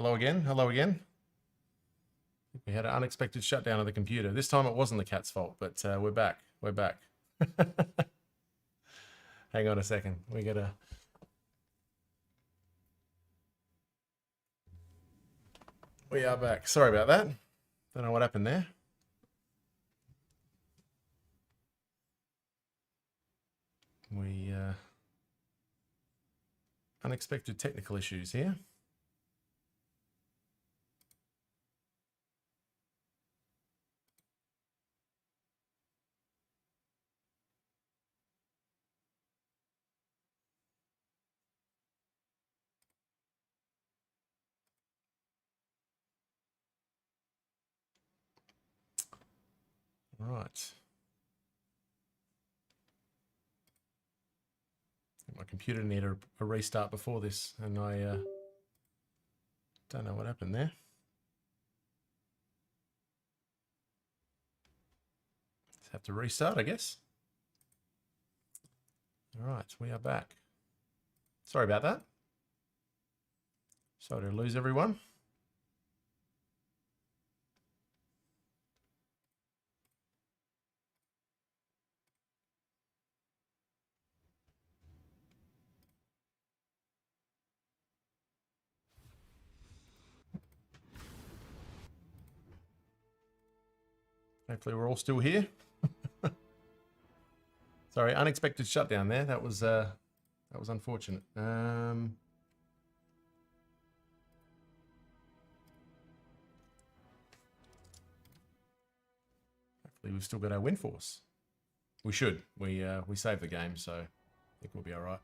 Hello again. Hello again. We had an unexpected shutdown of the computer. This time it wasn't the cat's fault, but we're back. We're back. Hang on a second. We gotta... We are back. Sorry about that. Don't know what happened there. We unexpected technical issues here. Right. My computer needed a restart before this, and I don't know what happened there. Just have to restart, I guess. All right, we are back. Sorry about that. Sorry to lose everyone. Hopefully we're all still here. Sorry, unexpected shutdown there. That was unfortunate. Hopefully we've still got our win force. We should. We saved the game, so I think we'll be all right.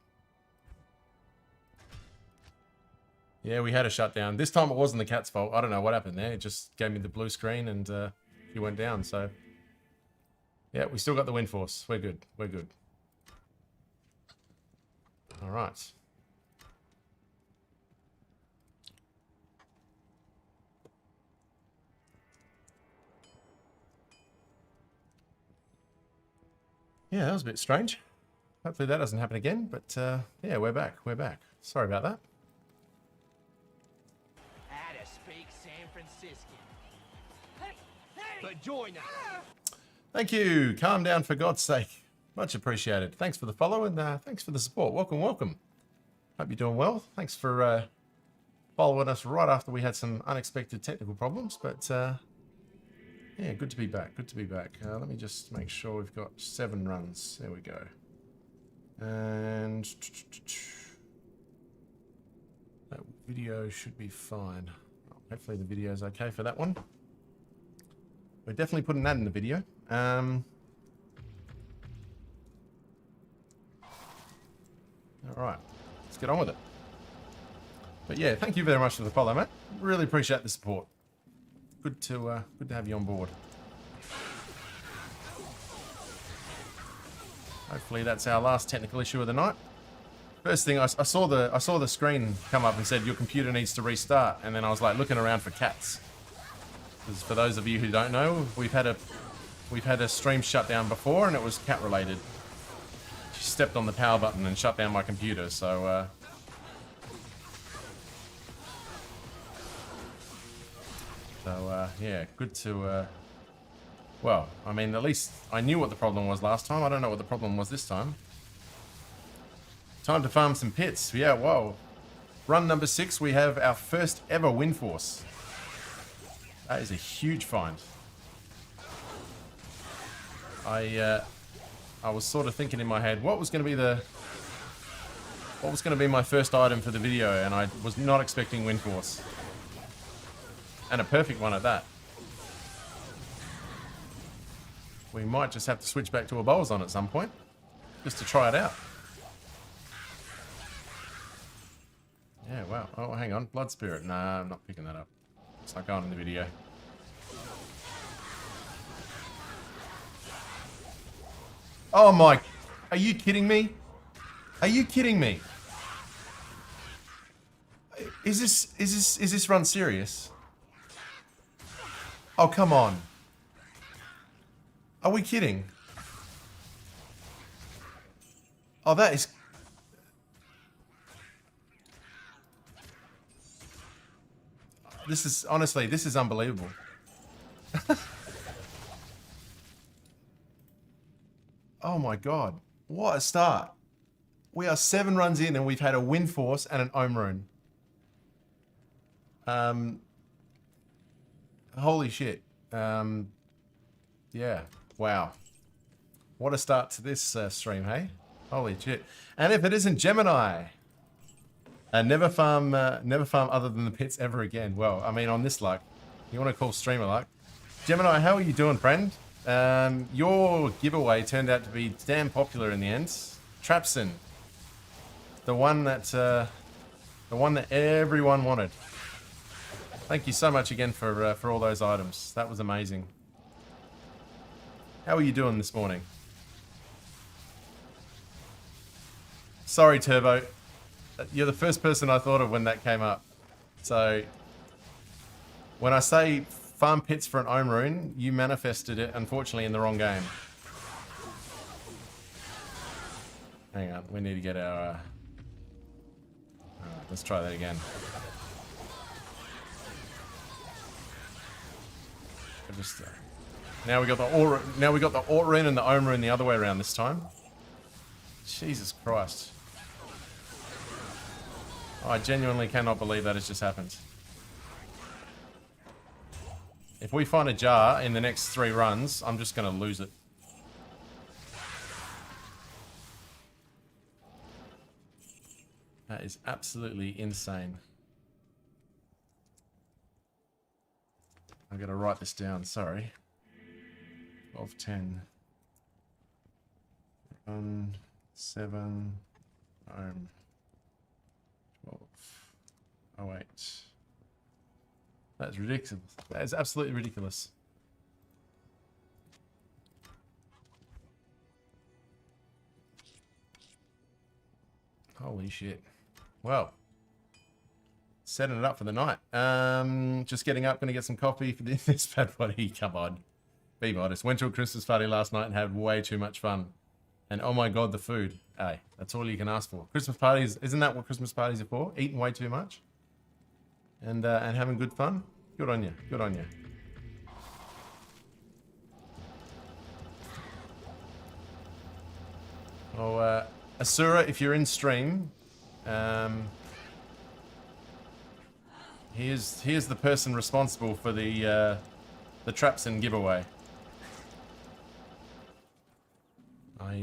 Yeah, we had a shutdown. This time it wasn't the cat's fault. I don't know what happened there. It just gave me the blue screen and he went down. So yeah, we still got the win force. We're good. We're good. All right. Yeah, that was a bit strange. Hopefully that doesn't happen again. But yeah, we're back. We're back. Sorry about that. How to speak San Franciscan. But join us. Thank you. Calm down for God's sake. Much appreciated. Thanks for the follow and thanks for the support. Welcome, welcome. Hope you're doing well. Thanks for following us right after we had some unexpected technical problems. But yeah, good to be back. Good to be back. Let me just make sure we've got 7 runs. There we go. And that video should be fine. Hopefully the video is okay for that one. We're definitely putting that in the video. All right, let's get on with it. But yeah, thank you very much for the follow, mate. Really appreciate the support. Good to have you on board. Hopefully that's our last technical issue of the night. First thing, I saw the screen come up and said your computer needs to restart, and then I was like looking around for cats. Because for those of you who don't know, we've had a stream shutdown before, and it was cat related. She stepped on the power button and shut down my computer, so yeah, good to well, I mean, at least I knew what the problem was last time. I don't know what the problem was this time. Time to farm some pits. Yeah, whoa. Run number 6, we have our first ever win force. That is a huge find. I was sort of thinking in my head, what was going to be my first item for the video, and I was not expecting win force. And a perfect one at that. We might just have to switch back to a Bolzon at some point, just to try it out. Yeah, wow. Oh, hang on. Blood Spirit. Nah, I'm not picking that up. It's not going in the video. Oh my... Are you kidding me? Are you kidding me? Is this run serious? Oh, come on. Are we kidding? Oh, that is... This is, honestly, this is unbelievable. Oh my god. What a start. We are 7 runs in and we've had a wind force and an ohm rune. Holy shit. Yeah. Wow. What a start to this stream, hey? Holy shit. And if it isn't Gemini, never farm other than the pits ever again. Well, I mean, on this luck, you want to call streamer luck. Gemini, how are you doing, friend? Your giveaway turned out to be damn popular in the end. Trapson, the one that everyone wanted. Thank you so much again for all those items. That was amazing. How are you doing this morning? Sorry, Turbo. You're the first person I thought of when that came up. So, when I say farm pits for an ohm rune, you manifested it, unfortunately, in the wrong game. Hang on, we need to get our... Alright, let's try that again. Just, now we got the Ort rune and the ohm rune the other way around this time. Jesus Christ. I genuinely cannot believe that has just happened. If we find a jar in the next 3 runs, I'm just going to lose it. That is absolutely insane. I've got to write this down, sorry. 12, 10. 1, 7, 12, 08. That's ridiculous. That is absolutely ridiculous. Holy shit. Well, setting it up for the night. Just getting up, gonna get some coffee for this bad buddy. Come on. Be modest. Went to a Christmas party last night and had way too much fun. And oh my god, the food. Hey, that's all you can ask for. Christmas parties, isn't that what Christmas parties are for? Eating way too much? And having good fun? Good on you. Good on you. Oh, Asura, if you're in stream, here's the person responsible for the Trapson giveaway.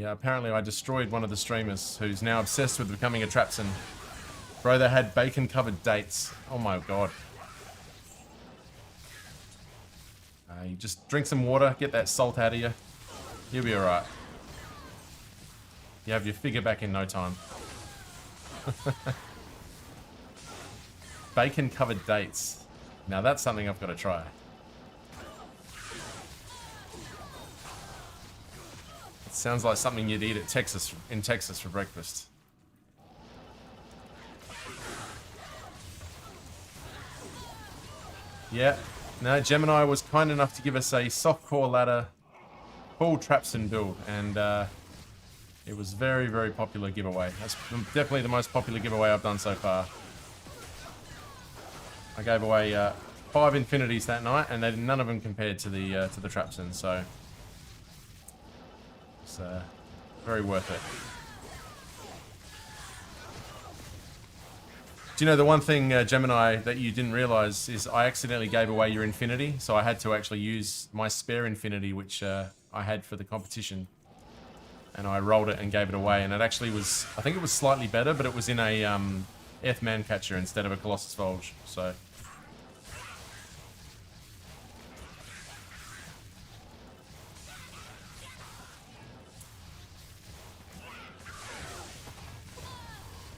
Apparently I destroyed one of the streamers who's now obsessed with becoming a Trapson. Bro, they had bacon-covered dates. Oh my god. You just drink some water, get that salt out of you. You'll be alright. You have your figure back in no time. Bacon-covered dates. Now that's something I've got to try. It sounds like something you'd eat at in Texas for breakfast. Yeah. No, Gemini was kind enough to give us a soft core ladder full Trapson build, and it was very, very popular giveaway. That's definitely the most popular giveaway I've done so far. I gave away 5 infinities that night, and none of them compared to the Trapson, so it's very worth it. Do you know the one thing, Gemini, that you didn't realize is I accidentally gave away your infinity, so I had to actually use my spare infinity, which I had for the competition. And I rolled it and gave it away, and it actually was, I think it was slightly better, but it was in a Eth Mancatcher instead of a Colossus Volge, so.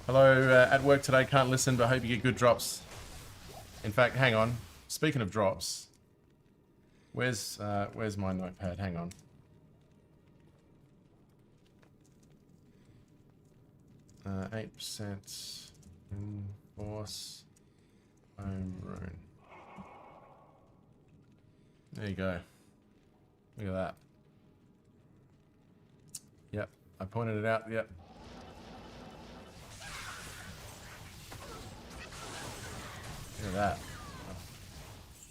Hello, at work today, can't listen, but hope you get good drops. In fact, hang on. Speaking of drops, where's my notepad? Hang on. 8% enforce home rune. There you go. Look at that. Yep, I pointed it out. Yep. Look at that.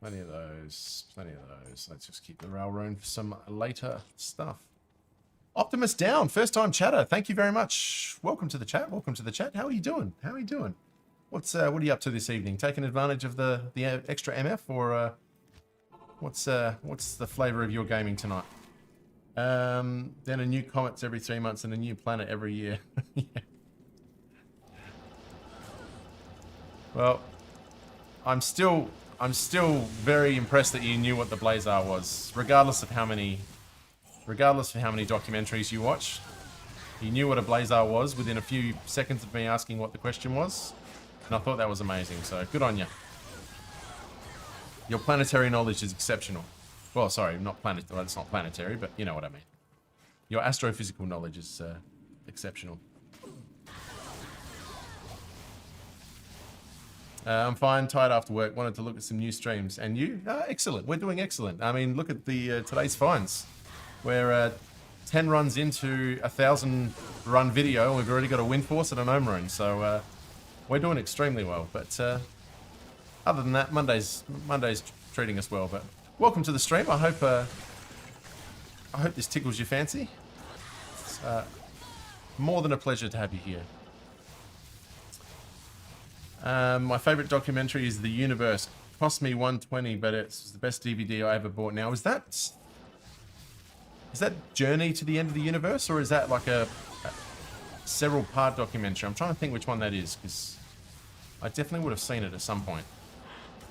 Plenty of those. Plenty of those. Let's just keep the railroad for some later stuff. Optimus Down, first time chatter. Thank you very much. Welcome to the chat. Welcome to the chat. How are you doing? How are you doing? What are you up to this evening? Taking advantage of the extra MF, or what's the flavor of your gaming tonight? Then a new comets every 3 months and a new planet every year. Yeah. Well, I'm still very impressed that you knew what the Blazar was, regardless of how many documentaries you watch. You knew what a Blazar was within a few seconds of me asking what the question was, and I thought that was amazing. So good on you. Your planetary knowledge is exceptional. Well, sorry, well, it's not planetary, but you know what I mean. Your astrophysical knowledge is exceptional. I'm fine, tired after work, wanted to look at some new streams. And you? Excellent, we're doing excellent. I mean, look at the today's finds. We're 10 runs into a 1,000 run video, and we've already got a win force and an home run. So we're doing extremely well. But other than that, Monday's treating us well. But welcome to the stream. I hope this tickles your fancy. It's more than a pleasure to have you here. My favorite documentary is The Universe. Cost me $120, but it's the best DVD I ever bought. Now, is that Journey to the End of the Universe, or is that like a several part documentary? I'm trying to think which one that is, because I definitely would have seen it at some point.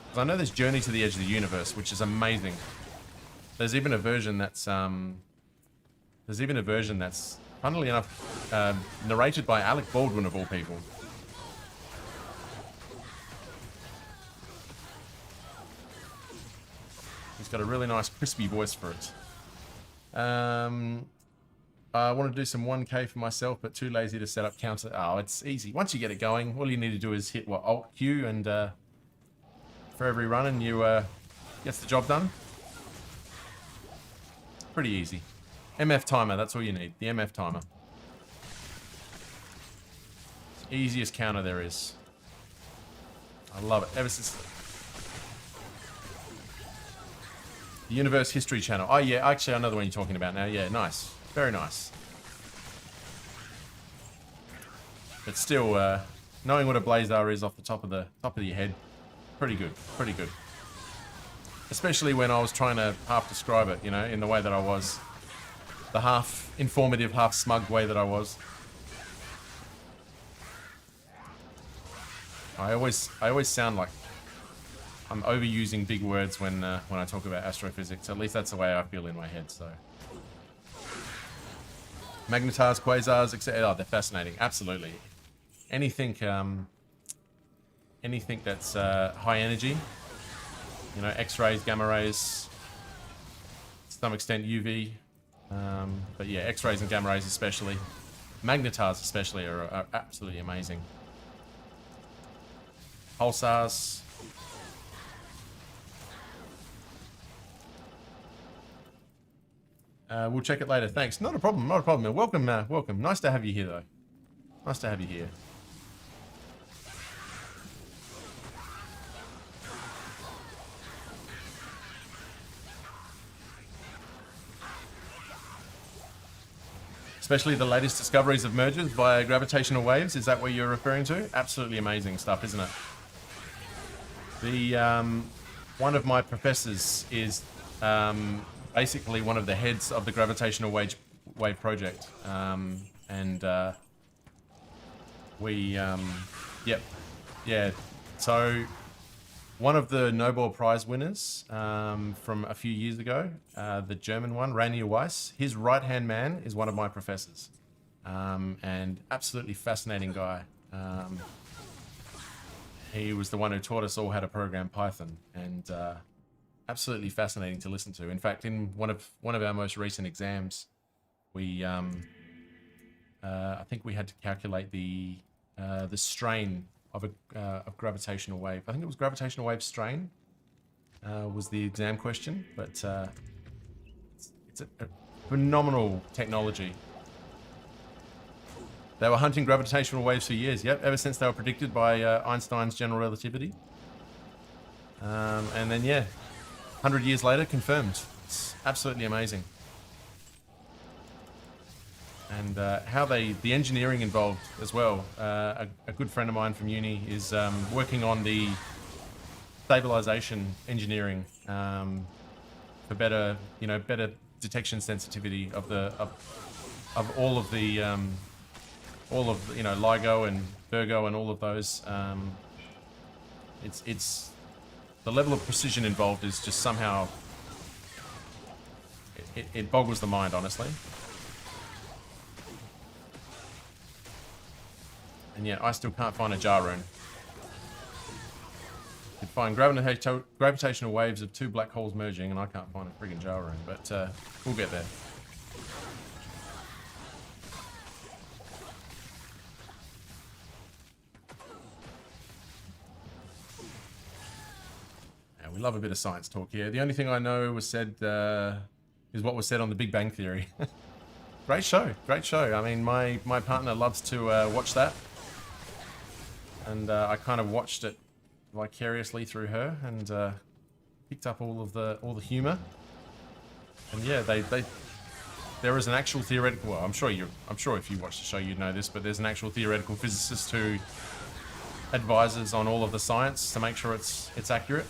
Because I know there's Journey to the Edge of the Universe, which is amazing. There's even a version that's funnily enough narrated by Alec Baldwin of all people. He's got a really nice crispy voice for it. I want to do some 1K for myself, but too lazy to set up counter. Oh, it's easy. Once you get it going, all you need to do is hit Alt Q, and for every run, and you gets the job done. Pretty easy. MF timer, that's all you need. The MF timer. Easiest counter there is. I love it. Ever since the Universe History Channel. Oh yeah, actually I know the one you're talking about now. Yeah, nice. Very nice. But still, knowing what a Blazar is off the top of your head, pretty good. Pretty good. Especially when I was trying to half describe it, you know, in the way that I was. The half informative, half smug way that I was. I always sound like I'm overusing big words when I talk about astrophysics. At least that's the way I feel in my head. So, magnetars, quasars, etc. Oh, they're fascinating. Absolutely. Anything that's high energy. You know, X-rays, gamma rays, to some extent UV. But yeah, X-rays and gamma rays especially. Magnetars especially are absolutely amazing. Pulsars. We'll check it later. Thanks. Not a problem. Not a problem. Welcome. Welcome. Nice to have you here, though. Nice to have you here. Especially the latest discoveries of mergers via gravitational waves. Is that what you're referring to? Absolutely amazing stuff, isn't it? The one of my professors is basically one of the heads of the gravitational wave project, yep, yeah. So one of the Nobel Prize winners from a few years ago, the German one, Rainier Weiss, his right-hand man is one of my professors, and absolutely fascinating guy. He was the one who taught us all how to program Python, and absolutely fascinating to listen to. In fact, in one of our most recent exams, we I think we had to calculate the strain of a gravitational wave. I think it was gravitational wave strain was the exam question, but it's a phenomenal technology. They were hunting gravitational waves for years, yep, ever since they were predicted by Einstein's general relativity. And then, yeah, 100 years later, confirmed. It's absolutely amazing. And how the engineering involved as well. A good friend of mine from uni is working on the stabilization engineering for better, better detection sensitivity of all of the LIGO and Virgo and all of those. It's the level of precision involved is just somehow it boggles the mind, honestly. And yet I still can't find a jar rune. Could find gravitational waves of two black holes merging, and I can't find a friggin' jar rune, but we'll get there. Yeah, we love a bit of science talk here. The only thing I know was said is what was said on The Big Bang Theory. Great show, great show. I mean, my partner loves to watch that. And I kind of watched it vicariously through her, and picked up all the humor. And yeah, there is an actual theoretical. Well, I'm sure if you watch the show you'd know this, but there's an actual theoretical physicist who advises on all of the science to make sure it's accurate.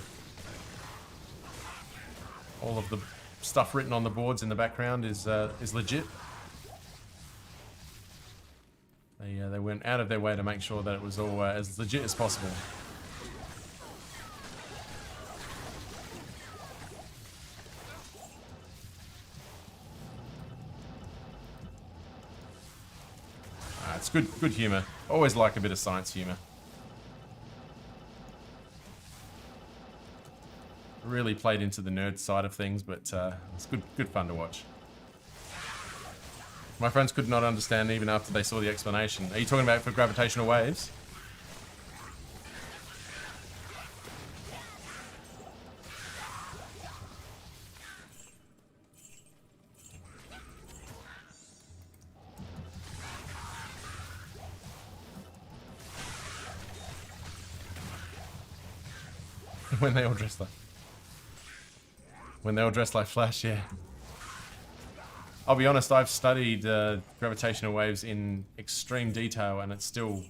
All of the stuff written on the boards in the background is legit. They went out of their way to make sure that it was all as legit as possible. It's good humor. Always like a bit of science humor. Really played into the nerd side of things, but it's good fun to watch. My friends could not understand even after they saw the explanation. Are you talking about for gravitational waves? When they all dress like Flash, yeah. I'll be honest, I've studied gravitational waves in extreme detail, and it still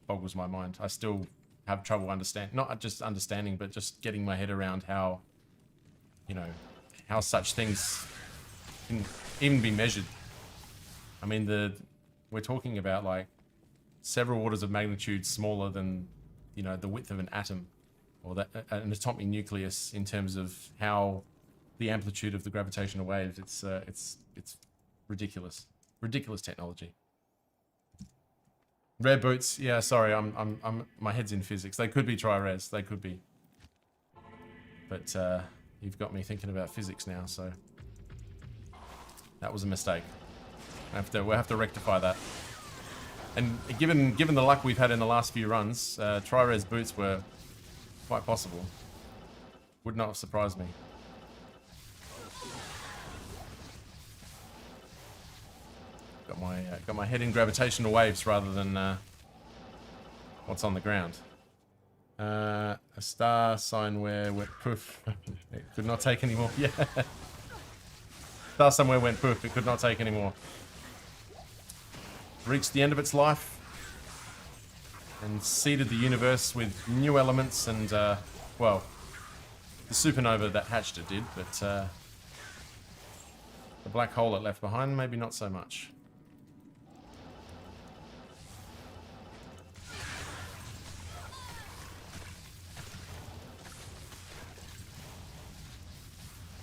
boggles my mind. I still have trouble not just understanding, but just getting my head around how, how such things can even be measured. I mean, we're talking about like several orders of magnitude smaller than, the width of an atom, or an atomic nucleus, in terms of how the amplitude of the gravitational waves. It's ridiculous technology. Rare boots, yeah. Sorry, I'm my head's in physics. They could be tri-res, they could be, but you've got me thinking about physics now. So that was a mistake. We'll have to rectify that. And given the luck we've had in the last few runs, tri-res boots were quite possible. Would not have surprised me. Got my head in gravitational waves rather than what's on the ground. A star sign where went poof. It could not take any more. Yeah. Star somewhere went poof. It could not take any more. Reached the end of its life and seeded the universe with new elements, and well, the supernova that hatched it did, but the black hole it left behind, maybe not so much.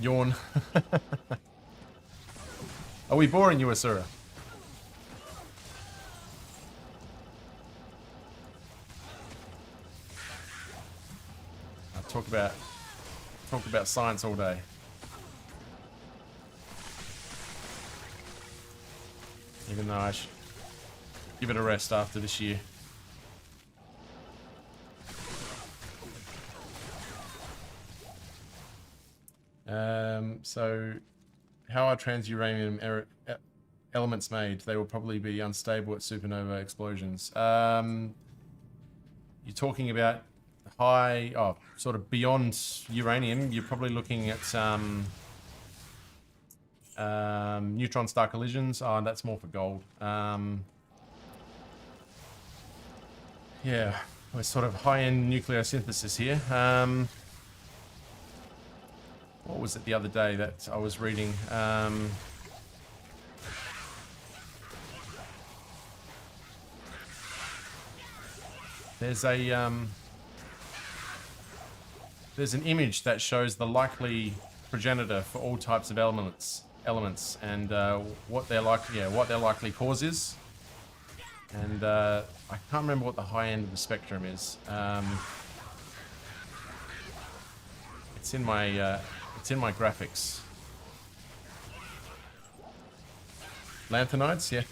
Yawn. Are we boring you, Asura? Talk about science all day. Even though I should give it a rest after this year. So how are transuranium elements made? They will probably be unstable at supernova explosions. You're talking about high, sort of beyond uranium, you're probably looking at neutron star collisions. Oh, that's more for gold. Yeah, we're sort of high-end nucleosynthesis here. What was it the other day that I was reading? There's an image that shows the likely progenitor for all types of elements, and what their likely cause is. And I can't remember what the high end of the spectrum is. It's in my graphics. Lanthanides, yeah.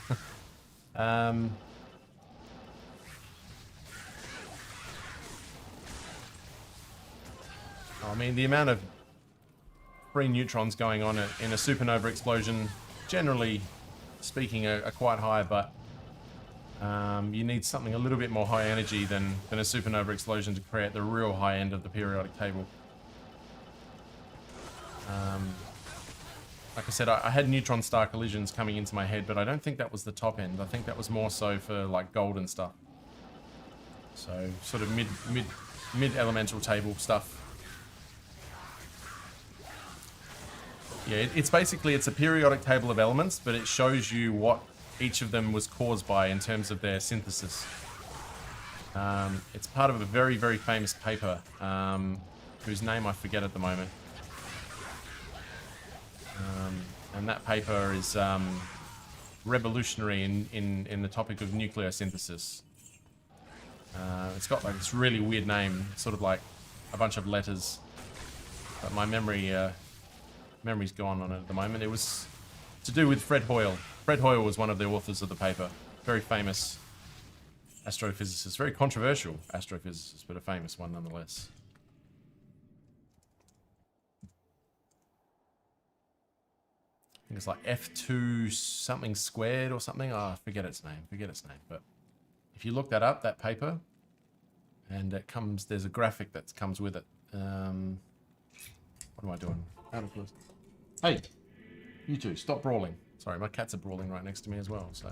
I mean, the amount of free neutrons going on in a supernova explosion, generally speaking, are quite high, but you need something a little bit more high energy than a supernova explosion to create the real high end of the periodic table. Like I said, I had neutron star collisions coming into my head, but I don't think that was the top end. I think that was more so for like gold and stuff. So sort of mid elemental table stuff. Yeah, it's basically, it's a periodic table of elements, but it shows you what each of them was caused by in terms of their synthesis. It's part of a very, very famous paper, whose name I forget at the moment. And that paper is revolutionary in the topic of nucleosynthesis. It's got like this really weird name, sort of like a bunch of letters, but my memory's gone on it at the moment. It was to do with Fred Hoyle. Fred Hoyle was one of the authors of the paper. Very famous astrophysicist, very controversial astrophysicist, but a famous one nonetheless. I think it's like F2 something squared or something. Oh, I forget its name. But if you look that up, that paper, and it comes, there's a graphic that comes with it. What am I doing? Out of place. Hey, you two, stop brawling. Sorry, my cats are brawling right next to me as well, so.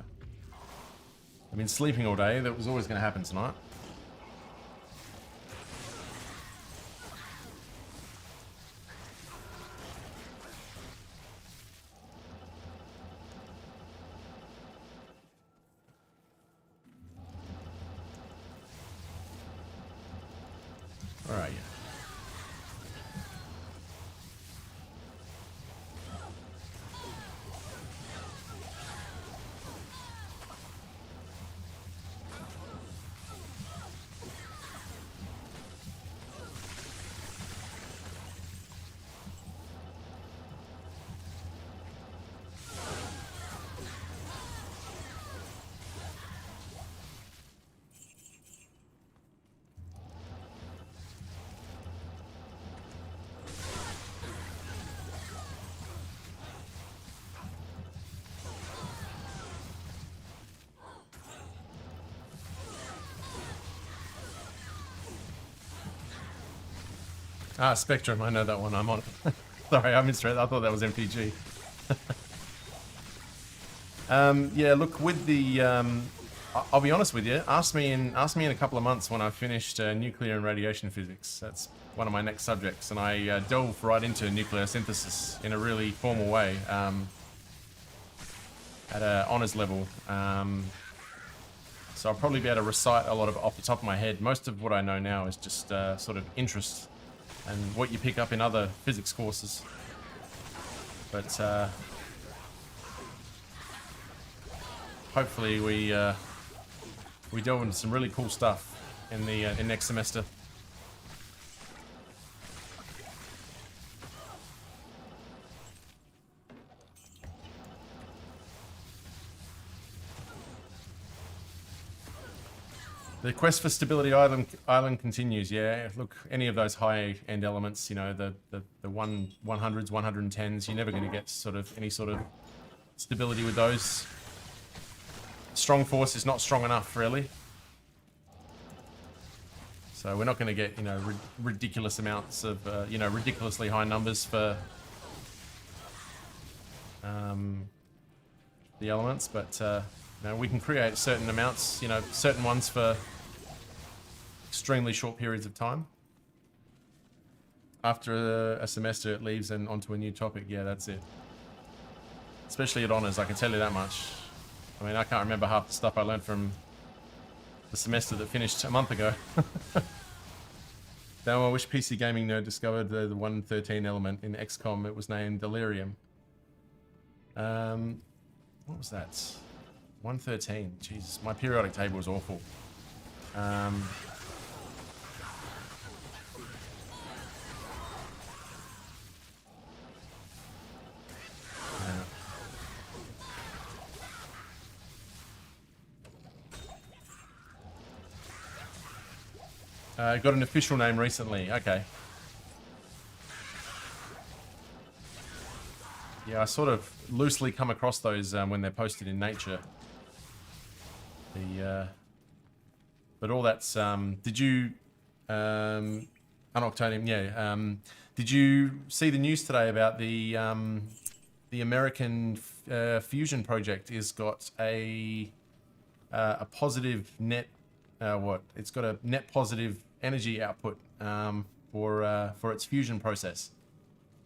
I've been sleeping all day. That was always going to happen tonight. All right, yeah. Ah, Spectrum, I know that one. I'm on it. Sorry, I misread. I thought that was MTG. Yeah, look, with the... I'll be honest with you. Ask me in a couple of months when I've finished nuclear and radiation physics. That's one of my next subjects, and I delve right into nucleosynthesis in a really formal way at an honours level. So I'll probably be able to recite a lot of off the top of my head. Most of what I know now is just sort of interest and what you pick up in other physics courses. But hopefully we delve into some really cool stuff in the in next semester. The quest for Stability Island continues, yeah. Look, any of those high-end elements, you know, the 100s, 110s, you're never going to get any sort of stability with those. Strong force is not strong enough, really. So we're not going to get, you know, ridiculous amounts of, you know, ridiculously high numbers for the elements, but you know, we can create certain amounts, you know, certain ones for extremely short periods of time. After a semester, it leaves and onto a new topic. Yeah, that's it. Especially at honors, I can tell you that much. I mean, I can't remember half the stuff I learned from the semester that finished a month ago. Now, I wish PC Gaming Nerd discovered the 113 element in XCOM. It was named Delirium. What was that? 113. Jesus, my periodic table was awful. Got an official name recently. Okay. Yeah, I sort of loosely come across those when they're posted in Nature. But all that's did you Unoctonium? Yeah. Did you see the news today about the American fusion project? Is got a positive net. It's got a net positive energy output for its fusion process.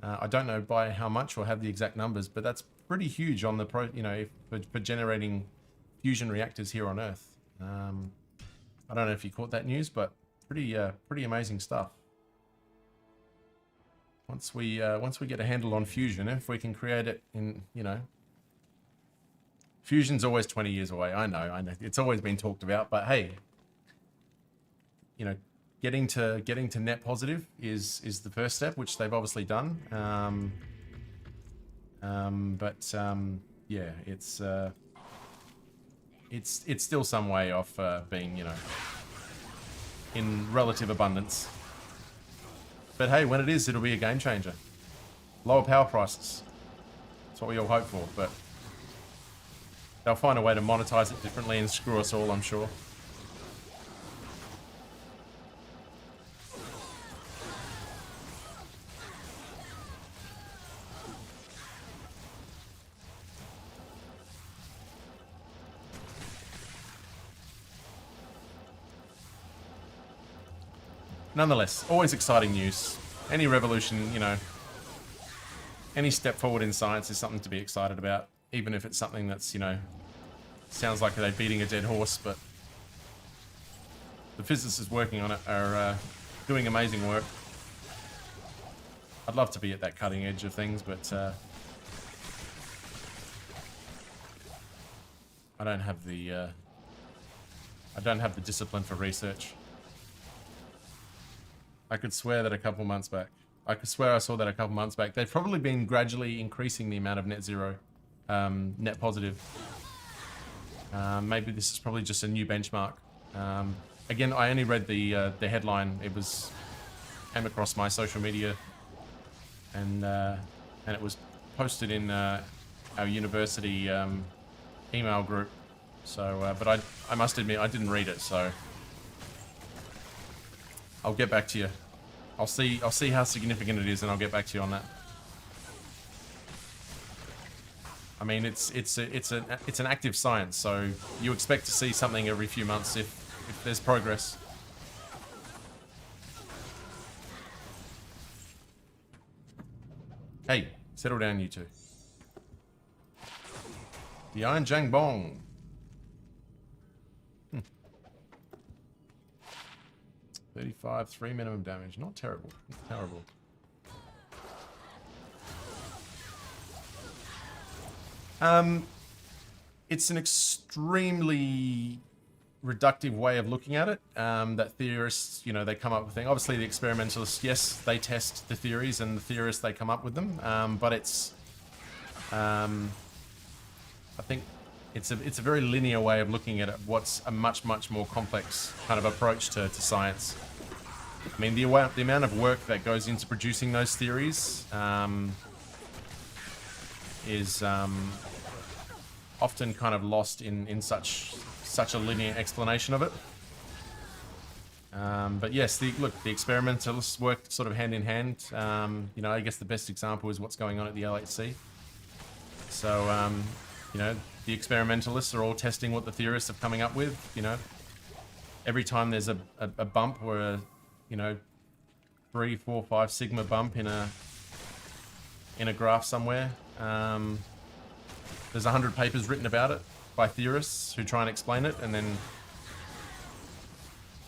I don't know by how much or have the exact numbers, but that's pretty huge on the for generating fusion reactors here on Earth. I don't know if you caught that news, but pretty amazing stuff. Once we get a handle on fusion, if we can create it in, you know, fusion's always 20 years away. I know, it's always been talked about, but hey, you know, getting to net positive is the first step, which they've obviously done. Yeah, it's still some way off being, you know, in relative abundance. But hey, when it is, it'll be a game changer. Lower power prices. That's what we all hope for, but they'll find a way to monetize it differently and screw us all, I'm sure. Nonetheless, always exciting news. Any revolution, you know, any step forward in science is something to be excited about, even if it's something that's, you know, sounds like they're beating a dead horse, but the physicists working on it are doing amazing work. I'd love to be at that cutting edge of things, but I don't have the discipline for research. I could swear that a couple months back. I could swear I saw that a couple months back. They've probably been gradually increasing the amount of net zero, net positive. Maybe this is probably just a new benchmark. Again, I only read the headline. It came across my social media, and it was posted in our university email group. So, but I must admit I didn't read it. So. I'll get back to you. I'll see how significant it is, and I'll get back to you on that. I mean, it's an active science, so you expect to see something every few months if there's progress. Hey, settle down, you two. The Iron Jang Bong. 35, 3 minimum damage. Not terrible. Not terrible. It's an extremely reductive way of looking at it. That theorists, you know, they come up with things. Obviously, the experimentalists, yes, they test the theories, and the theorists, they come up with them. But it's, I think it's a very linear way of looking at it. What's a much more complex kind of approach to science. I mean, the amount of work that goes into producing those theories is often kind of lost in such a linear explanation of it. But yes, the experimentalists work sort of hand in hand. You know, I guess the best example is what's going on at the LHC. So, you know, the experimentalists are all testing what the theorists are coming up with. You know, every time there's a bump or a, you know, 3, 4, 5 sigma bump in a graph somewhere, there's 100 papers written about it by theorists who try and explain it, and then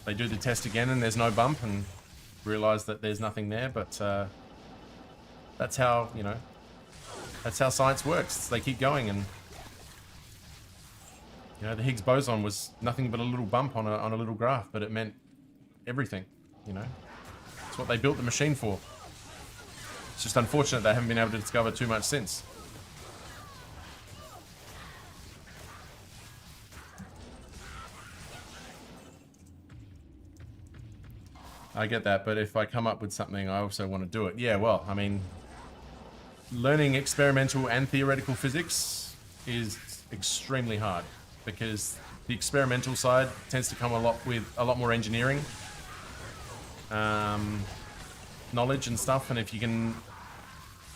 they do the test again and there's no bump and realize that there's nothing there. But that's how, you know, that's how science works. They keep going, and you know, the Higgs boson was nothing but a little bump on a little graph, but it meant everything. You know, it's what they built the machine for. It's just unfortunate they haven't been able to discover too much since. I get that, but if I come up with something, I also want to do it. Yeah, well, I mean, learning experimental and theoretical physics is extremely hard, because the experimental side tends to come with a lot more engineering knowledge and stuff, and if you can,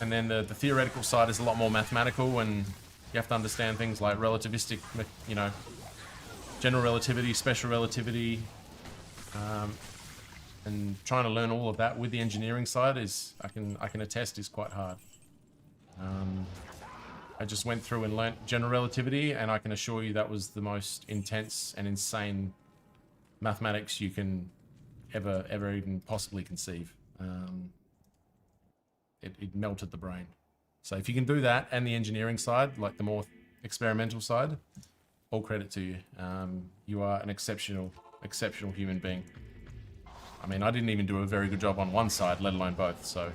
and then the theoretical side is a lot more mathematical, and you have to understand things like relativistic, you know, general relativity, special relativity, and trying to learn all of that with the engineering side is, I can attest, is quite hard. I just went through and learnt general relativity, and I can assure you that was the most intense and insane mathematics you can ever even possibly conceive. It melted the brain. So if you can do that and the engineering side, like the more experimental side, all credit to you. You are an exceptional human being. I mean, I didn't even do a very good job on one side, let alone both, so...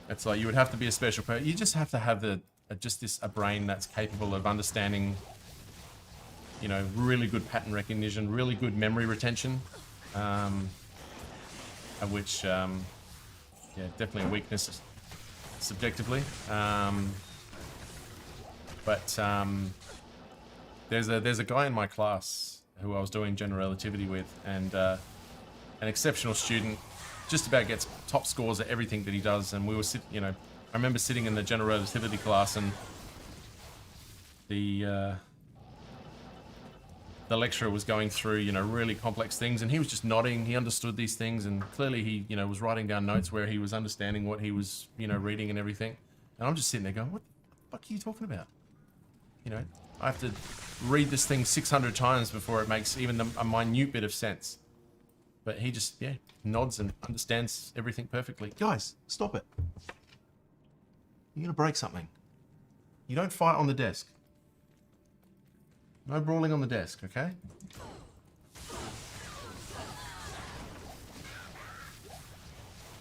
it's like you would have to be a special person. You just have to have a brain that's capable of understanding, you know, really good pattern recognition, really good memory retention, which, yeah, definitely a weakness subjectively. There's a guy in my class who I was doing general relativity with, and an exceptional student, just about gets top scores at everything that he does. And we were you know, I remember sitting in the general relativity class, and the lecturer was going through, you know, really complex things, and he was just nodding. He understood these things, and clearly he, you know, was writing down notes where he was understanding what he was, you know, reading and everything. And I'm just sitting there going, what the fuck are you talking about? You know, I have to read this thing 600 times before it makes even a minute bit of sense. But he just, yeah, nods and understands everything perfectly. Guys, stop it. You're gonna break something. You don't fight on the desk. No brawling on the desk, okay?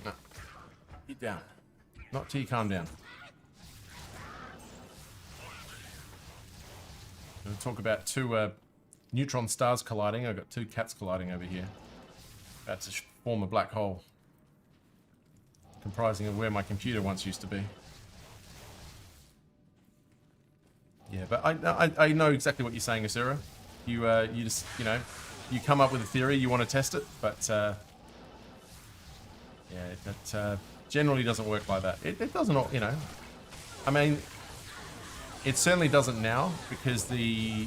No. Get down. Not till you calm down. I'm going to talk about two neutron stars colliding. I've got two cats colliding over here. About to form a black hole, comprising of where my computer once used to be. Yeah, but I know exactly what you're saying, Asura. You just, you know, you come up with a theory, you want to test it, but yeah, that generally doesn't work like that. It doesn't, you know. I mean, it certainly doesn't now, because the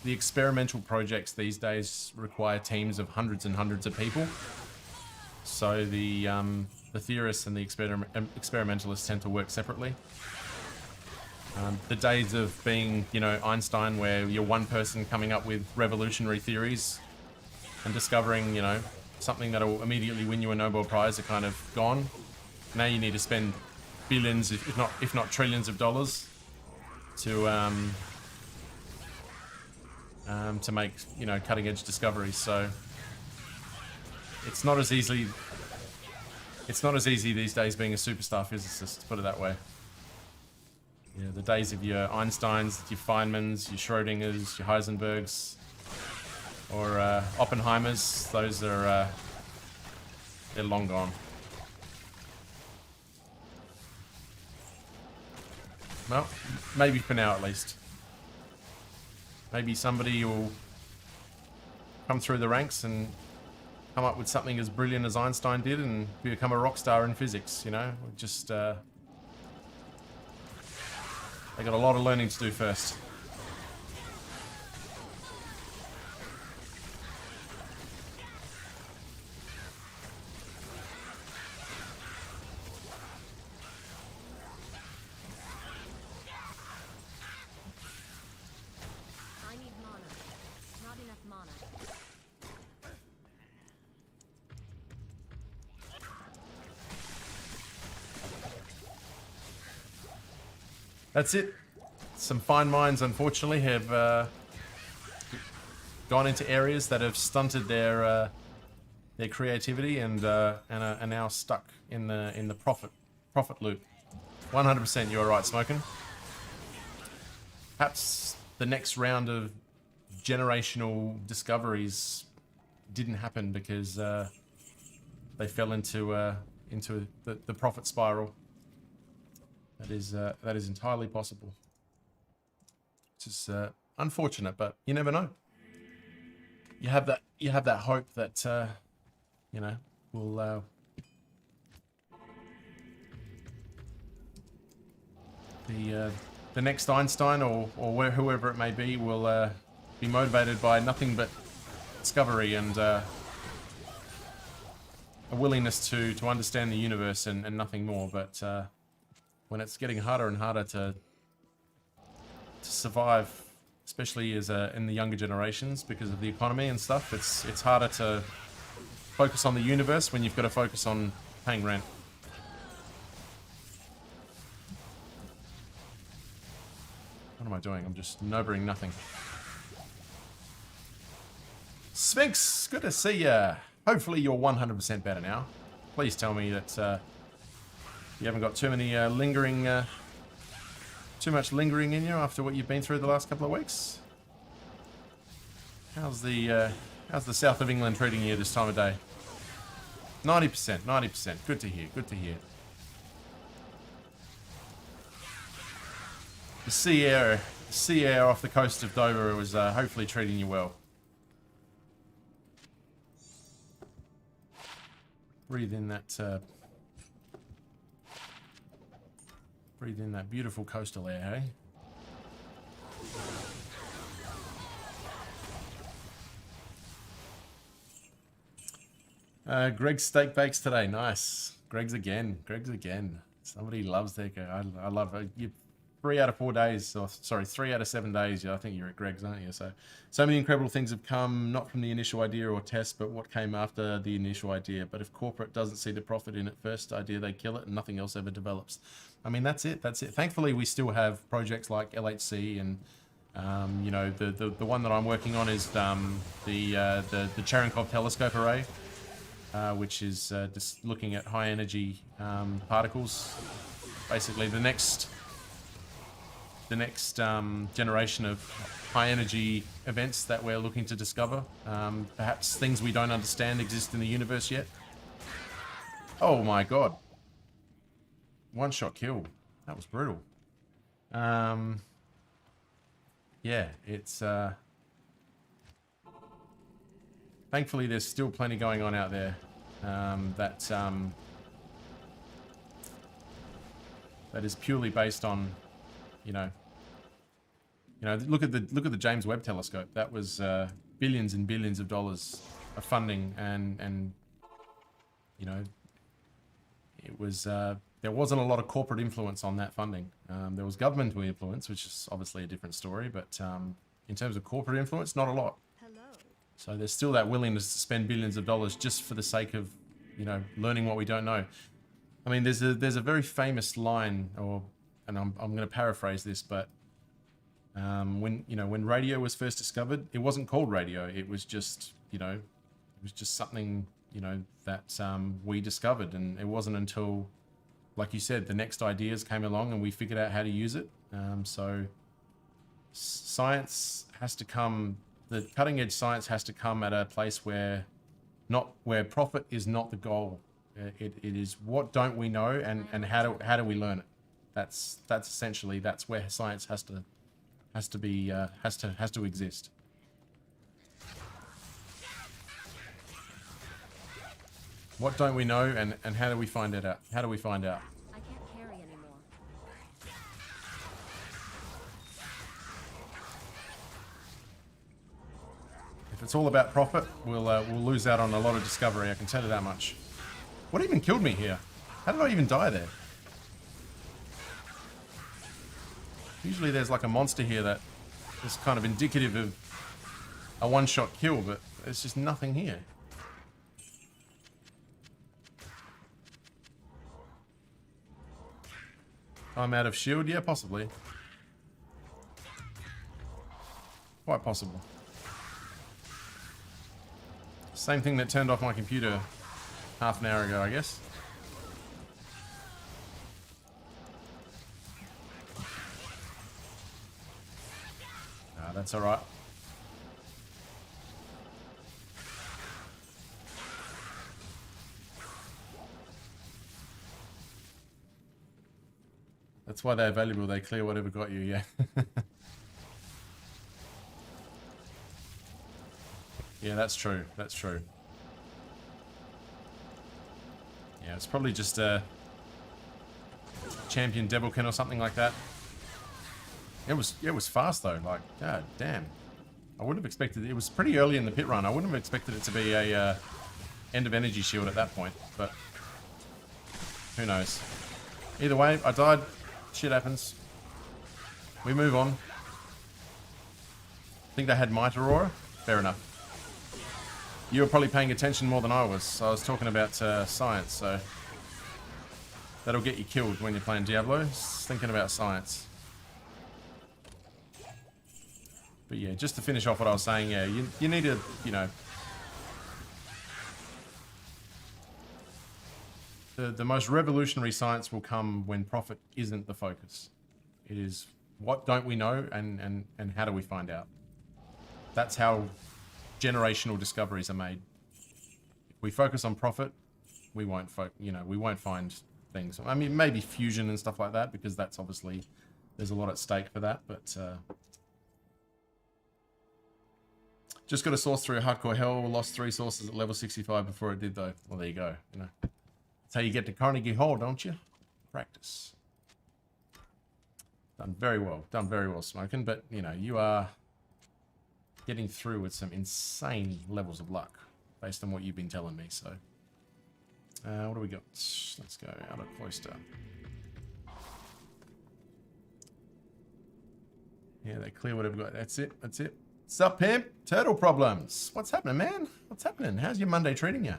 experimental projects these days require teams of hundreds and hundreds of people. So the theorists and the experimentalists tend to work separately. The days of being, you know, Einstein, where you're one person coming up with revolutionary theories and discovering, you know, something that'll immediately win you a Nobel Prize, are kind of gone. Now you need to spend billions, if not trillions of dollars to make, you know, cutting edge discoveries. So it's not as easy these days being a superstar physicist, put it that way. Yeah, the days of your Einsteins, your Feynmans, your Schrodingers, your Heisenbergs, or Oppenheimers, those are they're long gone. Well, maybe for now at least. Maybe somebody will come through the ranks and come up with something as brilliant as Einstein did and become a rock star in physics, you know? Just, they got a lot of learning to do first. I need mana. Not enough mana. That's it. Some fine minds, unfortunately, have gone into areas that have stunted their creativity and are now stuck in the profit loop. 100%, you are right, Smokin'. Perhaps the next round of generational discoveries didn't happen because they fell into the profit spiral. That is entirely possible. It's just unfortunate, but you never know. You have that hope that you know will the next Einstein or whoever it may be will be motivated by nothing but discovery and a willingness to understand the universe and nothing more. But when it's getting harder and harder to survive, especially as in the younger generations because of the economy and stuff, it's harder to focus on the universe when you've got to focus on paying rent. What am I doing? I'm just nobering nothing. Sphinx, good to see ya. Hopefully you're 100% better now. Please tell me that you haven't got too many too much lingering in you after what you've been through the last couple of weeks. How's the south of England treating you this time of day? 90%, 90%. Good to hear, good to hear. The sea air off the coast of Dover was hopefully treating you well. Breathe in that beautiful coastal air, hey? Greg's steak bakes today. Nice. Greg's again. Somebody loves their... I love it. You 3 out of 4 days, or sorry, 3 out of 7 days. I think you're at Greg's, aren't you? So many incredible things have come, not from the initial idea or test, but what came after the initial idea. But if corporate doesn't see the profit in it first idea, they kill it, and nothing else ever develops. I mean, that's it. Thankfully, we still have projects like LHC, and you know, the one that I'm working on is the Cherenkov telescope array, which is just looking at high energy particles. Basically, the next generation of high energy events that we're looking to discover. Perhaps things we don't understand exist in the universe yet. Oh my god. One shot kill. That was brutal. Yeah, it's thankfully there's still plenty going on out there that is purely based on, you know, look at the James Webb Telescope. That was billions and billions of dollars of funding, and you know, it was there wasn't a lot of corporate influence on that funding. There was governmental influence, which is obviously a different story, but in terms of corporate influence, not a lot. Hello. So there's still that willingness to spend billions of dollars just for the sake of, you know, learning what we don't know. I mean, there's a very famous line, and I'm going to paraphrase this, but when radio was first discovered, it wasn't called radio. It was just, you know, something, you know, that we discovered, and it wasn't until, like you said, the next ideas came along and we figured out how to use it. So science has to come, the cutting edge science has to come at a place where profit is not the goal. It is what don't we know, and how do we learn it. That's essentially, that's where science has has to be has to exist. What don't we know, and how do we find it out? How do we find out? I can't carry anymore. If it's all about profit, we'll lose out on a lot of discovery. I can tell you that much. What even killed me here? How did I even die there? Usually there's like a monster here that is kind of indicative of a one-shot kill, but there's just nothing here. I'm out of shield? Yeah, possibly. Quite possible. Same thing that turned off my computer half an hour ago, I guess. That's alright. That's why they're valuable. They clear whatever got you, yeah. Yeah, that's true. That's true. Yeah, it's probably just a champion Devilkin or something like that. It was fast though, like, god damn. I wouldn't have expected it was pretty early in the pit run. I wouldn't have expected it to be a end of energy shield at that point, but who knows. Either way, I died. Shit happens. We move on. I think they had Might Aurora. Fair enough. You were probably paying attention more than I was. I was talking about science, so that'll get you killed when you're playing Diablo. Just thinking about science. But yeah, just to finish off what I was saying, yeah, you need to, you know, the most revolutionary science will come when profit isn't the focus. It is what don't we know and how do we find out. That's how generational discoveries are made. If we focus on profit, we won't we won't find things. I mean, maybe fusion and stuff like that, because that's obviously there's a lot at stake for that, but just got a source through hardcore hell. Lost 3 sources at level 65 before it did though. Well, there you go. You know, that's how you get to Carnegie Hall, don't you? Practice. Done very well, Smoking. But you know, you are getting through with some insane levels of luck based on what you've been telling me. So, what do we got? Let's go out of Cloister. Yeah, they clear whatever we got. That's it. That's it. Sup, pimp? Turtle problems. What's happening, man? What's happening? How's your Monday treating you?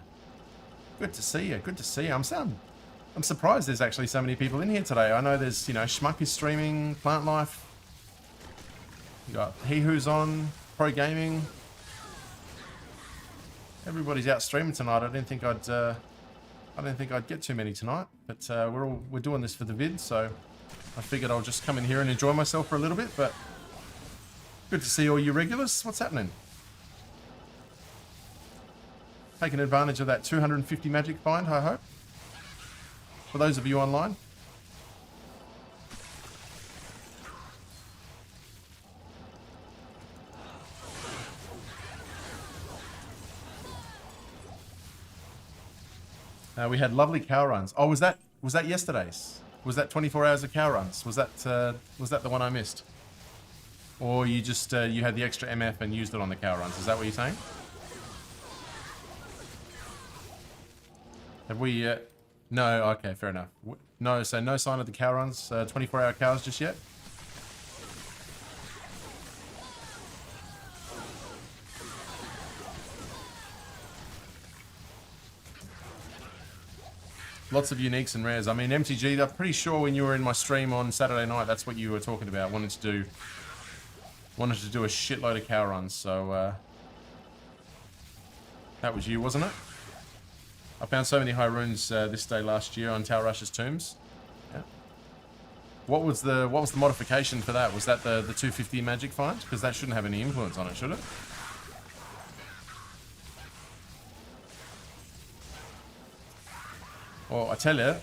Good to see you. Good to see you. I'm surprised there's actually so many people in here today. I know there's, you know, Schmuck is streaming, Plant Life. You got He Who's on, Pro Gaming. Everybody's out streaming tonight. I didn't think I'd get too many tonight, but we're doing this for the vid, so I figured I'll just come in here and enjoy myself for a little bit. But good to see all you regulars. What's happening? Taking advantage of that 250 magic find, I hope. For those of you online. We had lovely cow runs. Oh, was that yesterday's? Was that 24 hours of cow runs? Was that the one I missed? Or you just you had the extra MF and used it on the cow runs? Is that what you're saying? Have we? No. Okay, fair enough. No, so no sign of the cow runs. 24-hour cows just yet. Lots of uniques and rares. I mean, MTG, I'm pretty sure when you were in my stream on Saturday night, that's what you were talking about. Wanted to do a shitload of cow runs. So that was you, wasn't it? I found so many high runes this day last year on Tal Rush's tombs. Yeah. What was the modification for that? Was that the 250 magic find? Because that shouldn't have any influence on it, should it? Well, I tell you,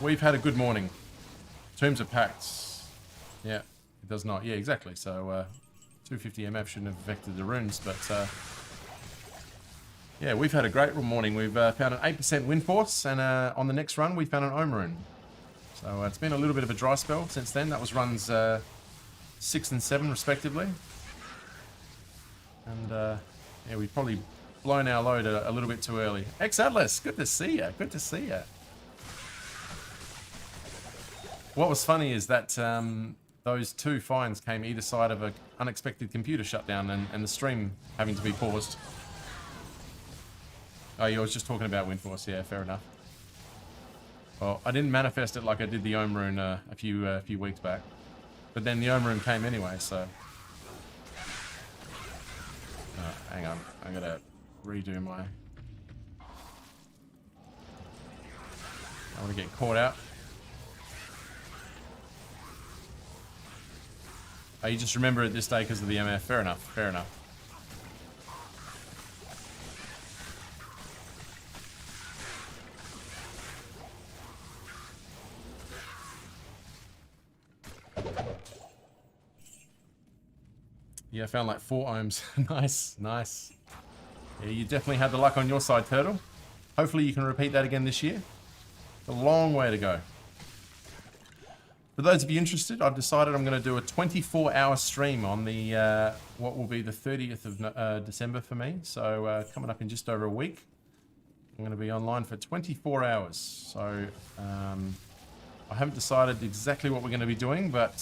we've had a good morning. Tombs are packed. Yeah, it does not. Yeah, exactly. So 250 MF shouldn't have affected the runes, but yeah, we've had a great morning. We've found an 8% wind force, and on the next run we found an ohm rune. So it's been a little bit of a dry spell since then. That was runs 6 and 7 respectively. And yeah, we've probably blown our load a little bit too early. Ex-Atlas, good to see you. Good to see you. What was funny is that those 2 finds came either side of an unexpected computer shutdown and the stream having to be paused. Oh, you was just talking about Windforce. Yeah, fair enough. Well, I didn't manifest it like I did the Ohm Rune a few weeks back. But then the Ohm Rune came anyway, so... hang on. I'm going to redo my... I want to get caught out. Oh, you just remember it this day because of the MF. Fair enough. Fair enough. Yeah, I found like 4 ohms. Nice, nice. Yeah, you definitely had the luck on your side, Turtle. Hopefully you can repeat that again this year. It's a long way to go. For those of you interested, I've decided I'm going to do a 24-hour stream on the what will be the 30th of December for me. So coming up in just over a week, I'm going to be online for 24 hours. So I haven't decided exactly what we're going to be doing, but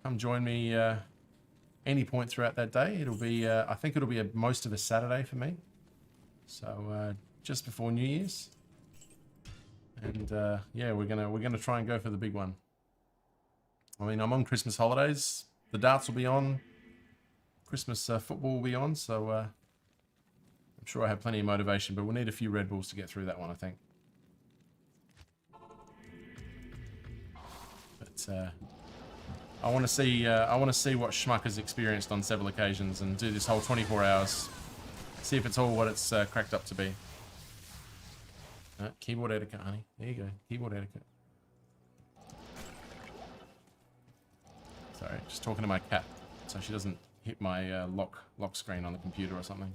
come join me any point throughout that day. It'll be, I think it'll be most of a Saturday for me. So just before New Year's. And yeah, we're gonna try and go for the big one. I mean, I'm on Christmas holidays. The darts will be on. Christmas football will be on. So I'm sure I have plenty of motivation, but we'll need a few Red Bulls to get through that one, I think. But I want to see what Schmuck has experienced on several occasions and do this whole 24 hours. See if it's all what it's cracked up to be. Keyboard etiquette, honey. There you go. Keyboard etiquette. Sorry, just talking to my cat so she doesn't hit my lock screen on the computer or something.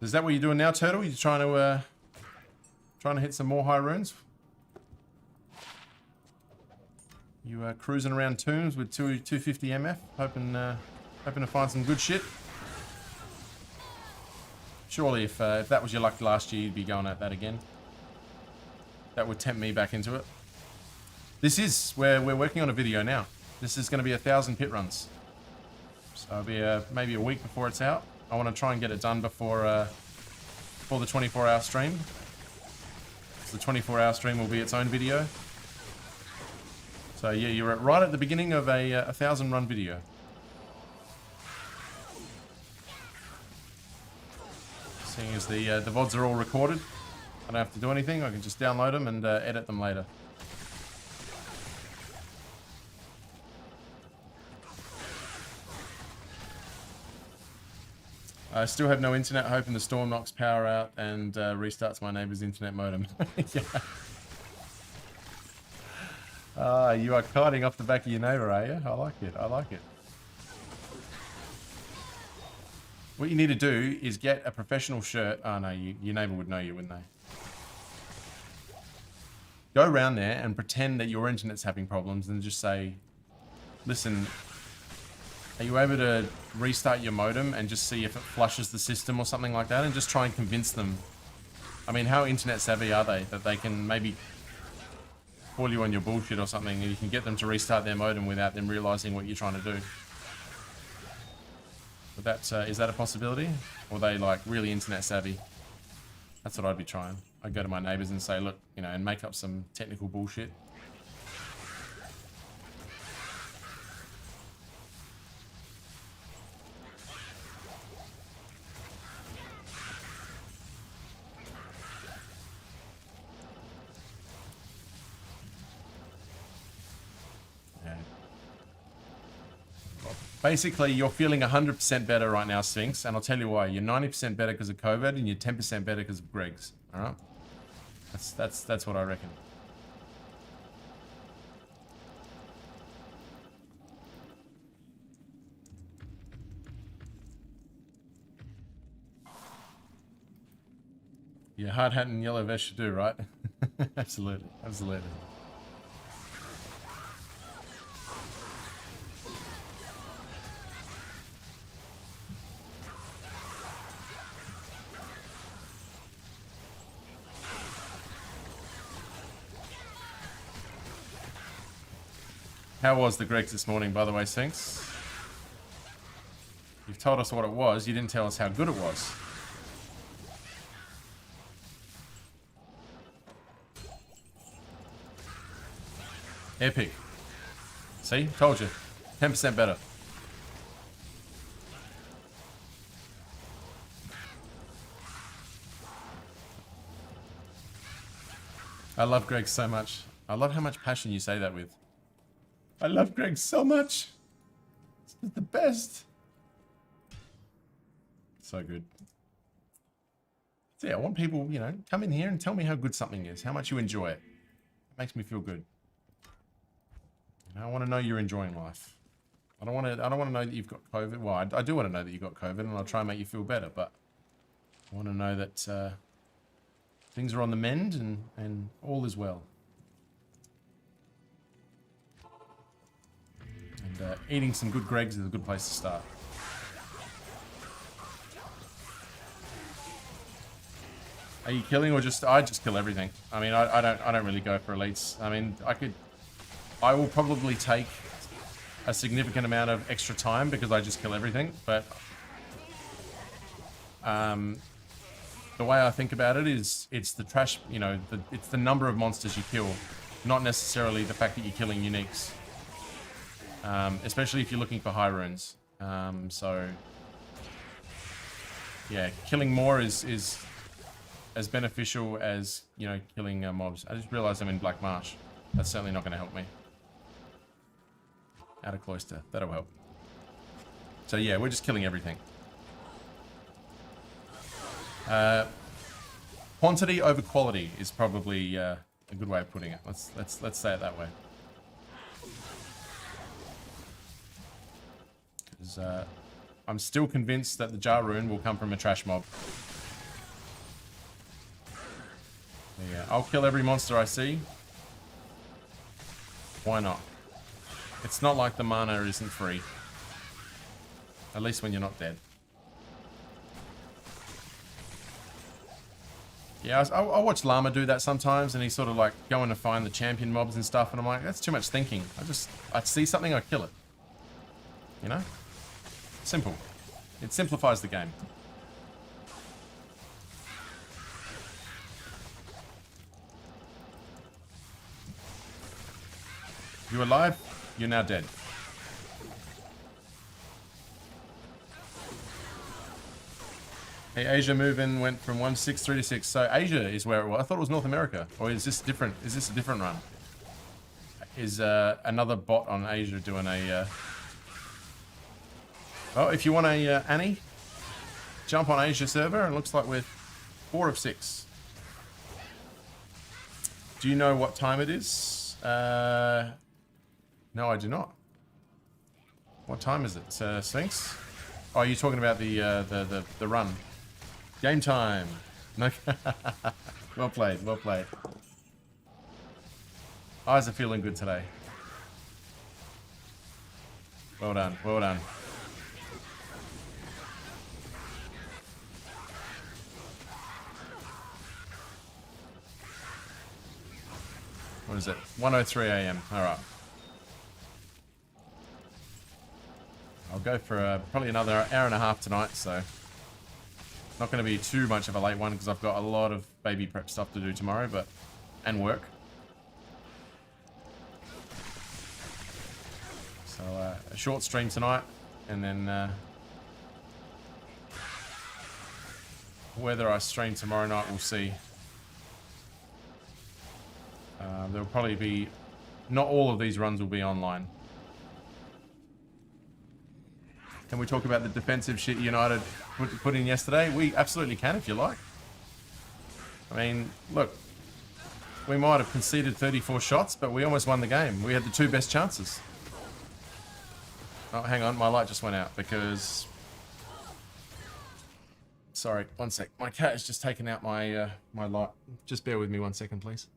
Is that what you're doing now, Turtle? You're trying to hit some more high runes? You cruising around tombs with 250 MF, hoping to find some good shit. Surely, if that was your luck last year, you'd be going at that again. That would tempt me back into it. This is where we're working on a video now. This is going to be 1,000 pit runs. So it'll be maybe a week before it's out. I want to try and get it done before the 24-hour stream. So the 24-hour stream will be its own video. So yeah, you're right at the beginning of a 1,000 run video. Seeing as the VODs are all recorded, I don't have to do anything. I can just download them and edit them later. I still have no internet, hoping the storm knocks power out and restarts my neighbor's internet modem. Yeah. You are kiting off the back of your neighbor, are you? I like it. I like it. What you need to do is get a professional shirt. Oh no, your neighbor would know you, wouldn't they? Go around there and pretend that your internet's having problems and just say, listen, are you able to restart your modem and just see if it flushes the system or something like that, and just try and convince them? I mean, how internet savvy are they that they can maybe call you on your bullshit or something and you can get them to restart their modem without them realizing what you're trying to do? But that, is that a possibility? Or are they like really internet savvy? That's what I'd be trying. I'd go to my neighbors and say, look, you know, and make up some technical bullshit. Basically, you're feeling 100% better right now, Sphinx, and I'll tell you why. You're 90% better because of COVID, and you're 10% better because of Greg's. All right, that's what I reckon. Yeah, hard hat and yellow vest should do, right? Absolutely, absolutely. How was the Greg's this morning, by the way, Sphinx? You've told us what it was, you didn't tell us how good it was. Epic. See? Told you. 10% better. I love Greg so much. I love how much passion you say that with. I love Greg so much. It's the best. So good. So yeah, I want people, you know, come in here and tell me how good something is, how much you enjoy it. It makes me feel good. I want to know you're enjoying life. I don't want to know that you've got COVID. Well, I do want to know that you've got COVID, and I'll try and make you feel better. But I want to know that things are on the mend and all is well. And eating some good Greg's is a good place to start. Are you killing or just? I just kill everything. I mean, I don't really go for elites. I mean, I will probably take a significant amount of extra time because I just kill everything. But the way I think about it is, it's the trash. You know, it's the number of monsters you kill, not necessarily the fact that you're killing uniques. Especially if you're looking for high runes. So yeah, killing more is as beneficial as, you know, killing mobs. I just realized I'm in Black Marsh. That's certainly not going to help me. Out of Cloister, that'll help. So yeah, we're just killing everything. Quantity over quality is probably a good way of putting it. Let's say it that way. Because I'm still convinced that the Jar Rune will come from a trash mob. Yeah, I'll kill every monster I see. Why not? It's not like the mana isn't free. At least when you're not dead. Yeah, I watch Llama do that sometimes, and he's sort of like going to find the champion mobs and stuff, and I'm like, that's too much thinking. I see something, I kill it. You know? Simple. It simplifies the game. You're alive, you're now dead. Hey, Asia moving went from 163 to 6. So Asia is where it was. I thought it was North America. Or is this different? Is this a different run? Is another bot on Asia doing a... Oh, if you want a Annie, jump on Asia server, and it looks like we're 4 of 6. Do you know what time it is? No, I do not. What time is it, Sphinx? Oh, you're talking about the run. Game time. No. Well played, well played. Eyes are feeling good today. Well done, well done. What is it? 1:03 a.m. All right. I'll go for probably another hour and a half tonight, so not going to be too much of a late one because I've got a lot of baby prep stuff to do tomorrow, and work. So a short stream tonight, and then whether I stream tomorrow night, we'll see. There'll probably be, not all of these runs will be online. Can we talk about the defensive shit United put in yesterday? We absolutely can if you like. I mean, look, we might have conceded 34 shots, but we almost won the game. We had the 2 best chances. Oh, hang on, my light just went out because... Sorry, one sec. My cat has just taken out my my light. Just bear with me 1 second, please.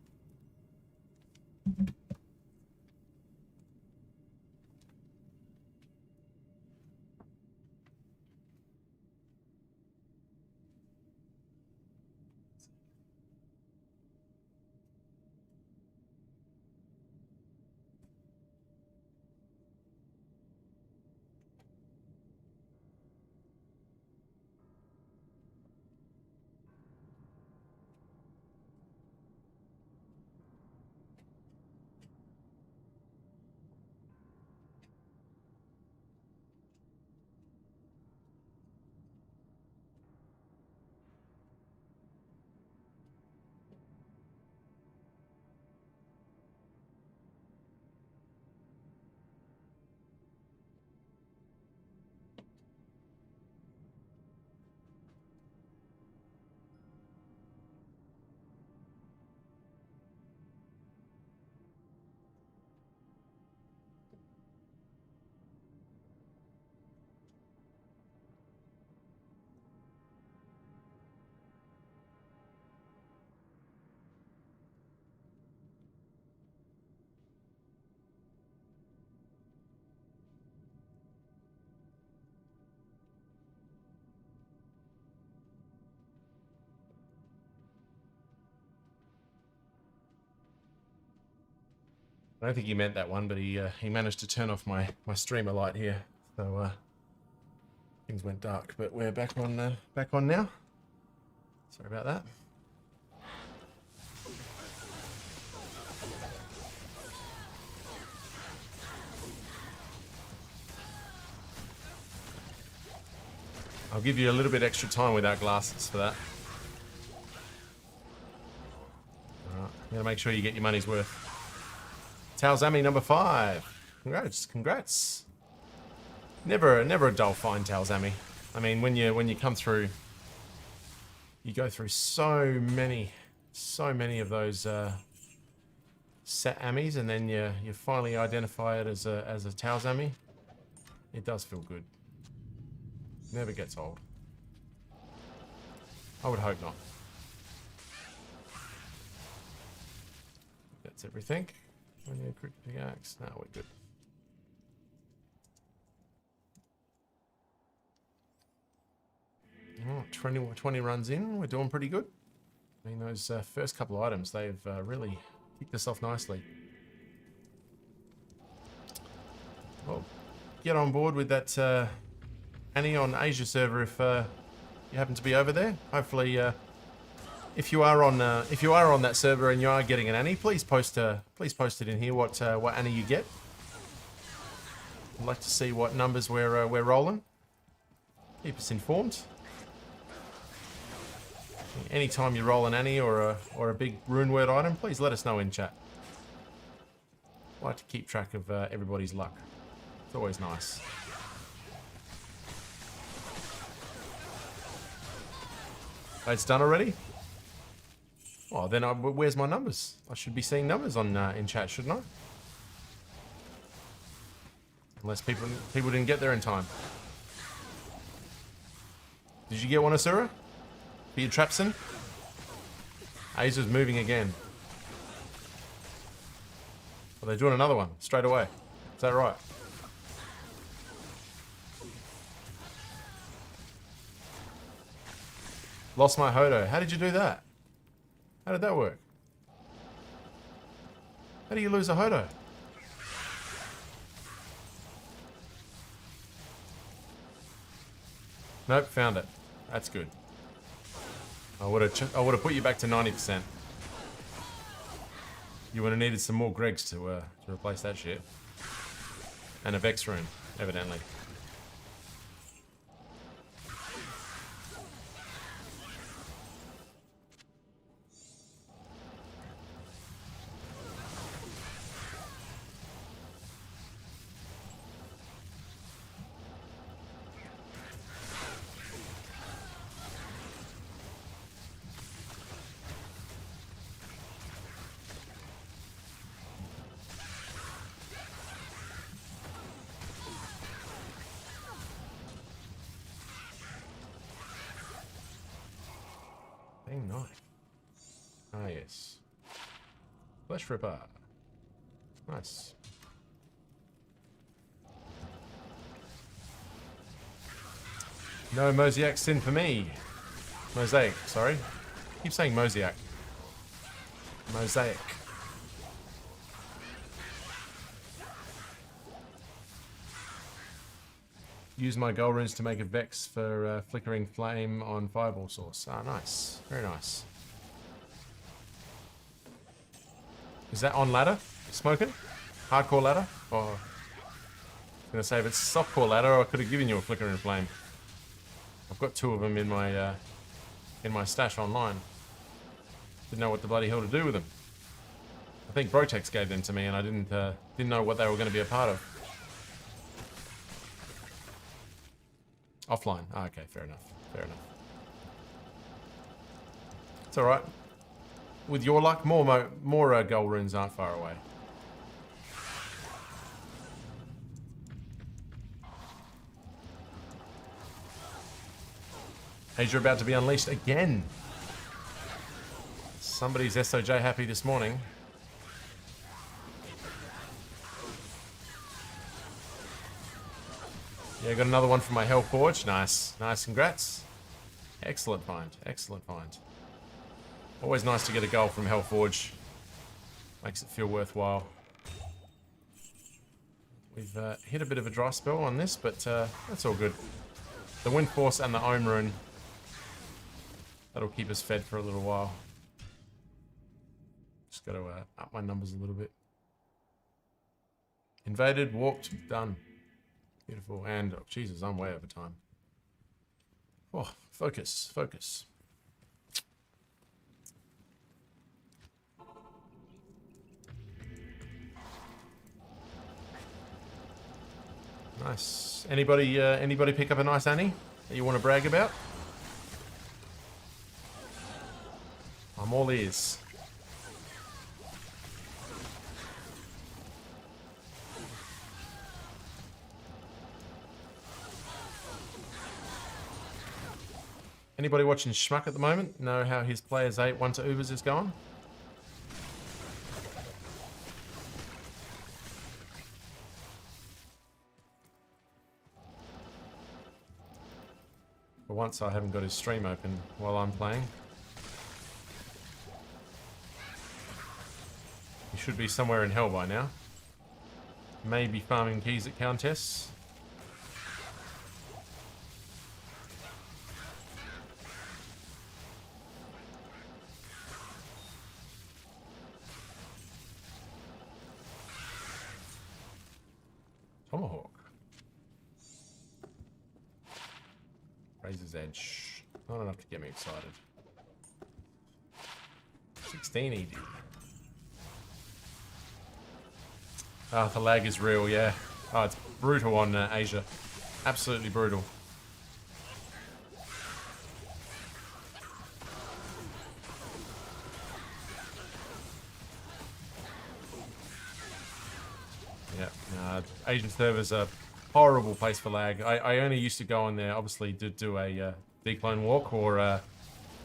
I don't think he meant that one, but he managed to turn off my streamer light here, so things went dark. But we're back on now. Sorry about that. I'll give you a little bit extra time without glasses for that. Alright, you gotta make sure you get your money's worth. Talzami number 5. Congrats. Never a dull find, Talzami. I mean, when you come through, you go through so many of those set Amis, and then you finally identify it as a Talzami. It does feel good. Never gets old. I would hope not. That's everything. When you quick pickaxe, no, we're good. Oh, 20 runs in, we're doing pretty good. I mean, those first couple of items, they've really kicked us off nicely. Well, get on board with that Annie on Asia server if you happen to be over there. Hopefully, if you are on that server and you are getting an Annie, please post it in here what Annie you get. I'd like to see what numbers we're rolling. Keep us informed. Anytime you roll an Annie or a big rune word item, please let us know in chat. I like to keep track of everybody's luck. It's always nice. It's done already? Oh, then where's my numbers? I should be seeing numbers on in chat, shouldn't I? Unless people didn't get there in time. Did you get one, Asura? For your Trapson? Aza's moving again. Are they doing another one straight away? Is that right? Lost my Hodo. How did you do that? How did that work? How do you lose a Hodo? Nope, found it. That's good. I would have put you back to 90%. You would have needed some more Gregs to replace that shit. And a Vex rune, evidently. Nice. Flesh Ripper. Nice. No Mosaic sin for me. Mosaic, sorry. Keep saying Mosaic. Mosaic. Use my gold runes to make a vex for flickering flame on fireball source. Ah, nice. Very nice. Is that on ladder? Smoking? Hardcore ladder? Or I was gonna say if it's softcore ladder, I could have given you a flickering flame. I've got 2 of them in my stash online. Didn't know what the bloody hell to do with them. I think Brotex gave them to me, and I didn't know what they were going to be a part of. Offline. Oh, okay, fair enough. Fair enough. It's all right. With your luck, more gold runes aren't far away. Asia about to be unleashed again. Somebody's SOJ happy this morning. Yeah, got another one from my Hell Forge. Nice. Nice, congrats. Excellent find. Excellent find. Always nice to get a goal from Hell Forge. Makes it feel worthwhile. We've hit a bit of a dry spell on this, but that's all good. The Wind Force and the Ohm Rune. That'll keep us fed for a little while. Just got to up my numbers a little bit. Invaded, walked, done. Beautiful. And, oh, Jesus, I'm way over time. Oh, focus, focus. Nice. Anybody pick up a nice Annie that you want to brag about? I'm all ears. Anybody watching Schmuck at the moment know how his Players 8 1 to Ubers is going? For once I haven't got his stream open while I'm playing. He should be somewhere in hell by now. Maybe farming keys at Countess. Tomahawk. Razor's Edge. Not enough to get me excited. 16 ED. Ah, the lag is real, yeah. Oh, it's brutal on Asia. Absolutely brutal. Yeah, Asian servers are a horrible place for lag. I only used to go on there, obviously, to do a declone walk or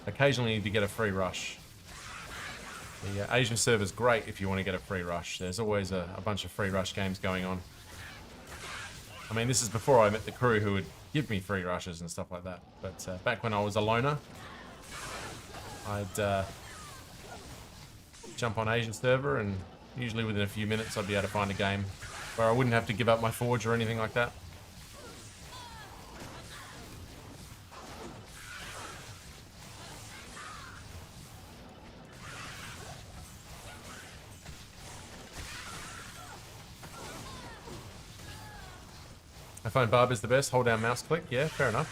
occasionally to get a free rush. The Asian server's great if you want to get a free rush. There's always a bunch of free rush games going on. I mean, this is before I met the crew who would give me free rushes and stuff like that. But back when I was a loner, I'd jump on Asian server, and usually within a few minutes I'd be able to find a game where I wouldn't have to give up my forge or anything like that. I find Barb is the best. Hold down mouse click. Yeah, fair enough.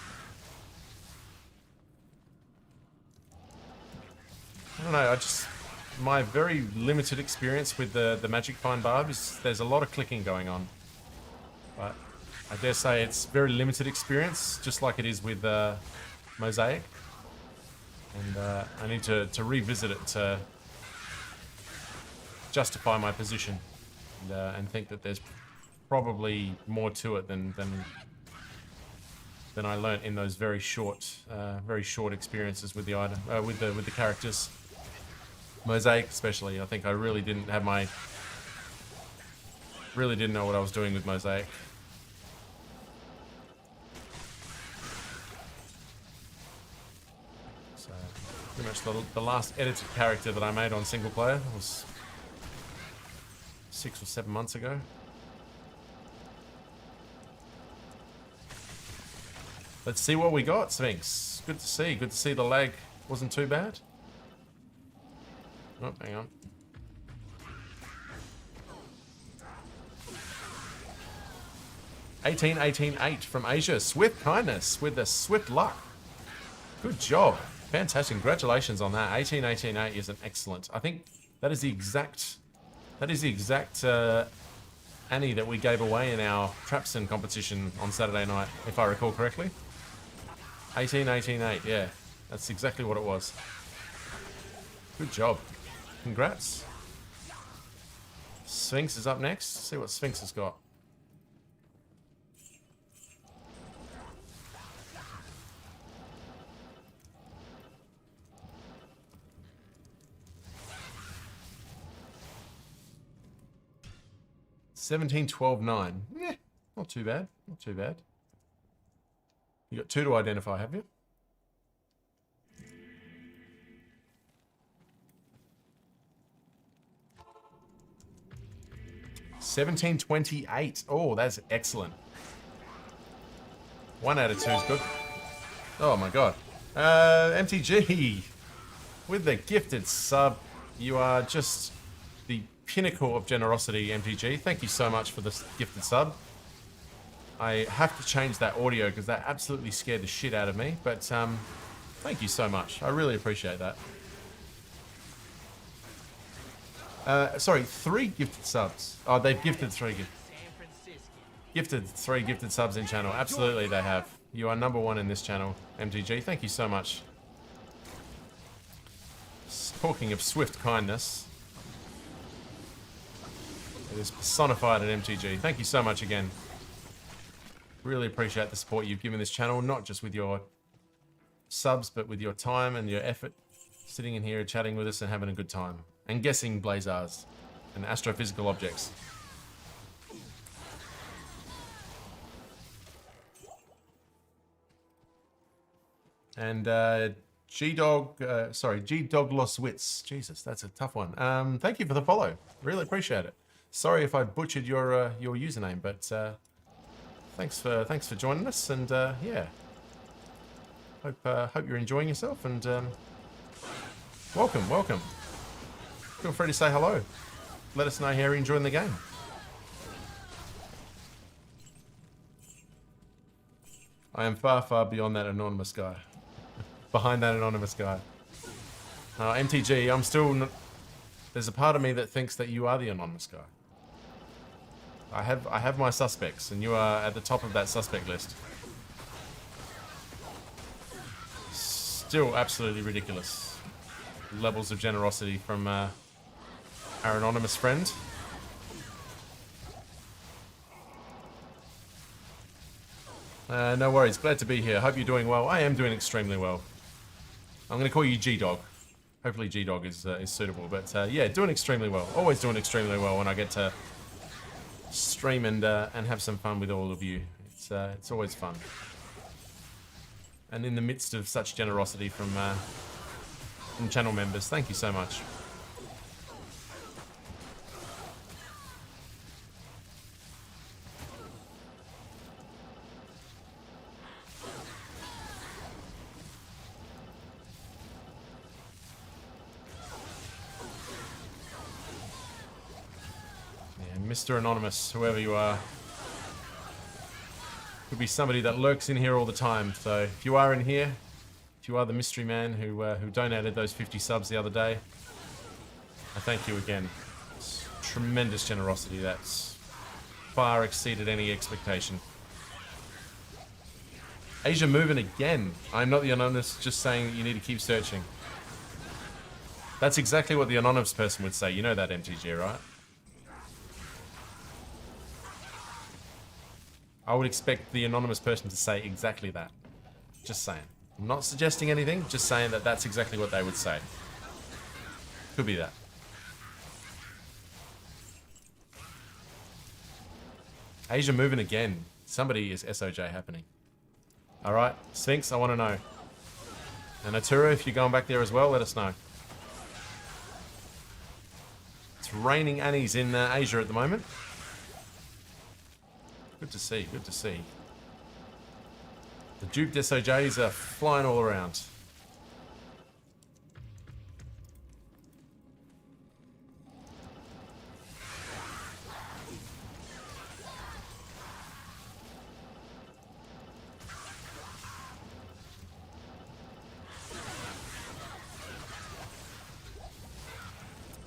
I don't know. My very limited experience with the Magic Find Barb is there's a lot of clicking going on. But I dare say it's very limited experience, just like it is with Mosaic. And I need to revisit it to justify my position and think that there's probably more to it than I learnt in those very short experiences with the item, with the characters. Mosaic especially. I think I really didn't have my... Really didn't know what I was doing with Mosaic. So, pretty much the last edited character that I made on single player was 6 or 7 months ago. Let's see what we got, Sphinx. Good to see. Good to see the lag wasn't too bad. Oh, hang on. $18.18.8 from Asia. Swift kindness with the swift luck. Good job. Fantastic. Congratulations on that. 18.18.8 is an excellent. I think that is the exact Annie that we gave away in our Trapson competition on Saturday night, if I recall correctly. 18.18.8, yeah. That's exactly what it was. Good job. Congrats. Sphinx is up next. Let's see what Sphinx has got. $17.12.9. Yeah, not too bad. Not too bad. You got 2 to identify, have you? $17.28. Oh, that's excellent. 1 out of 2 is good. Oh my god. MTG with the gifted sub. You are just the pinnacle of generosity, MTG. Thank you so much for this gifted sub. I have to change that audio because that absolutely scared the shit out of me. But thank you so much. I really appreciate that. Sorry, 3 gifted subs. Oh, they've gifted 3. Gifted 3 gifted subs in channel. Absolutely, they have. You are #1 in this channel, MTG. Thank you so much. Talking of swift kindness, it is personified at MTG. Thank you so much again. Really appreciate the support you've given this channel, not just with your subs, but with your time and your effort, sitting in here chatting with us and having a good time. And guessing blazars and astrophysical objects. And G-Dog, G-Dog Los Wits. Jesus, that's a tough one. Thank you for the follow. Really appreciate it. Sorry if I butchered your username, but thanks for joining us. And yeah, hope you're enjoying yourself. And welcome. Feel free to say hello. Let us know how you're enjoying the game. I am far, far beyond that anonymous guy. Behind that anonymous guy. MTG, I'm still... There's a part of me that thinks that you are the anonymous guy. I have my suspects, and you are at the top of that suspect list. Still absolutely ridiculous levels of generosity from our anonymous friend. No worries, glad to be here. Hope you're doing well. I am doing extremely well. I'm going to call you G-Dog. Hopefully G-Dog is suitable. But yeah, doing extremely well. Always doing extremely well when I get to stream and have some fun with all of you. It's always fun. And in the midst of such generosity from channel members, thank you so much. Mr. Anonymous, whoever you are. Could be somebody that lurks in here all the time. So if you are in here, if you are the mystery man who donated those 50 subs the other day, I thank you again. It's tremendous generosity. That's far exceeded any expectation. Asia moving again. I'm not the anonymous, just saying that you need to keep searching. That's exactly what the anonymous person would say. You know that, MTG, right? I would expect the anonymous person to say exactly that. Just saying. I'm not suggesting anything, just saying that that's exactly what they would say. Could be that. Asia moving again. Somebody is SOJ happening. All right, Sphinx, I want to know. And Atura, if you're going back there as well, let us know. It's raining Annies in Asia at the moment. Good to see, good to see. The duped SOJs are flying all around.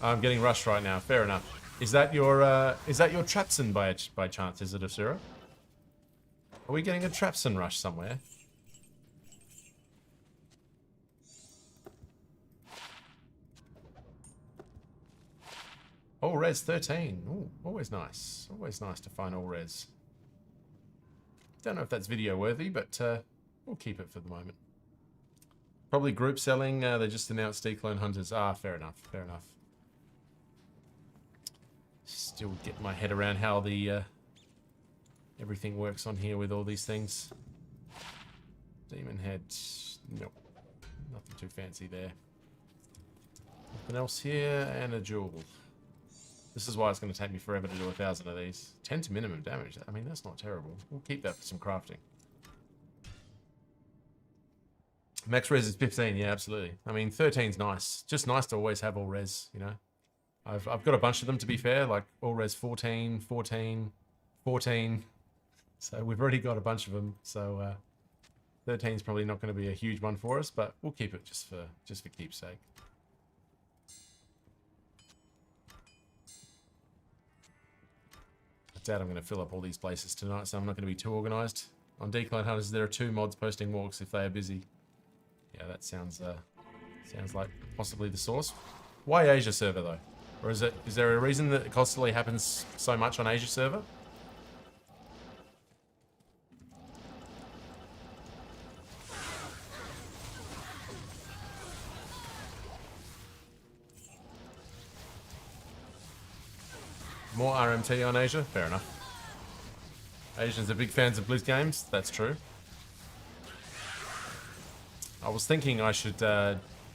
I'm getting rushed right now. Fair enough. Is that your Trapson by chance? Is it, Asura? Are we getting a Trapson rush somewhere? All res 13. Ooh, always nice. Always nice to find all res. Don't know if that's video worthy, but we'll keep it for the moment. Probably group selling. They just announced Declone Hunters. Ah, fair enough. Fair enough. Still get my head around how the everything works on here with all these things. Demon head. Nope. Nothing too fancy there. Nothing else here, and a jewel. This is why it's going to take me forever to do 1,000 of these. 10 to minimum damage. I mean, that's not terrible. We'll keep that for some crafting. Max res is 15. Yeah, absolutely. I mean, 13's nice. Just nice to always have all res, you know. I've got a bunch of them, to be fair, like all res 14, 14, 14. So we've already got a bunch of them. So 13 is probably not going to be a huge one for us, but we'll keep it just for keepsake. I doubt I'm going to fill up all these places tonight, so I'm not going to be too organised. On Decline Hunters, there are 2 mods posting walks if they are busy. Yeah, that sounds like possibly the source. Why Asia server though? Or is there a reason that it constantly happens so much on Asia server? More RMT on Asia? Fair enough. Asians are big fans of Blizz games. That's true. I was thinking I should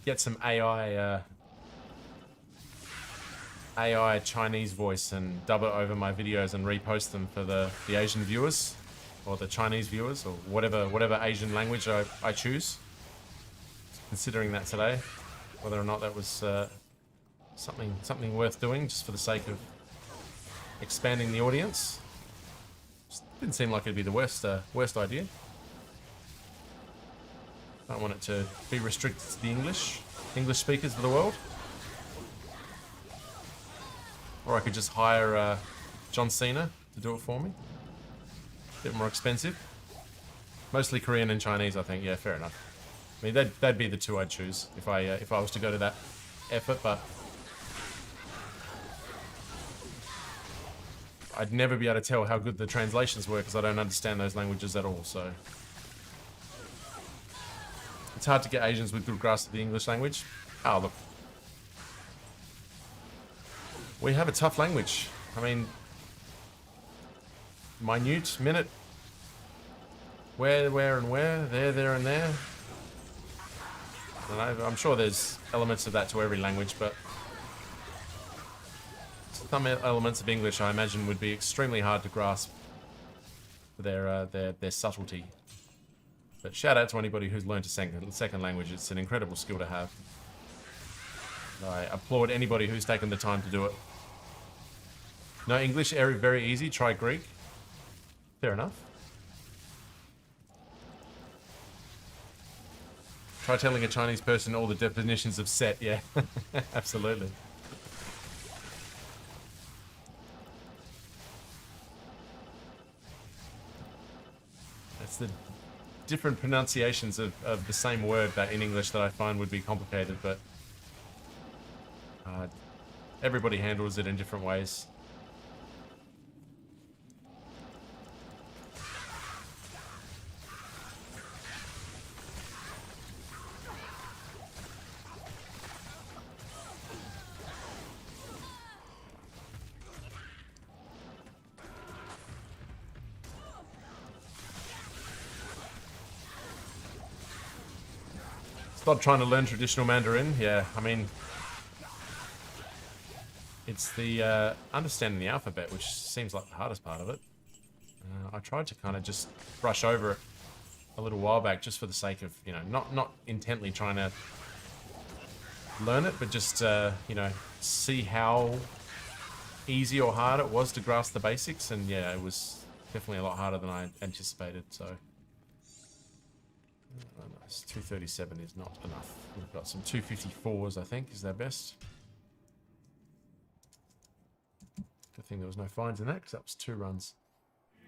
get some AI Chinese voice and dub it over my videos and repost them for the Asian viewers, or the Chinese viewers, or whatever Asian language I choose. Considering that today, whether or not that was something worth doing just for the sake of expanding the audience. Just didn't seem like it'd be the worst idea. Don't want it to be restricted to the English speakers of the world. Or I could just hire John Cena to do it for me. A bit more expensive. Mostly Korean and Chinese, I think. Yeah, fair enough. I mean, that'd be the 2 I'd choose if I was to go to that effort, but I'd never be able to tell how good the translations were because I don't understand those languages at all, so it's hard to get Asians with good grasp of the English language. Oh, look. We have a tough language. I mean, minute, minute, where, and where, there, and there. And I'm sure there's elements of that to every language, but some elements of English I imagine would be extremely hard to grasp for their subtlety. But shout out to anybody who's learned a second language. It's an incredible skill to have. I applaud anybody who's taken the time to do it. No English, very easy. Try Greek. Fair enough. Try telling a Chinese person all the definitions of set. Yeah, absolutely. That's the different pronunciations of the same word that in English that I find would be complicated, but everybody handles it in different ways. Not trying to learn traditional Mandarin. Yeah, I mean, it's the understanding the alphabet, which seems like the hardest part of it. I tried to kind of just brush over it a little while back, just for the sake of, you know, not intently trying to learn it, but just see how easy or hard it was to grasp the basics. And yeah, it was definitely a lot harder than I anticipated. So nice. 237 is not enough. We've got some 254s, I think, is their best. Good thing there was no fines in that, because that was 2 runs.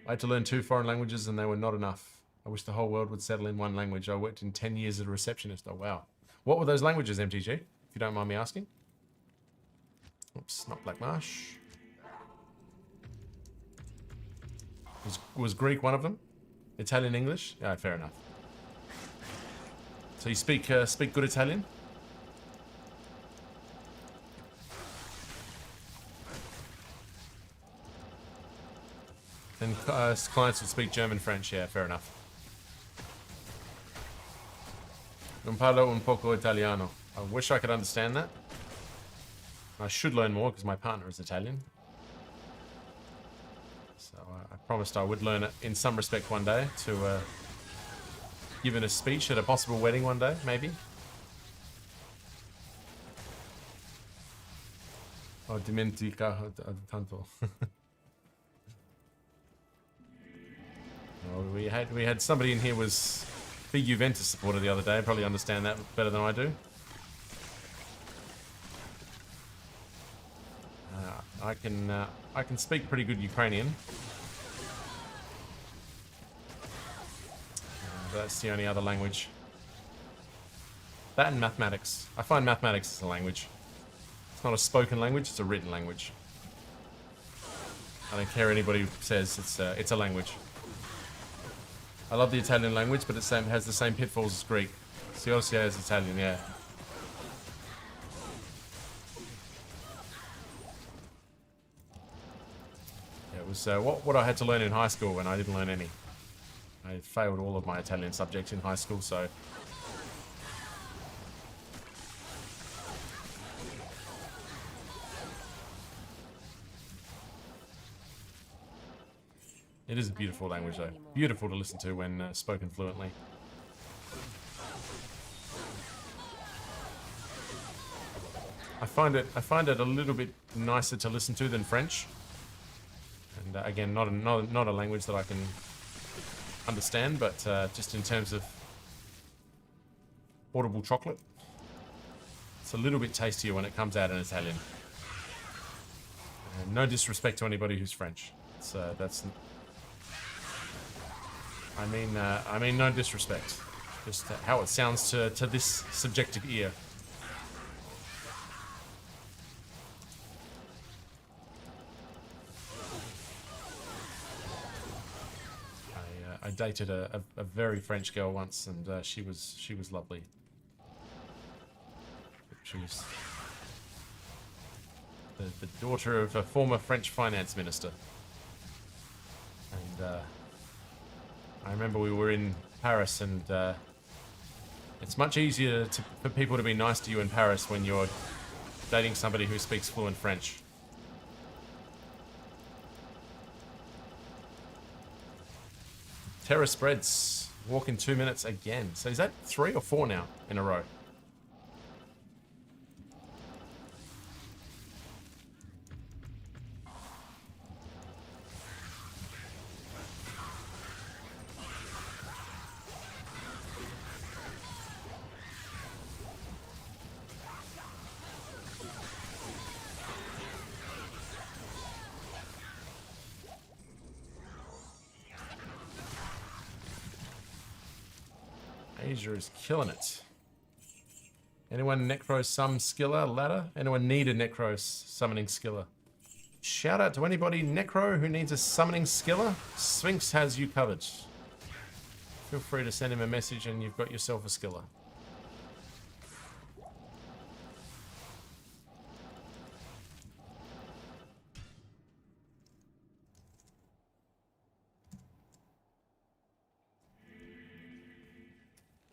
I had to learn 2 foreign languages and they were not enough. I wish the whole world would settle in one language. I worked in 10 years as a receptionist. Oh, wow. What were those languages, MTG? If you don't mind me asking. Oops, not Black Marsh. Was Greek one of them? Italian, English? Yeah, fair enough. So you speak good Italian? Then clients would speak German, French. Yeah, fair enough. Non parlo un poco italiano. I wish I could understand that. I should learn more because my partner is Italian. So I promised I would learn it in some respect one day to give in a speech at a possible wedding one day, maybe. Oh, dimentica tanto. Oh, we had somebody in here was big Juventus supporter the other day. Probably understand that better than I do. I can speak pretty good Ukrainian. That's the only other language. That and mathematics. I find mathematics is a language. It's not a spoken language, it's a written language. I don't care anybody says it's a language. I love the Italian language, but it has the same pitfalls as Greek. Siosia is Italian, yeah. It was what I had to learn in high school when I didn't learn any. I failed all of my Italian subjects in high school, so... It is a beautiful language, though. Beautiful to listen to when spoken fluently. I find it a little bit nicer to listen to than French. And again, not a language that I can understand, but just in terms of audible chocolate, it's a little bit tastier when it comes out in Italian. And no disrespect to anybody who's French. That's. I mean, no disrespect. Just how it sounds to this subjective ear. I dated a very French girl once, and she was lovely. She was the daughter of a former French finance minister, and I remember we were in Paris, and it's much easier for people to be nice to you in Paris when you're dating somebody who speaks fluent French. Terror spreads. Walk in 2 minutes again. So is that 3 or 4 now in a row? Asia is killing it. Anyone Necro Sum Skiller ladder? Anyone need a Necro summoning skiller? Shout out to anybody Necro who needs a summoning skiller. Sphinx has you covered. Feel free to send him a message and you've got yourself a skiller.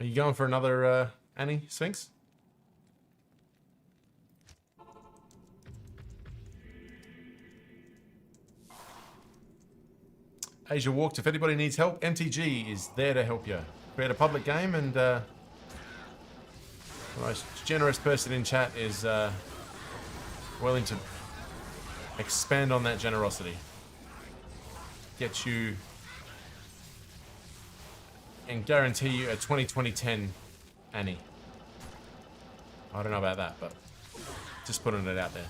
Are you going for another Annie, Sphinx? Asia walked. If anybody needs help, MTG is there to help you. Create a public game, and the most generous person in chat is willing to expand on that generosity. Get you and guarantee you a 2020-10 Annie. I don't know about that, but just putting it out there.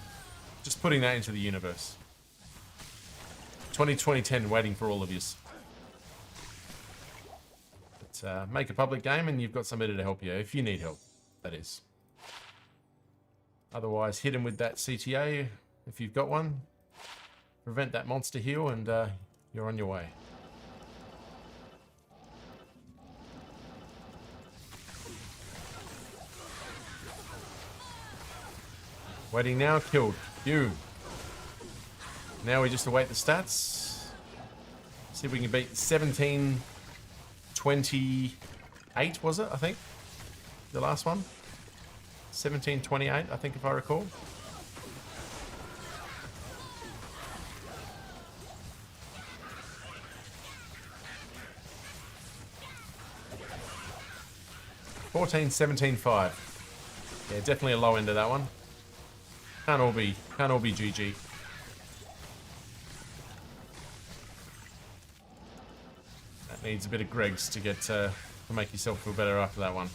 Just putting that into the universe. 2020-10 waiting for all of you. But make a public game and you've got somebody to help you, if you need help, that is. Otherwise, hit him with that CTA if you've got one. Prevent that monster heal and you're on your way. Waiting now, killed. You. Now we just await the stats. See if we can beat 1728, was it? I think. The last one. 1728, I think, if I recall. $14.17.5. Yeah, definitely a low end of that one. Can't all be GG. That needs a bit of Greg's to get to make yourself feel better after that one.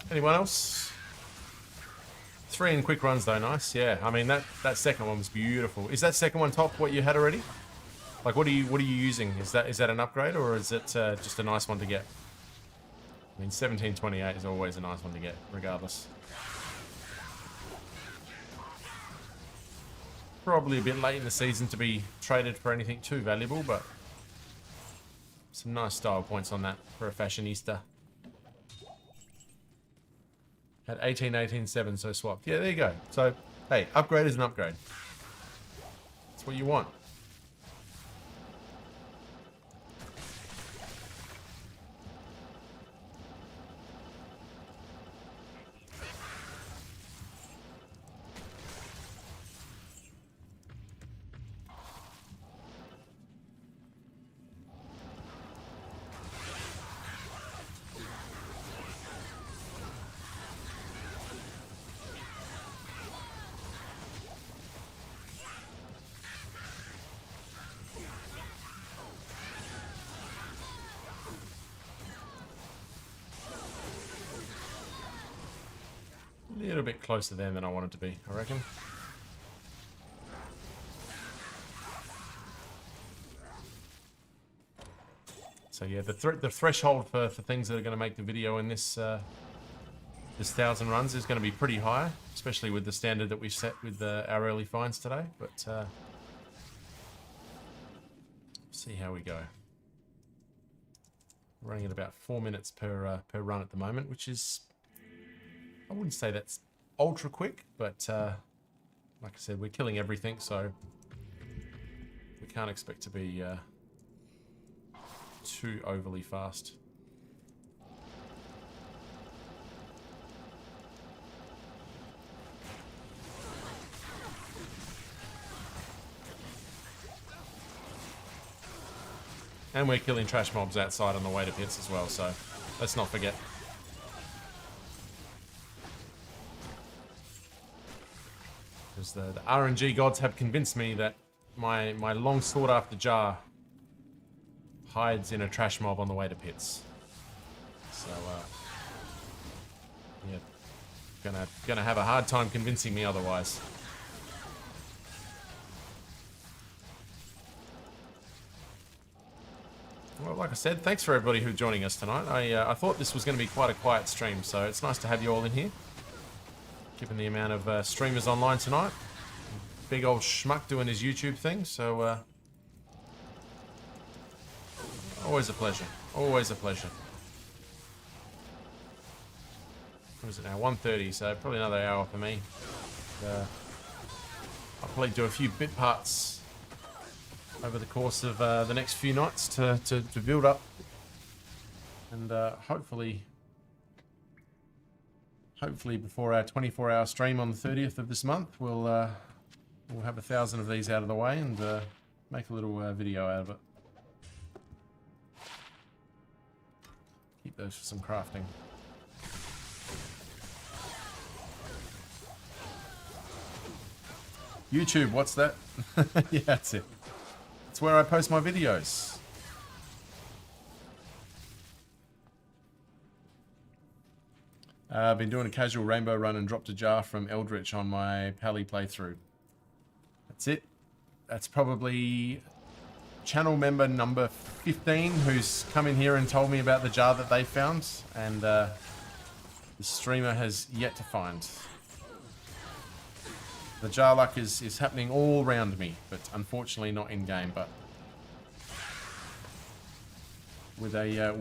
Anyone else? 3 in quick runs though, nice. Yeah, I mean that second one was beautiful. Is that second one top what you had already? Like what are you using? Is that an upgrade or is it just a nice one to get? I mean 1728 is always a nice one to get, regardless. Probably a bit late in the season to be traded for anything too valuable, but some nice style points on that for a fashionista. At 18.18.7, so swapped. Yeah, there you go. So, hey, upgrade is an upgrade. That's what you want. A little bit closer there than I wanted to be, I reckon. So yeah, the threshold for things that are going to make the video in this 1,000 runs is going to be pretty high, especially with the standard that we've set with our early finds today. But see how we go. We're running at about 4 minutes per run at the moment, which is, I wouldn't say that's ultra quick, but like I said, we're killing everything, so we can't expect to be too overly fast. And we're killing trash mobs outside on the way to pits as well, so let's not forget. Because the RNG gods have convinced me that my long sought after jar hides in a trash mob on the way to pits. So yeah, gonna have a hard time convincing me otherwise. Well, like I said, thanks for everybody who's joining us tonight. I thought this was going to be quite a quiet stream, so it's nice to have you all in here. Given the amount of streamers online tonight. Big old schmuck doing his YouTube thing, so always a pleasure. Always a pleasure. What is it now? 1:30, so probably another hour for me. I'll probably do a few bit parts over the course of the next few nights to build up, and hopefully before our 24-hour stream on the 30th of this month, we'll have 1,000 of these out of the way and make a little video out of it. Keep those for some crafting. YouTube, what's that? Yeah, that's it. It's where I post my videos. I've been doing a casual rainbow run and dropped a jar from Eldritch on my Pally playthrough. That's it. That's probably channel member number 15 who's come in here and told me about the jar that they found, and the streamer has yet to find. The jar luck is happening all around me, but unfortunately not in game. But with a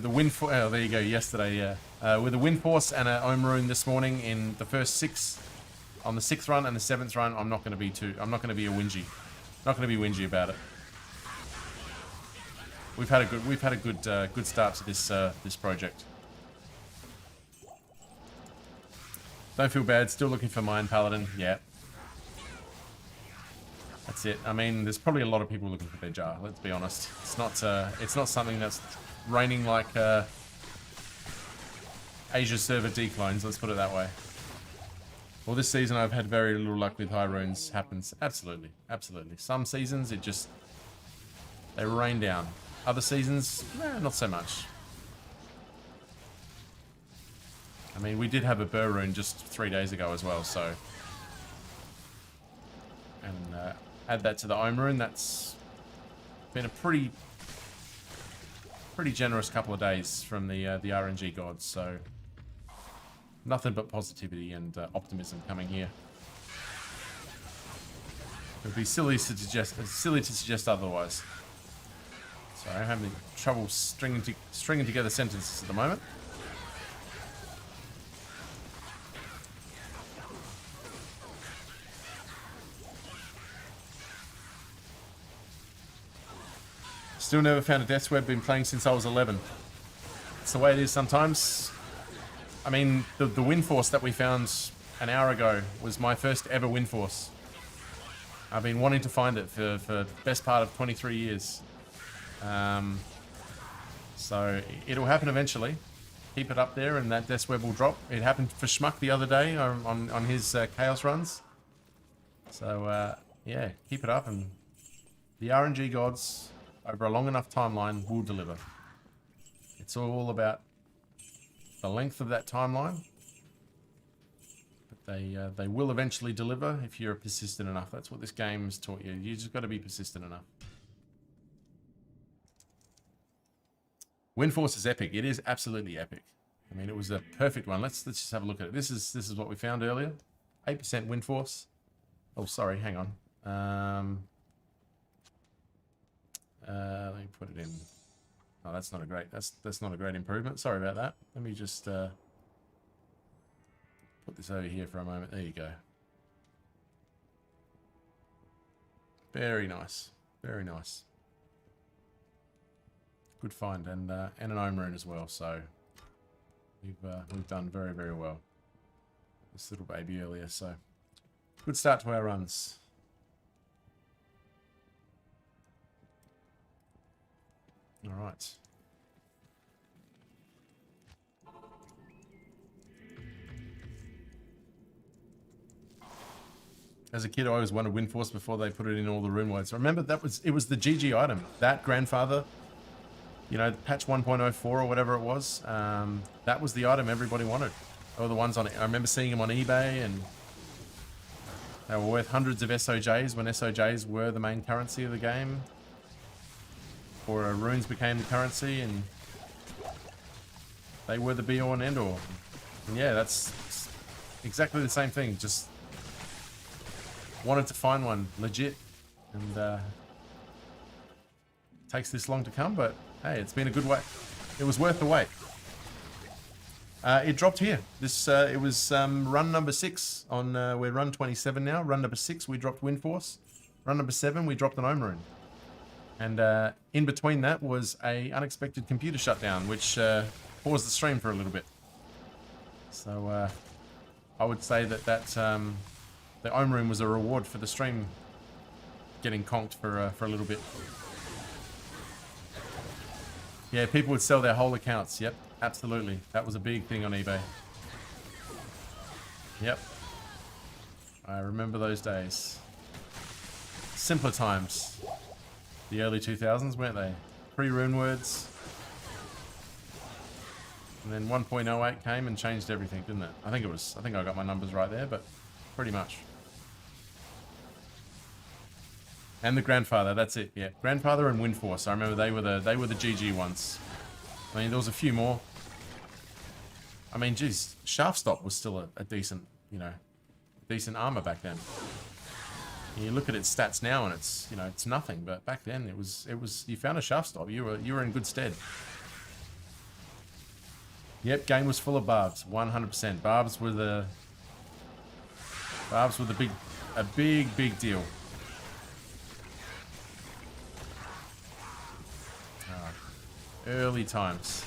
wind force, oh, there you go. Yesterday, yeah, with a wind force and a Ohm rune this morning in the first 6, on the 6th run and the 7th run. I'm not going to be a whingy. Not going to be whingy about it. We've had a good start to this project. Don't feel bad, still looking for Mine Paladin. Yeah. That's it. I mean, there's probably a lot of people looking for their jar, let's be honest. It's not something that's raining like Asia server declines, let's put it that way. Well, this season I've had very little luck with high runes. Happens. Absolutely. Absolutely. Some seasons they rain down. Other seasons, not so much. I mean, we did have a burr rune just 3 days ago as well, so... And add that to the Ohm rune, that's been a pretty generous couple of days from the RNG gods, so... Nothing but positivity and optimism coming here. It would be silly to suggest otherwise. Sorry, I'm having trouble stringing together sentences at the moment. Still never found a death's web, been playing since I was 11. It's the way it is sometimes. I mean, the wind force that we found an hour ago was my first ever wind force. I've been wanting to find it for the best part of 23 years. So it'll happen eventually. Keep it up there and that death's web will drop. It happened for Schmuck the other day on his Chaos runs. So yeah, keep it up, and the RNG gods over a long enough timeline will deliver. It's all about the length of that timeline, but they will eventually deliver if you're persistent enough. That's what this game's taught you. You just got to be persistent enough. Windforce is epic. It is absolutely epic. I mean, it was a perfect one. Let's just have a look at it. This is what we found earlier. 8% Windforce. Oh, sorry. Hang on. Let me put it in. Oh, that's not a great. That's not a great improvement. Sorry about that. Let me just put this over here for a moment. There you go. Very nice. Very nice. Good find, and an Ohm rune as well. So we've done very, very well. This little baby earlier. So good start to our runs. All right. As a kid, I always wanted Windforce before they put it in all the rune words. Remember, it was the GG item. That grandfather, you know, patch 1.04 or whatever it was. That was the item everybody wanted. Or the ones on it. I remember seeing them on eBay, and they were worth hundreds of SOJs when SOJs were the main currency of the game. Or runes became the currency and they were the be all and end all. And yeah, that's exactly the same thing. Just wanted to find one legit, and takes this long to come, but hey, it's been a good wait. It was worth the wait. It dropped here. This it was run number 6 on. We're run 27 now. Run number 6, we dropped Windforce. Run number 7, we dropped an Ohm Rune. And in between that was a unexpected computer shutdown, which paused the stream for a little bit. So I would say that the Ohm Rune was a reward for the stream getting conked for a little bit. Yeah, people would sell their whole accounts. Yep, absolutely. That was a big thing on eBay. Yep. I remember those days. Simpler times. The early 2000s, weren't they? Pre-rune words. And then 1.08 came and changed everything, didn't it? I think I got my numbers right there, but pretty much. And the Grandfather, that's it. Yeah, Grandfather and Windforce. I remember they were the GG ones. I mean, there was a few more. I mean, geez, Shaftstop was still a decent, decent armor back then. You look at its stats now, and it's it's nothing. But back then, it was you found a Shaftstop, you were in good stead. Yep, game was full of barbs, 100%. Barbs were the big deal. Early times.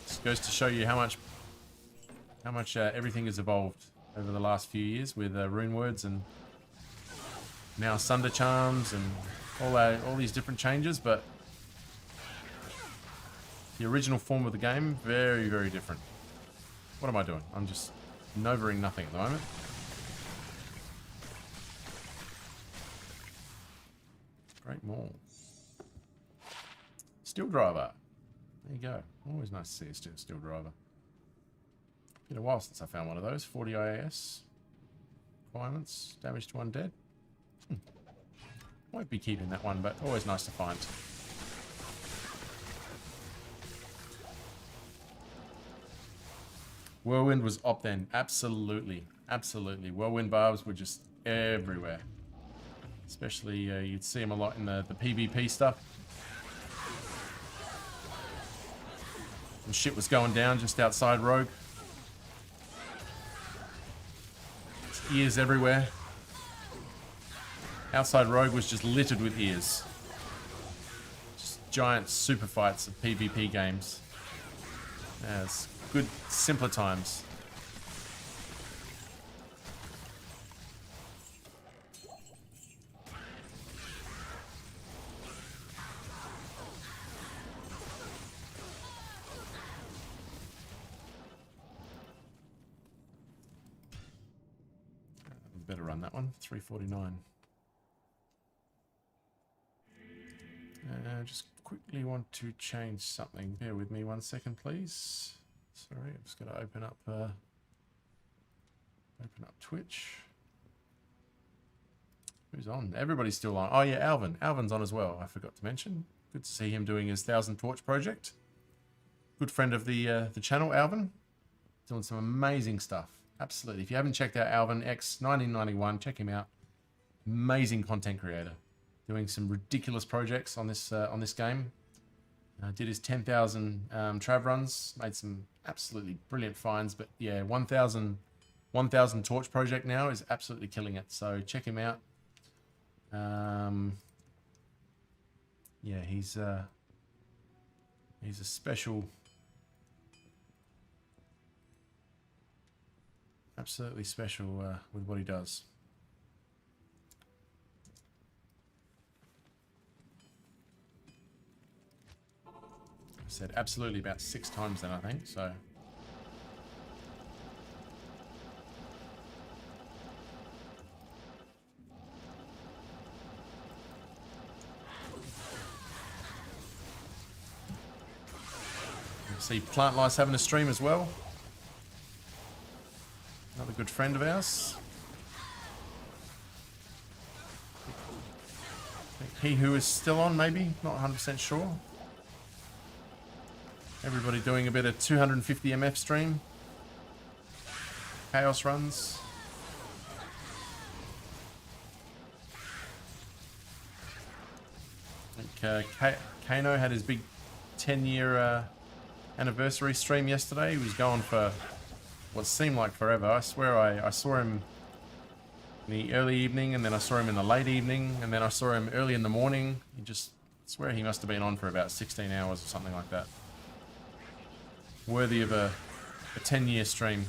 Just goes to show you how much everything has evolved over the last few years with rune words and now Sunder Charms and all these different changes, but the original form of the game, very, very different. What am I doing? I'm just novering nothing at the moment. Great Mall. Steel Driver. There you go. Always nice to see a Steel Driver. Been a while since I found one of those. 40 IAS. Requirements. Damage to undead. Won't be keeping that one, but always nice to find. Whirlwind was op then. Absolutely. Absolutely. Whirlwind barbs were just everywhere. Especially, you'd see them a lot in the PvP stuff. And shit was going down just outside Rogue. Ears everywhere. Outside Rogue was just littered with ears. Just giant super fights of PvP games. Yeah, it's good, simpler times. Better run that one. 349. Just quickly want to change something. Bear with me 1 second, please. Sorry, I'm just going to open up Twitch. Who's on? Everybody's still on. Oh yeah, Alvin. Alvin's on as well. I forgot to mention. Good to see him doing his 1000 Torch project. Good friend of the channel, Alvin. Doing some amazing stuff. Absolutely. If you haven't checked out Alvin X 1991, check him out. Amazing content creator. Doing some ridiculous projects on this game. Did his 10,000 trav runs. Made some absolutely brilliant finds. But yeah, 1,000 Torch project now is absolutely killing it. So check him out. Yeah, he's a special. Absolutely special with what he does. I said absolutely about 6 times then, I think, so. See Plant Lice having a stream as well. Another good friend of ours. He Who is still on, maybe? Not 100% sure. Everybody doing a bit of 250 MF stream. Chaos runs. I think Kano had his big 10-year anniversary stream yesterday. He was going for what seemed like forever. I swear I saw him in the early evening, and then I saw him in the late evening, and then I saw him early in the morning. I swear he must have been on for about 16 hours or something like that. Worthy of a 10-year stream.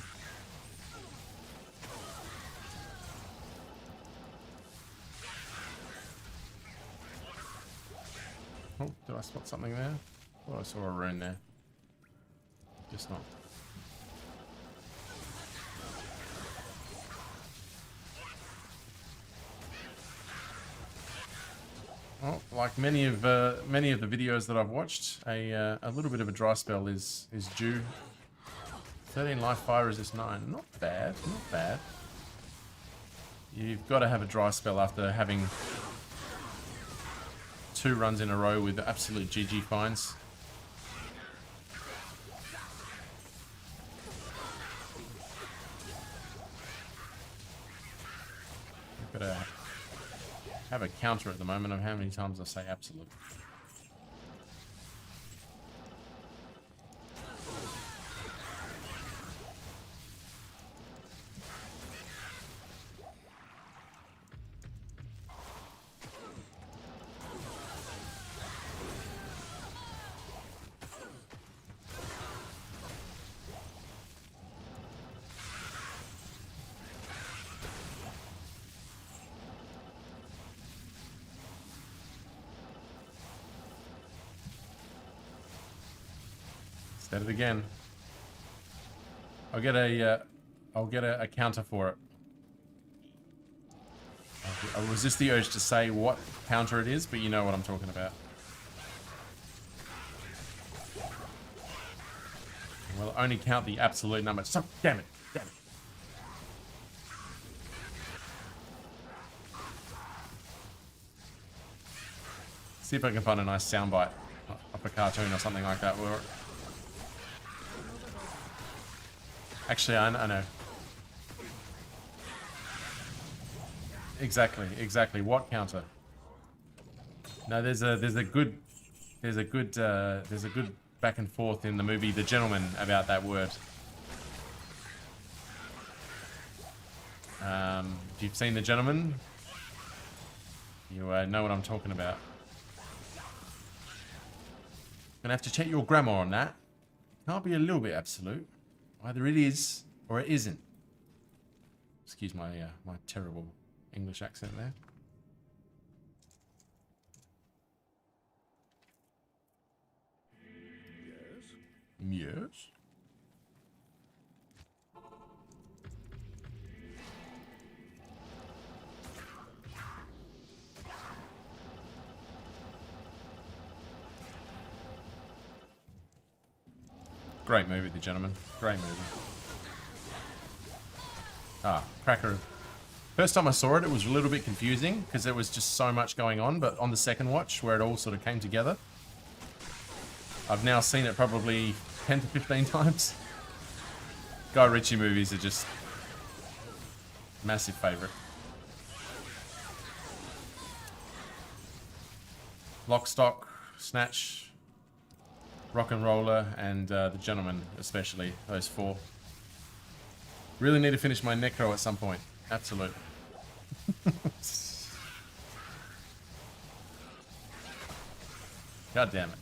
Oh, did I spot something there? Oh, I saw a rune there. Just not. Well, like many of the videos that I've watched, a little bit of a dry spell is due. 13 life, fire resist 9. Not bad, not bad. You've got to have a dry spell after having 2 runs in a row with absolute GG finds. You've got to have a counter at the moment of how many times I say absolute. Said it again. I'll get a counter for it. I'll resist the urge to say what counter it is, but you know what I'm talking about. We'll only count the absolute number. So, damn it. Damn it. See if I can find a nice soundbite of a cartoon or something like that. Actually, I know. Exactly. What counter? No, there's a good back and forth in the movie The Gentleman about that word. If you've seen The Gentleman, you know what I'm talking about. Gonna have to check your grammar on that. Can't be a little bit absolute. Either it is or it isn't. Excuse my my terrible English accent there. Yes. Great movie, The Gentleman. Great movie. Ah, cracker. First time I saw it, it was a little bit confusing because there was just so much going on, but on the second watch, where it all sort of came together, I've now seen it probably 10 to 15 times. Guy Ritchie movies are just massive favourite. Lock, Stock, Snatch, Rock and Roller, and The Gentleman, especially. Those 4. Really need to finish my Necro at some point. Absolute. God damn it.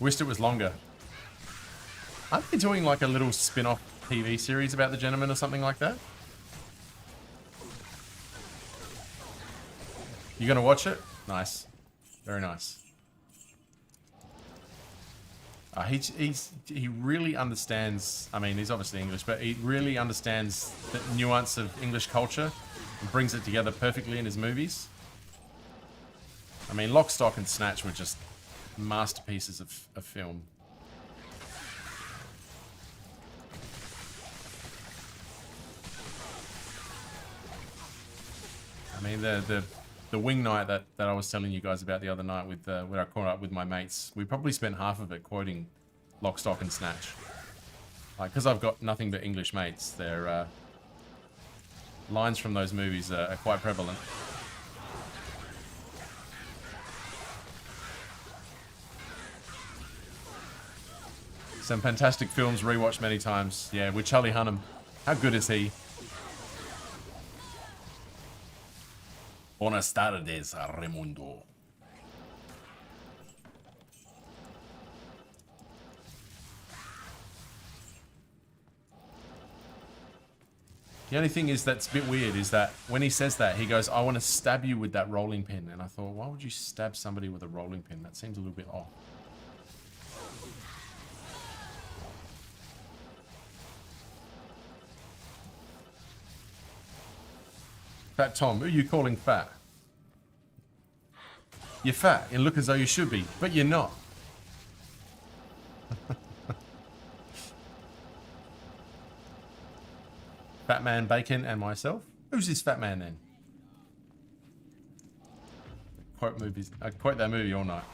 Wished it was longer. Aren't they doing like a little spin-off TV series about The Gentleman or something like that? You gonna watch it? Nice. Very nice. He really understands, I mean, he's obviously English, but he really understands the nuance of English culture and brings it together perfectly in his movies. I mean, Lock, Stock, and Snatch were just masterpieces of film. mean, the wing night that I was telling you guys about the other night with where I caught up with my mates, we probably spent half of it quoting Lock, Stock, and Snatch. Like, because I've got nothing but English mates, their lines from those movies are quite prevalent. Some fantastic films, rewatched many times. Yeah, with Charlie Hunnam. How good is he? Buenas tardes, Raimundo. The only thing is that's a bit weird is that when he says that, he goes, I want to stab you with that rolling pin. And I thought, why would you stab somebody with a rolling pin? That seems a little bit off. Fat Tom, who are you calling fat? You're fat and look as though you should be, but you're not. Fat Man Bacon and myself? Who's this fat man then? Quote movies. I quote that movie all night.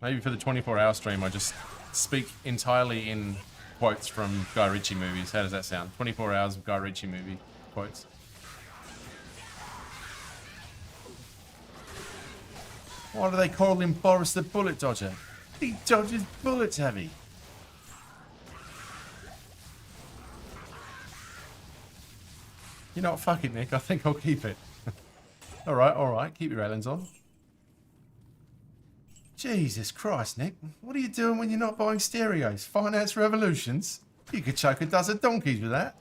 Maybe for the 24-hour stream I just speak entirely in quotes from Guy Ritchie movies. How does that sound? 24 hours of Guy Ritchie movie quotes. Why do they call him Boris the Bullet Dodger? He dodges bullets, heavy. You know what, fuck it, Nick. I think I'll keep it. Alright. Keep your railings on. Jesus Christ, Nick. What are you doing when you're not buying stereos? Finance revolutions? You could choke a dozen donkeys with that.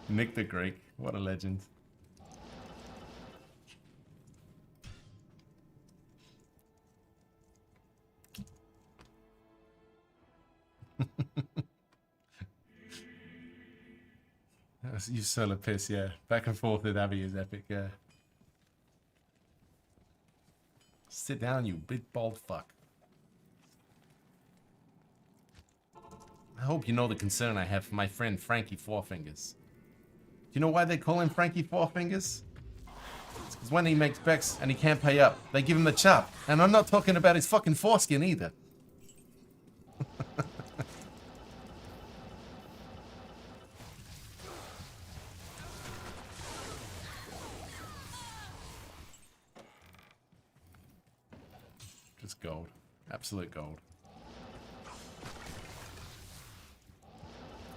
Nick the Greek. What a legend. You solar piss, yeah. Back and forth with Abby is epic, yeah. Sit down, you big bald fuck. I hope you know the concern I have for my friend Frankie Fourfingers. Do you know why they call him Frankie Fourfingers? It's because when he makes bets and he can't pay up, they give him the chop. And I'm not talking about his fucking foreskin either. Just gold. Absolute gold.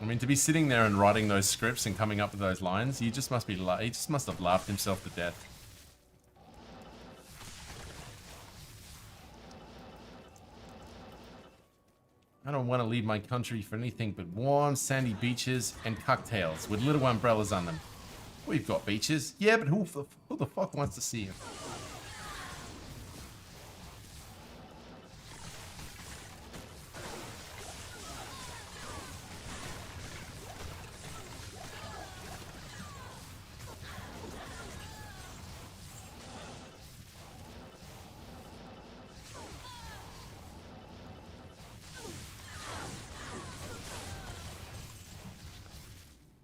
I mean, to be sitting there and writing those scripts and coming up with those lines, you just must be he just must have laughed himself to death. I don't want to leave my country for anything but warm, sandy beaches and cocktails with little umbrellas on them. We've got beaches. Yeah, but who the fuck wants to see them?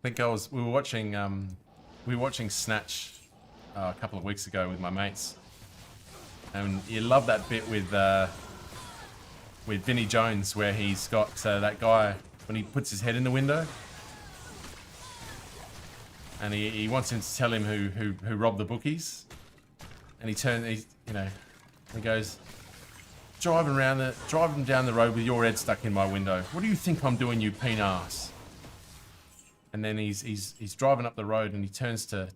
I think we were watching Snatch a couple of weeks ago with my mates, and you love that bit with Vinnie Jones where he's got that guy when he puts his head in the window, and he wants him to tell him who robbed the bookies, and he goes driving down the road with your head stuck in my window. What do you think I'm doing, you penis? And then he's driving up the road and he turns to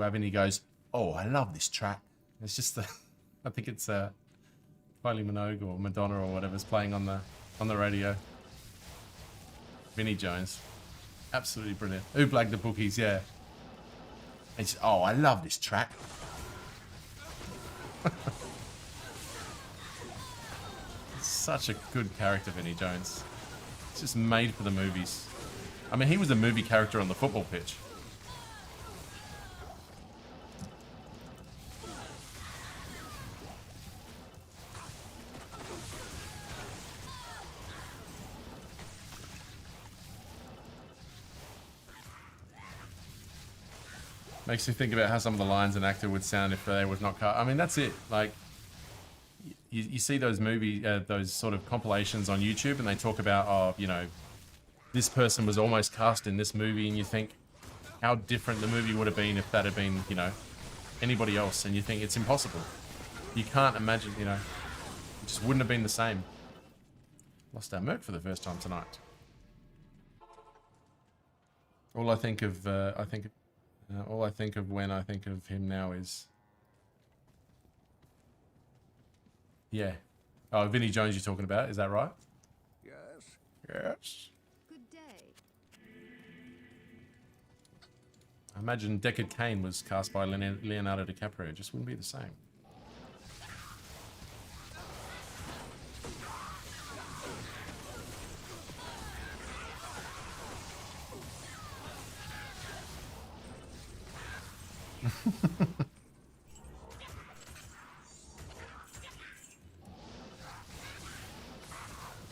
Abby and he goes, "Oh, I love this track." It's just I think it's Kylie Minogue or Madonna or whatever's playing on the radio. Vinnie Jones, absolutely brilliant. Who blagged the bookies? Yeah. It's "Oh, I love this track." Such a good character, Vinnie Jones. It's just made for the movies. I mean, he was a movie character on the football pitch. Makes me think about how some of the lines an actor would sound if they was not cut. I mean, that's it. Like, you see those those sort of compilations on YouTube, and they talk about, oh, you know, this person was almost cast in this movie, and you think how different the movie would have been if that had been, you know, anybody else, and you think it's impossible. You can't imagine, you know, it just wouldn't have been the same. Lost our Merc for the first time tonight. All I think of when I think of him now is, yeah. Oh, Vinnie Jones you're talking about, is that right? Yes. Yes. Good day. I imagine Deckard Cain was cast by Leonardo DiCaprio. It just wouldn't be the same.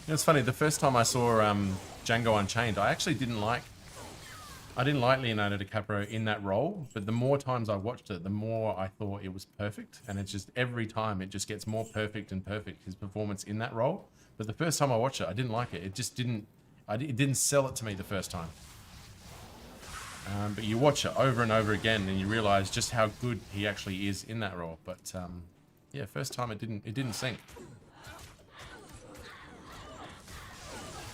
It's funny, the first time I saw Django Unchained, I actually didn't like Leonardo DiCaprio in that role, but the more times I watched it, the more I thought it was perfect, and it's just every time it just gets more perfect and perfect, his performance in that role. But the first time I watched it, I didn't like it. It just didn't, it didn't sell it to me the first time. But you watch it over and over again, and you realize just how good he actually is in that role. But yeah, first time it didn't sink.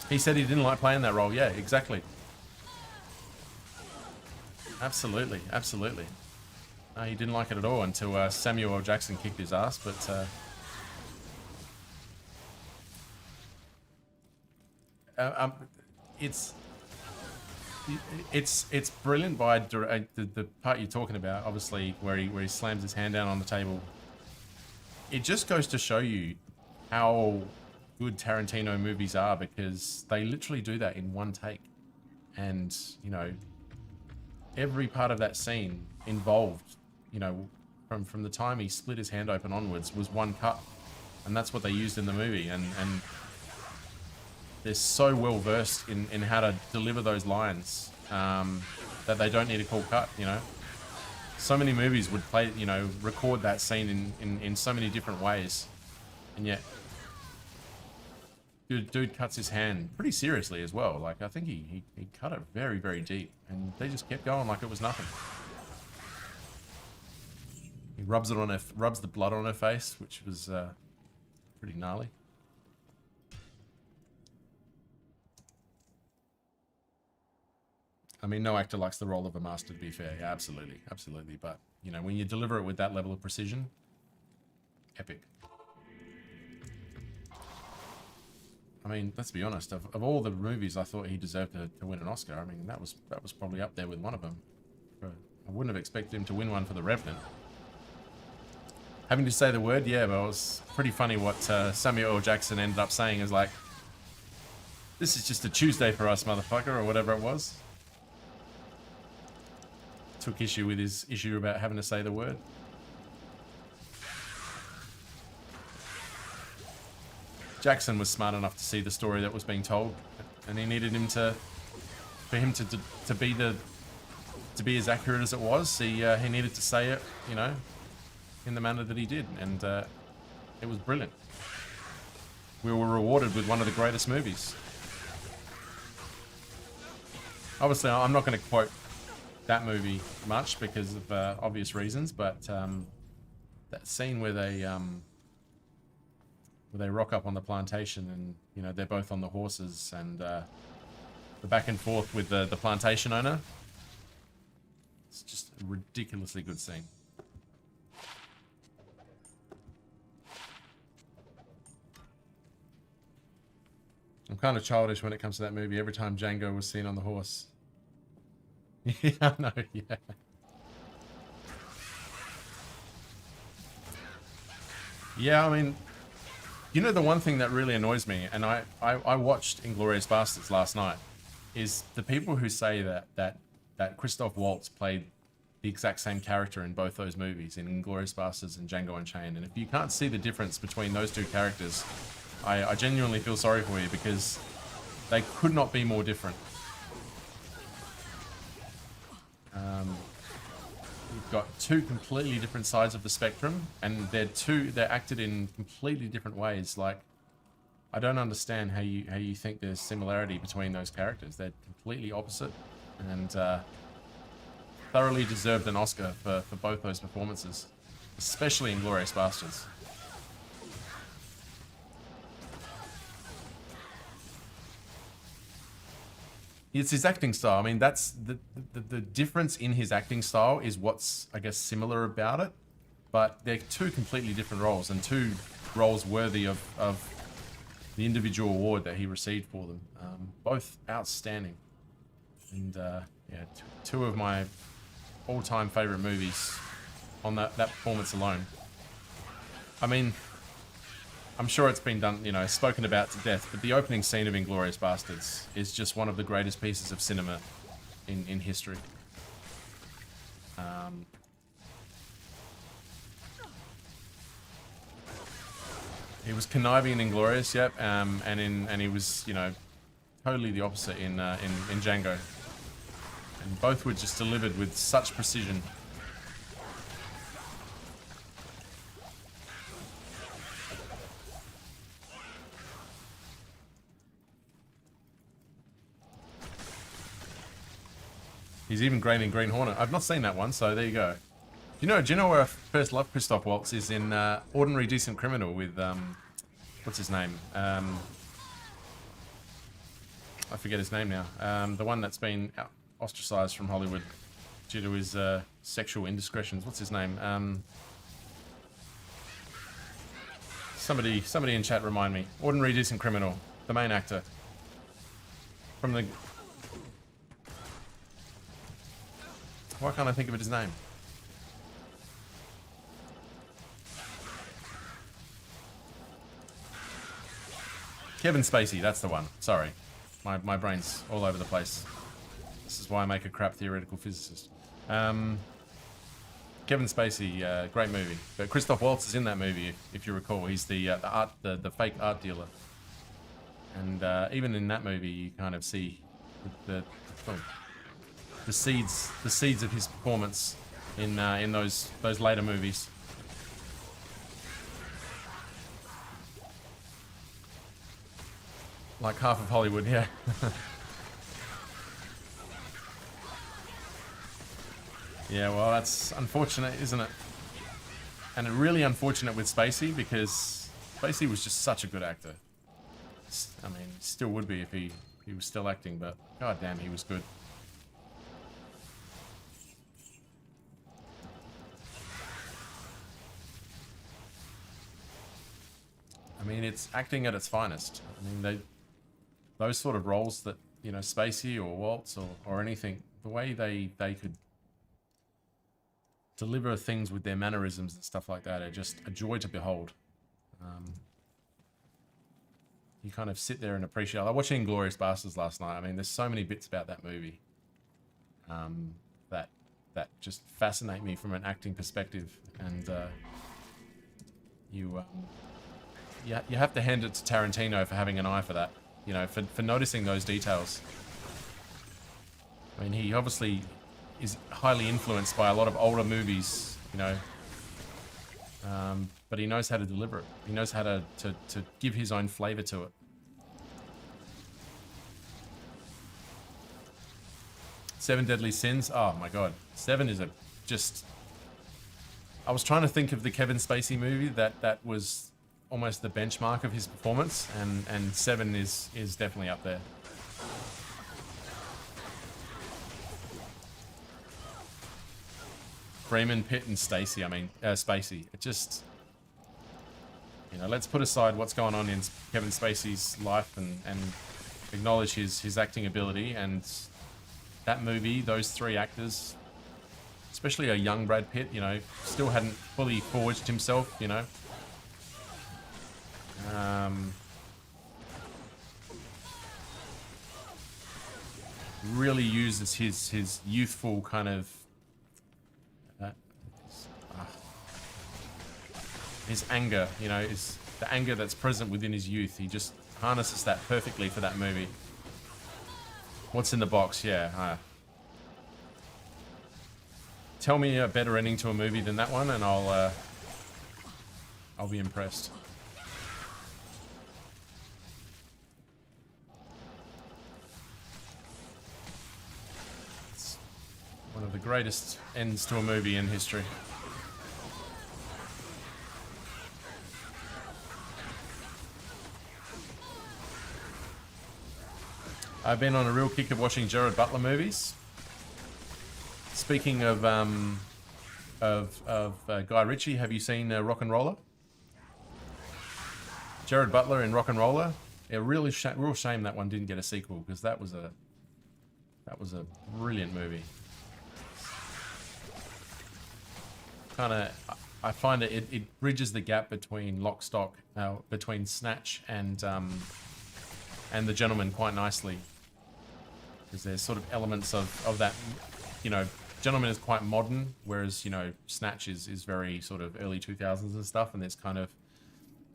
He said he didn't like playing that role. Yeah, exactly. Absolutely, absolutely. No, he didn't like it at all until Samuel L. Jackson kicked his ass. But it's brilliant by the part you're talking about. Obviously, where he slams his hand down on the table. It just goes to show you how good Tarantino movies are, because they literally do that in one take, and you know, every part of that scene involved, you know, from the time he split his hand open onwards was one cut, and that's what they used in the movie, and they're so well versed in how to deliver those lines that they don't need a cool cut. You know, so many movies would record that scene in so many different ways, and yet dude cuts his hand pretty seriously as well. Like, I think he cut it very, very deep, and they just kept going like it was nothing. He rubs the blood on her face, which was pretty gnarly. I mean, no actor likes the role of a master, to be fair. Yeah, absolutely, absolutely. But you know, when you deliver it with that level of precision, epic. I mean, let's be honest. Of all the movies I thought he deserved to win an Oscar, I mean, that was probably up there with one of them. I wouldn't have expected him to win one for The Revenant. Having to say the word, yeah, but it was pretty funny what Samuel L. Jackson ended up saying is like, "This is just a Tuesday for us, motherfucker," or whatever it was. Took issue with his issue about having to say the word. Jackson was smart enough to see the story that was being told, and he needed him to be as accurate as it was. He needed to say it, you know, in the manner that he did, and it was brilliant. We were rewarded with one of the greatest movies. Obviously, I'm not going to quote that movie much because of obvious reasons, but that scene where they rock up on the plantation, and you know, they're both on the horses, and the back and forth with the plantation owner. It's just a ridiculously good scene. I'm kind of childish when it comes to that movie. Every time Django was seen on the horse. Yeah, I know, yeah. Yeah, I mean, you know, the one thing that really annoys me, and I watched Inglourious Basterds last night, is the people who say that Christoph Waltz played the exact same character in both those movies, in Inglourious Basterds and Django Unchained. And if you can't see the difference between those two characters, I genuinely feel sorry for you, because they could not be more different. got two completely different sides of the spectrum, and they're acted in completely different ways. Like, I don't understand how you think there's similarity between those characters. They're completely opposite, and thoroughly deserved an Oscar for both those performances, especially in Glorious Bastards. It's his acting style. I mean, that's the difference in his acting style is what's, I guess, similar about it. But they're two completely different roles, and two roles worthy of the individual award that he received for them. Both outstanding. And yeah, two of my all-time favorite movies on that performance alone. I mean, I'm sure it's been done, you know, spoken about to death, but the opening scene of Inglourious Bastards is just one of the greatest pieces of cinema in history. He was conniving in Inglourious, yep, and he was, you know, totally the opposite in Django. And both were just delivered with such precision. He's even great in Green Hornet. I've not seen that one, so there you go. Do you know where I first loved Christoph Waltz is in Ordinary Decent Criminal with, what's his name? I forget his name now. The one that's been ostracized from Hollywood due to his sexual indiscretions. What's his name? Somebody in chat remind me. Ordinary Decent Criminal, the main actor. From the... Why can't I think of his name? Kevin Spacey, that's the one. Sorry. My brain's all over the place. This is why I make a crap theoretical physicist. Kevin Spacey, great movie. But Christoph Waltz is in that movie, if you recall. He's the fake art dealer. And even in that movie, you kind of see the seeds of his performance in those later movies. Like half of Hollywood, yeah. Yeah, well, that's unfortunate, isn't it? And it's really unfortunate with Spacey, because Spacey was just such a good actor. I mean, still would be if he was still acting, but god damn, he was good. I mean, it's acting at its finest. I mean, those sort of roles that, you know, Spacey or Waltz or anything, the way they could deliver things with their mannerisms and stuff like that are just a joy to behold. You kind of sit there and appreciate. I watched Inglourious Bastards last night. I mean, there's so many bits about that movie that just fascinate me from an acting perspective, and you have to hand it to Tarantino for having an eye for that. You know, for noticing those details. I mean, he obviously is highly influenced by a lot of older movies, you know, but he knows how to deliver it. He knows how to give his own flavor to it. Seven Deadly Sins. Oh my god, Seven is just. I was trying to think of the Kevin Spacey movie that was almost the benchmark of his performance, and Seven is definitely up there. Freeman, Pitt, and Spacey. It just, you know, let's put aside what's going on in Kevin Spacey's life and acknowledge his acting ability, and that movie, those three actors, especially a young Brad Pitt, you know, still hadn't fully forged himself, you know. Really uses his youthful kind of his anger, you know, is the anger that's present within his youth. He just harnesses that perfectly for that movie. What's in the box? Yeah. Tell me a better ending to a movie than that one, and I'll be impressed. It's one of the greatest ends to a movie in history. I've been on a real kick of watching Gerard Butler movies. Speaking of Guy Ritchie, have you seen Rock and Roller? Gerard Butler in Rock and Roller. A real shame that one didn't get a sequel, because that was a brilliant movie. Kind of, I find it bridges the gap between between Snatch and The Gentleman quite nicely, because there's sort of elements of that. You know, Gentleman is quite modern, whereas, you know, Snatch is very sort of early 2000s and stuff, and there's kind of,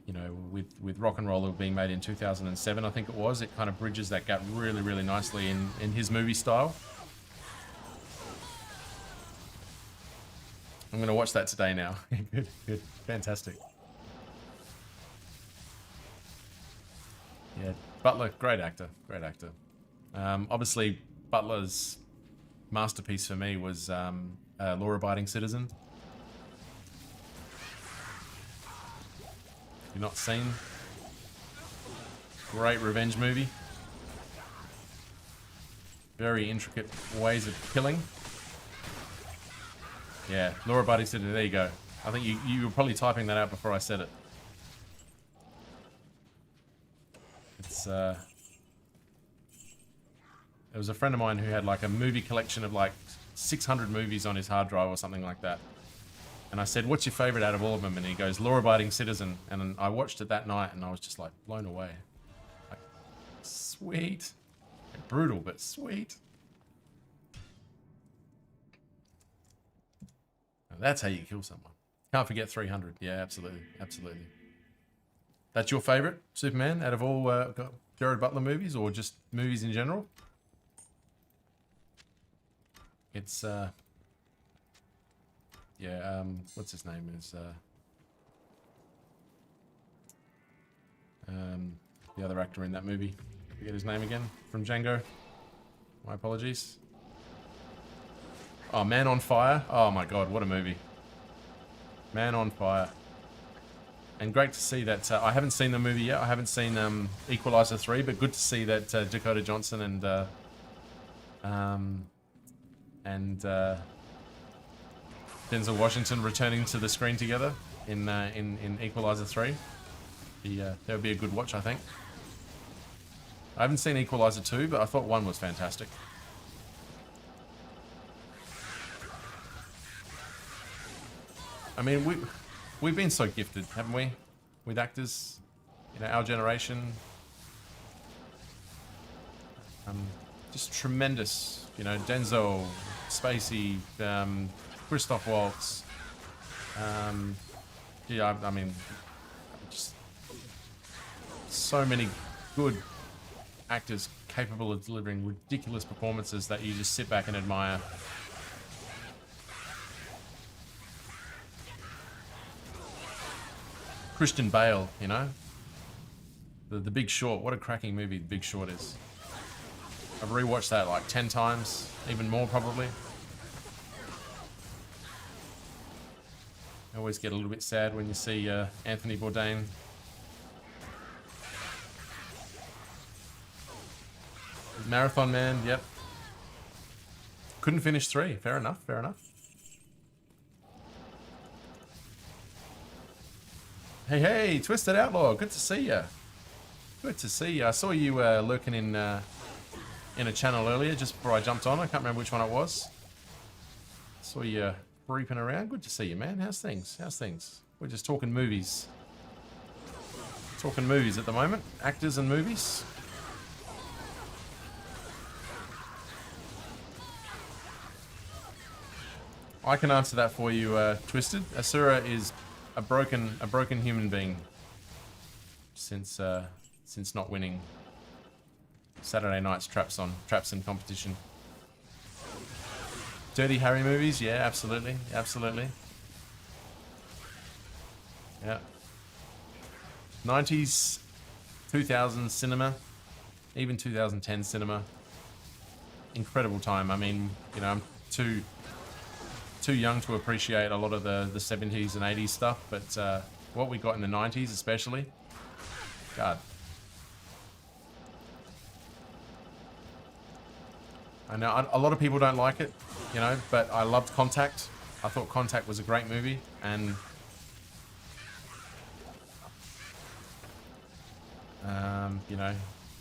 you know, with Rock and Roller being made in 2007, I think it was, it kind of bridges that gap really, really nicely in his movie style. I'm going to watch that today now. Good, fantastic. Yeah, Butler, great actor. Obviously, Butler's masterpiece for me was Law-Abiding Citizen. You've not seen? Great revenge movie. Very intricate ways of killing. Yeah, Law-Abiding Citizen, there you go. I think you were probably typing that out before I said it. It's there was a friend of mine who had like a movie collection of like 600 movies on his hard drive or something like that. And I said, what's your favorite out of all of them? And he goes, Law-Abiding Citizen. And I watched it that night and I was just like blown away. Like, sweet. Brutal, but sweet. Now, that's how you kill someone. Can't forget 300. Yeah, absolutely. That's your favorite Superman out of all Gerard Butler movies, or just movies in general? It's what's his name is the other actor in that movie. Forget his name again, from Django. My apologies. Oh, Man on Fire. Oh my god, what a movie. Man on Fire. And great to see that. I haven't seen the movie yet. I haven't seen Equalizer 3, but good to see that Dakota Johnson and Denzel Washington returning to the screen together in Equalizer 3. That would be a good watch, I think. I haven't seen Equalizer 2, but I thought 1 was fantastic. I mean, we've been so gifted, haven't we, with actors, you know, our generation. Just tremendous, you know, Denzel, Spacey, Christoph Waltz. Yeah, I mean, just so many good actors capable of delivering ridiculous performances that you just sit back and admire. Christian Bale, you know, the Big Short. What a cracking movie The Big Short is. I've rewatched that like 10 times, even more probably. I always get a little bit sad when you see Anthony Bourdain. Marathon Man, yep. Couldn't finish 3. Fair enough. Hey, Twisted Outlaw, good to see you. I saw you lurking in a channel earlier, just before I jumped on. I can't remember which one it was. Saw you creeping around. Good to see you, man. How's things? We're just talking movies. Talking movies at the moment. Actors and movies. I can answer that for you, Twisted. Asura is a broken human being since not winning Saturday night's traps in competition. Dirty Harry movies, yeah, absolutely, absolutely. Yeah. 90s, 2000s cinema, even 2010 cinema. Incredible time. I mean, you know, I'm too young to appreciate a lot of the 70s and 80s stuff, but what we got in the 90s especially, God. I know a lot of people don't like it, you know, but I loved Contact. I thought Contact was a great movie, and you know,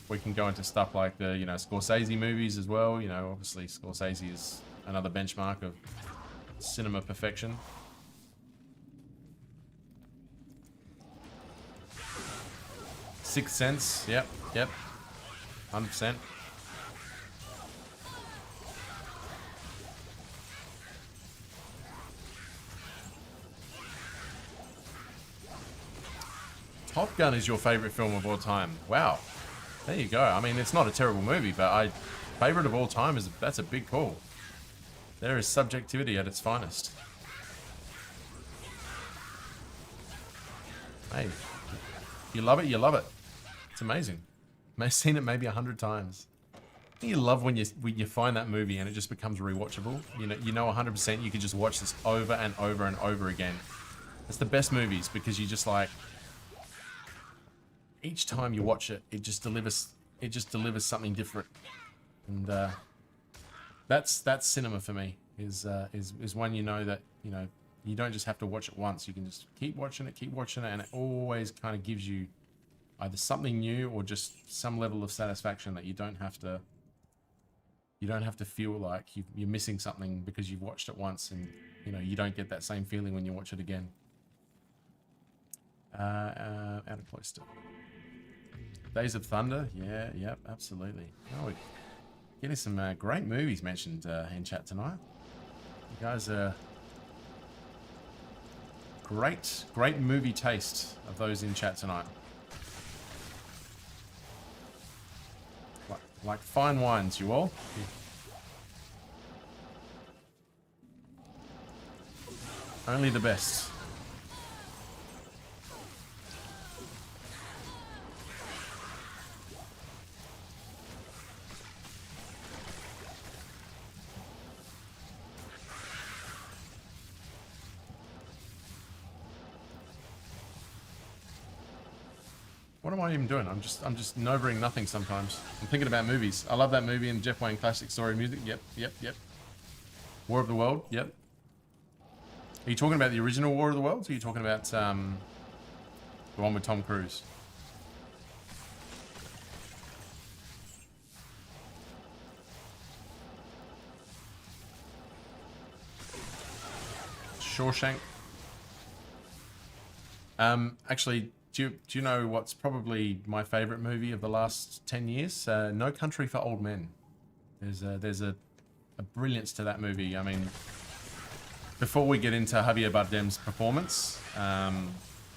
we can go into stuff like the, you know, Scorsese movies as well. You know, obviously Scorsese is another benchmark of cinema perfection. Sixth Sense, yep, 100%. Top Gun is your favorite film of all time. Wow. There you go. I mean, it's not a terrible movie, but favorite of all time that's a big call. There is subjectivity at its finest. Hey, you love it, you love it. It's amazing. I've seen it maybe 100 times. You love when you find that movie and it just becomes rewatchable. You know 100% you could just watch this over and over and over again. It's the best movies because you just like, each time you watch it, it just delivers something different. And that's cinema for me. Is one, you know, that, you know, you don't just have to watch it once. You can just keep watching it, and it always kind of gives you either something new or just some level of satisfaction that you don't have to feel like you're missing something because you've watched it once, and you know you don't get that same feeling when you watch it again. Out of Cloister. Days of Thunder, yeah, yep, absolutely. Oh, we're getting some great movies mentioned in chat tonight. You guys are great movie taste of those in chat tonight. Like fine wines, you all. Only the best. What am I even doing? I'm just novering nothing sometimes. I'm thinking about movies. I love that movie and Jeff Wayne classic story music. Yep. War of the World. Yep. Are you talking about the original War of the Worlds? Or are you talking about the one with Tom Cruise? Shawshank. Actually, do you know what's probably my favorite movie of the last 10 years? No Country for Old Men. There's a brilliance to that movie. I mean, before we get into Javier Bardem's performance,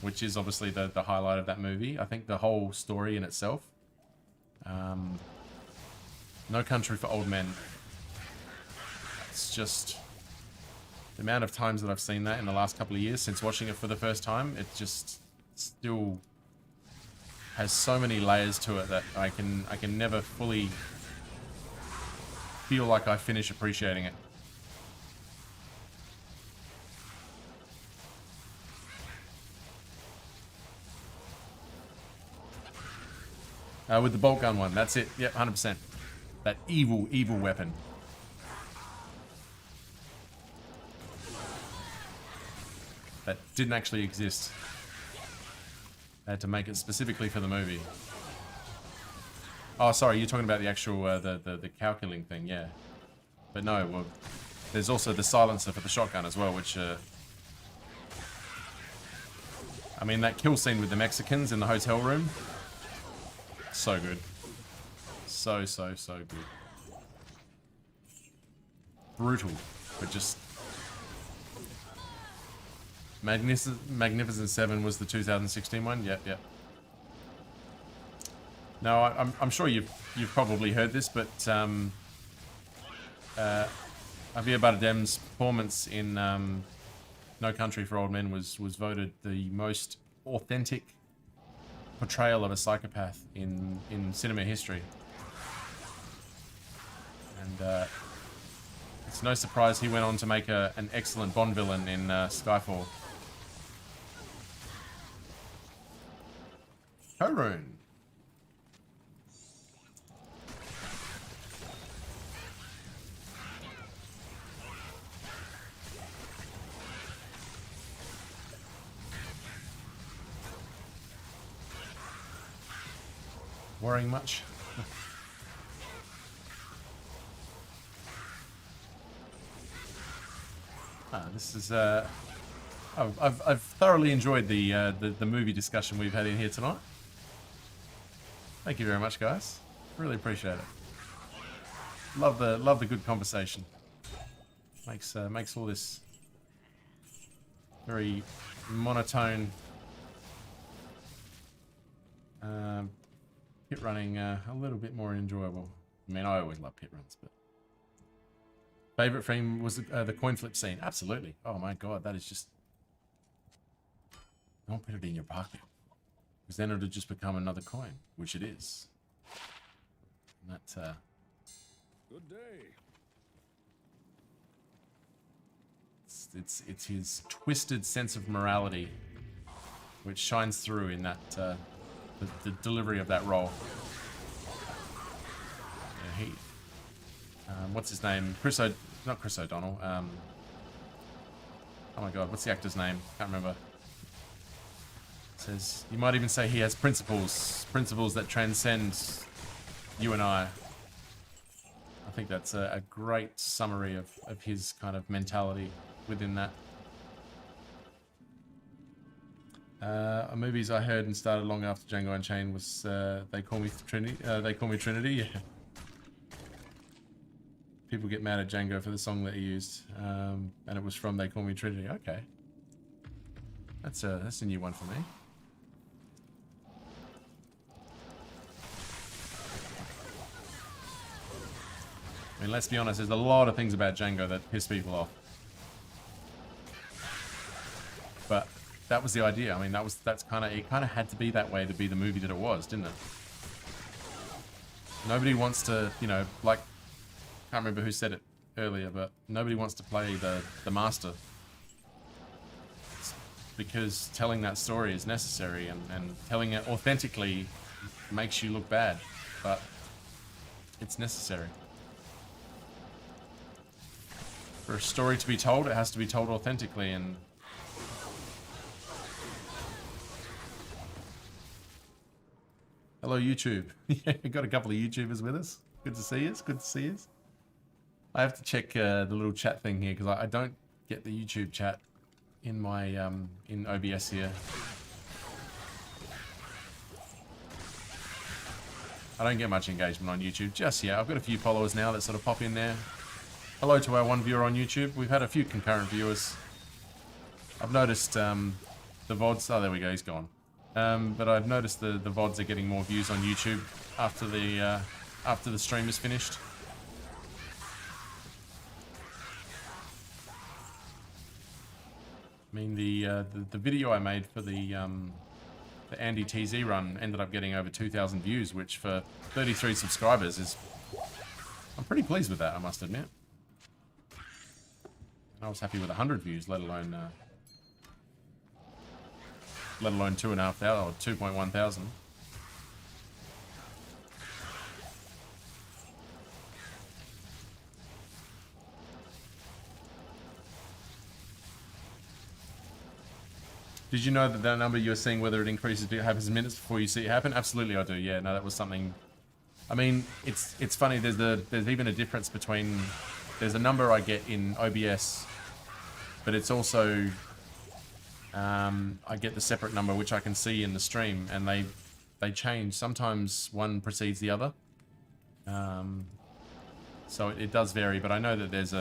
which is obviously the highlight of that movie, I think the whole story in itself, No Country for Old Men, it's just the amount of times that I've seen that in the last couple of years since watching it for the first time, it just still has so many layers to it that I can never fully feel like I finish appreciating it. With the bolt gun one, that's it. Yep, 100%. That evil weapon. That didn't actually exist. They had to make it specifically for the movie. Oh, sorry, you're talking about the actual, the cow killing thing, yeah. But no, well, there's also the silencer for the shotgun as well, which, I mean, that kill scene with the Mexicans in the hotel room, so good. So good. Brutal, but just... Magnificent Seven was the 2016 one. Yep. Now I'm sure you've probably heard this, but Javier Bardem's performance in No Country for Old Men was voted the most authentic portrayal of a psychopath in cinema history. And it's no surprise he went on to make an excellent Bond villain in Skyfall. Harun. Worrying much? This is I've thoroughly enjoyed the movie discussion we've had in here tonight. Thank you very much, guys. Really appreciate it. Love the good conversation. Makes all this very monotone pit running a little bit more enjoyable. I mean, I always love pit runs, but favorite frame was the coin flip scene. Absolutely. Oh my god, that is just, don't put it in your pocket, because then it'll just become another coin, which it is. And that Good day. it's his twisted sense of morality which shines through in that the delivery of that role. Yeah, he what's his name? Not Chris O'Donnell. Oh my god, what's the actor's name? Can't remember. Says you might even say he has principles that transcend you and I. I think that's a great summary of his kind of mentality within that. Movies I heard and started long after Django Unchained was They Call Me Trinity. They Call Me Trinity. Yeah. People get mad at Django for the song that he used, and it was from They Call Me Trinity. Okay, that's a new one for me. I mean, let's be honest. There's a lot of things about Django that piss people off, but that was the idea. I mean, that's kind of, it kind of had to be that way to be the movie that it was, didn't it? Nobody wants to, you know, like, can't remember who said it earlier, but nobody wants to play the master, because telling that story is necessary, and telling it authentically makes you look bad, but it's necessary. For a story to be told, it has to be told authentically. And hello, YouTube. Yeah, got a couple of YouTubers with us. Good to see us. Good to see us. I have to check the little chat thing here, because I don't get the YouTube chat in my in OBS here. I don't get much engagement on YouTube just yet. I've got a few followers now that sort of pop in there. Hello to our one viewer on YouTube. We've had a few concurrent viewers. I've noticed the VODs. Oh, there we go. He's gone. But I've noticed the VODs are getting more views on YouTube after the stream is finished. I mean, the video I made for the Andy TZ run ended up getting over 2,000 views, which for 33 subscribers is, I'm pretty pleased with that, I must admit. I was happy with 100 views, let alone 2,500 or 2.1 thousand. Did you know that number you're seeing, whether it increases, happens in minutes before you see it happen? Absolutely, I do. Yeah, no, that was something. I mean, it's funny. There's even a difference between. There's a number I get in OBS, but it's also I get the separate number which I can see in the stream, and they change. Sometimes one precedes the other, so it does vary. But I know that there's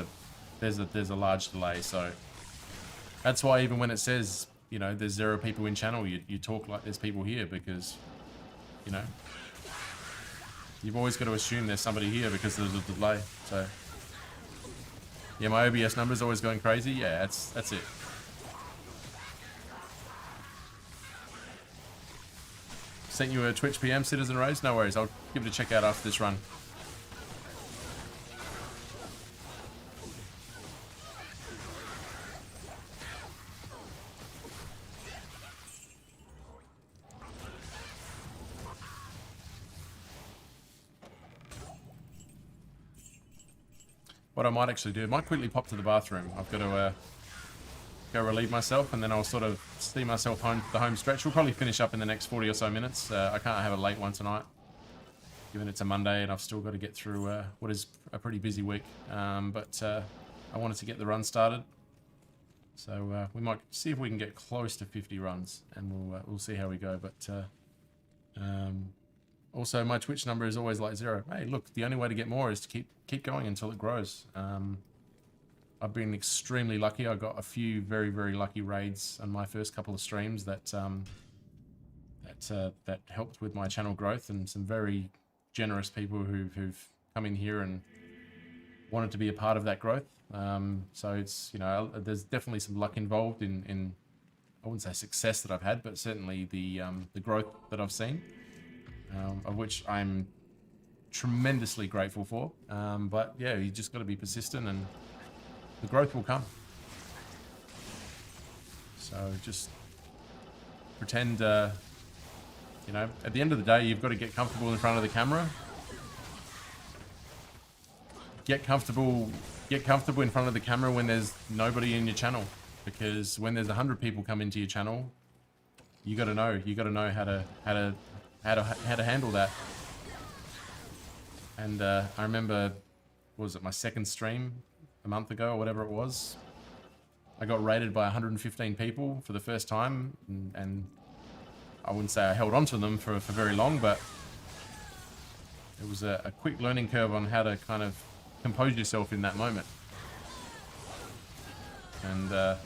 a large delay. So that's why even when it says, you know, there's 0 people in channel, you talk like there's people here, because, you know, you've always got to assume there's somebody here because there's a delay. So Yeah, my OBS number's always going crazy. Yeah, that's it. Sent you a Twitch PM, Citizen Rays. No worries. I'll give it a check out after this run. What I might actually do, I might quickly pop to the bathroom. I've got to go relieve myself, and then I'll sort of see myself home the home stretch. We'll probably finish up in the next 40 or so minutes. I can't have a late one tonight, given it's a Monday, and I've still got to get through what is a pretty busy week. But I wanted to get the run started, so we might see if we can get close to 50 runs, and we'll see how we go. But also, my Twitch number is always like 0. Hey, look, the only way to get more is to keep going until it grows. I've been extremely lucky. I got a few very, very lucky raids on my first couple of streams that helped with my channel growth, and some very generous people who've come in here and wanted to be a part of that growth. So it's, you know, there's definitely some luck involved in I wouldn't say success that I've had, but certainly the growth that I've seen, of which I'm tremendously grateful for. But yeah, you just got to be persistent, and the growth will come. So just pretend, you know, at the end of the day, you've got to get comfortable in front of the camera. Get comfortable in front of the camera when there's nobody in your channel, because when there's 100 people come into your channel, you got to know how to handle that. And I remember, what was it, my second stream a month ago or whatever it was, I got raided by 115 people for the first time, and I wouldn't say I held on to them for very long, but it was a quick learning curve on how to kind of compose yourself in that moment. And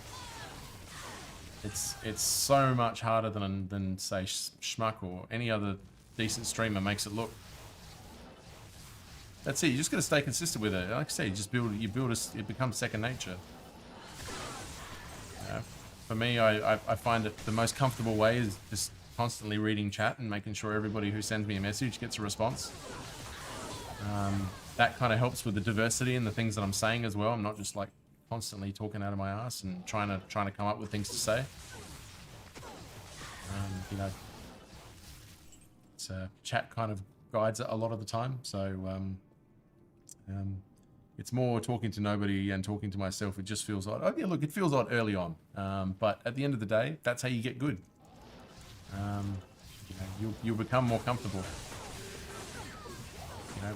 it's so much harder than say Schmuck or any other decent streamer makes it look. That's it. You just got to stay consistent with it. Like I say, it becomes second nature. For me, I find it the most comfortable way is just constantly reading chat and making sure everybody who sends me a message gets a response. That kind of helps with the diversity and the things that I'm saying as well. I'm not just like constantly talking out of my ass and trying to come up with things to say. You know, it's chat kind of guides it a lot of the time. So it's more talking to nobody and talking to myself. It just feels odd. Oh yeah, look, it feels odd early on, but at the end of the day, that's how you get good. You know, you'll become more comfortable. You know,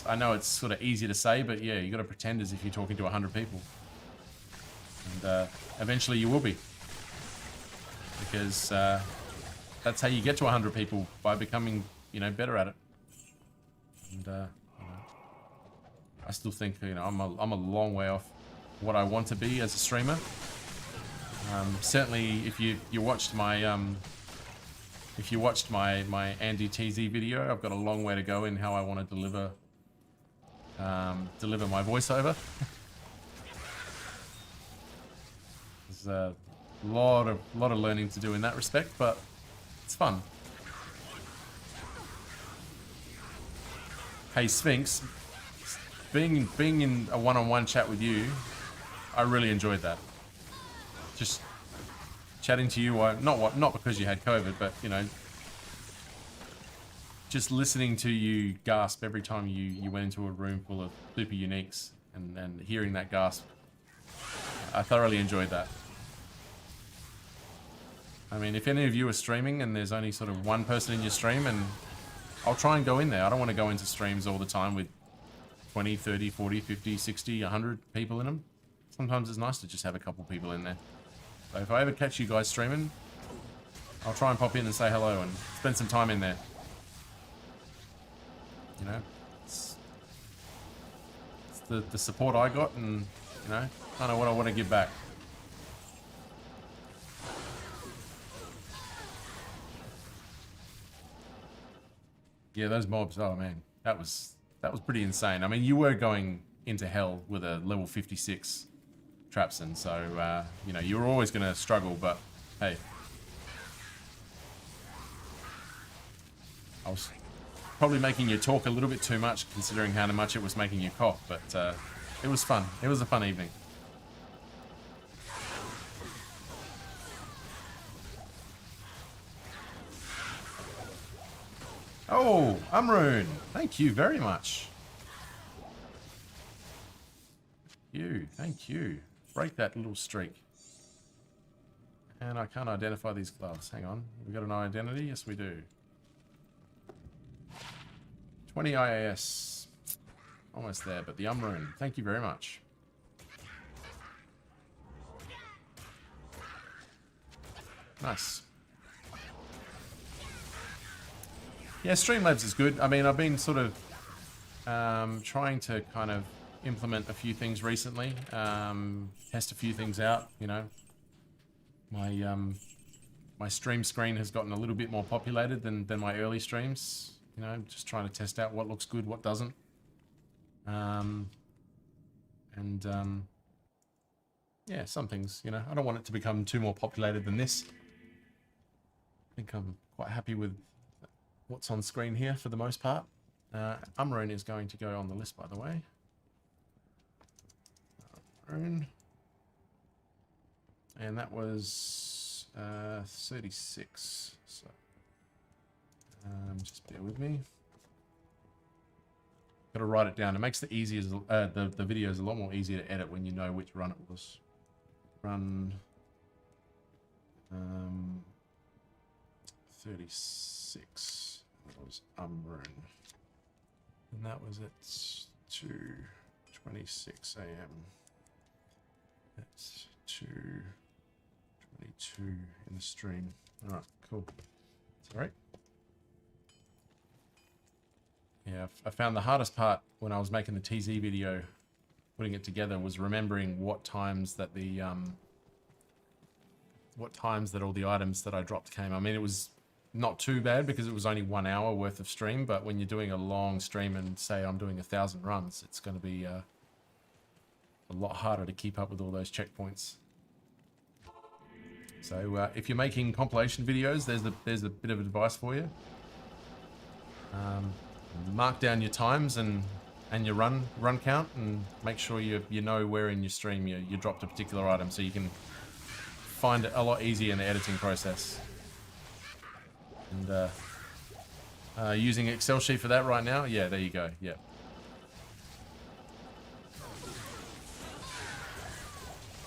I know it's sort of easy to say, but yeah, you got to pretend as if you're talking to 100 people, and eventually you will be, because that's how you get to 100 people, by becoming, you know, better at it. And you know, I still think, you know, I'm a long way off what I want to be as a streamer. Certainly, if you watched my my Andy TZ video, I've got a long way to go in how I want to deliver my voiceover. There's a lot of learning to do in that respect, but it's fun. Hey Sphinx, being in a one-on-one chat with you, I really enjoyed that. Just chatting to you, not because you had COVID, but you know, just listening to you gasp every time you went into a room full of super uniques, and hearing that gasp, I thoroughly enjoyed that. I mean, if any of you are streaming and there's only sort of one person in your stream, and I'll try and go in there. I don't want to go into streams all the time with 20, 30, 40, 50, 60, 100 people in them. Sometimes it's nice to just have a couple people in there. So if I ever catch you guys streaming, I'll try and pop in and say hello and spend some time in there. You know, it's the support I got, and you know, kind of what I want to give back. Yeah, those mobs. Oh man, that was pretty insane. I mean, you were going into hell with a level 56 Trapson. So, you know, you're always going to struggle, but hey. I was probably making you talk a little bit too much considering how much it was making you cough, but it was fun. It was a fun evening. Oh, Umroon, thank you very much. Thank you. Break that little streak. And I can't identify these gloves. Hang on. We got an identity? Yes, we do. 20 IAS. Almost there, but the Umroon. Thank you very much. Nice. Yeah, Streamlabs is good. I mean, I've been sort of trying to kind of implement a few things recently, test a few things out, you know. My stream screen has gotten a little bit more populated than my early streams, you know, just trying to test out what looks good, what doesn't. Yeah, some things, you know, I don't want it to become too more populated than this. I think I'm quite happy with what's on screen here for the most part. Umroon is going to go on the list, by the way. Umroon. And that was 36. So just bear with me. Got to write it down. It makes the videos a lot more easier to edit when you know which run it was. Run 36. That was Umroon. And that was at 2:26 a.m. That's 2:22 in the stream. All right, cool. That's all right. Yeah, I found the hardest part when I was making the TZ video, putting it together, was remembering what times that all the items that I dropped came. I mean, it was not too bad because it was only 1 hour worth of stream, but when you're doing a long stream and say I'm doing 1,000 runs, it's going to be a lot harder to keep up with all those checkpoints. So if you're making compilation videos, there's a bit of advice for you. Mark down your times and your run count, and make sure you know where in your stream you dropped a particular item, so you can find it a lot easier in the editing process. And using Excel sheet for that right now, yeah, there you go. Yeah.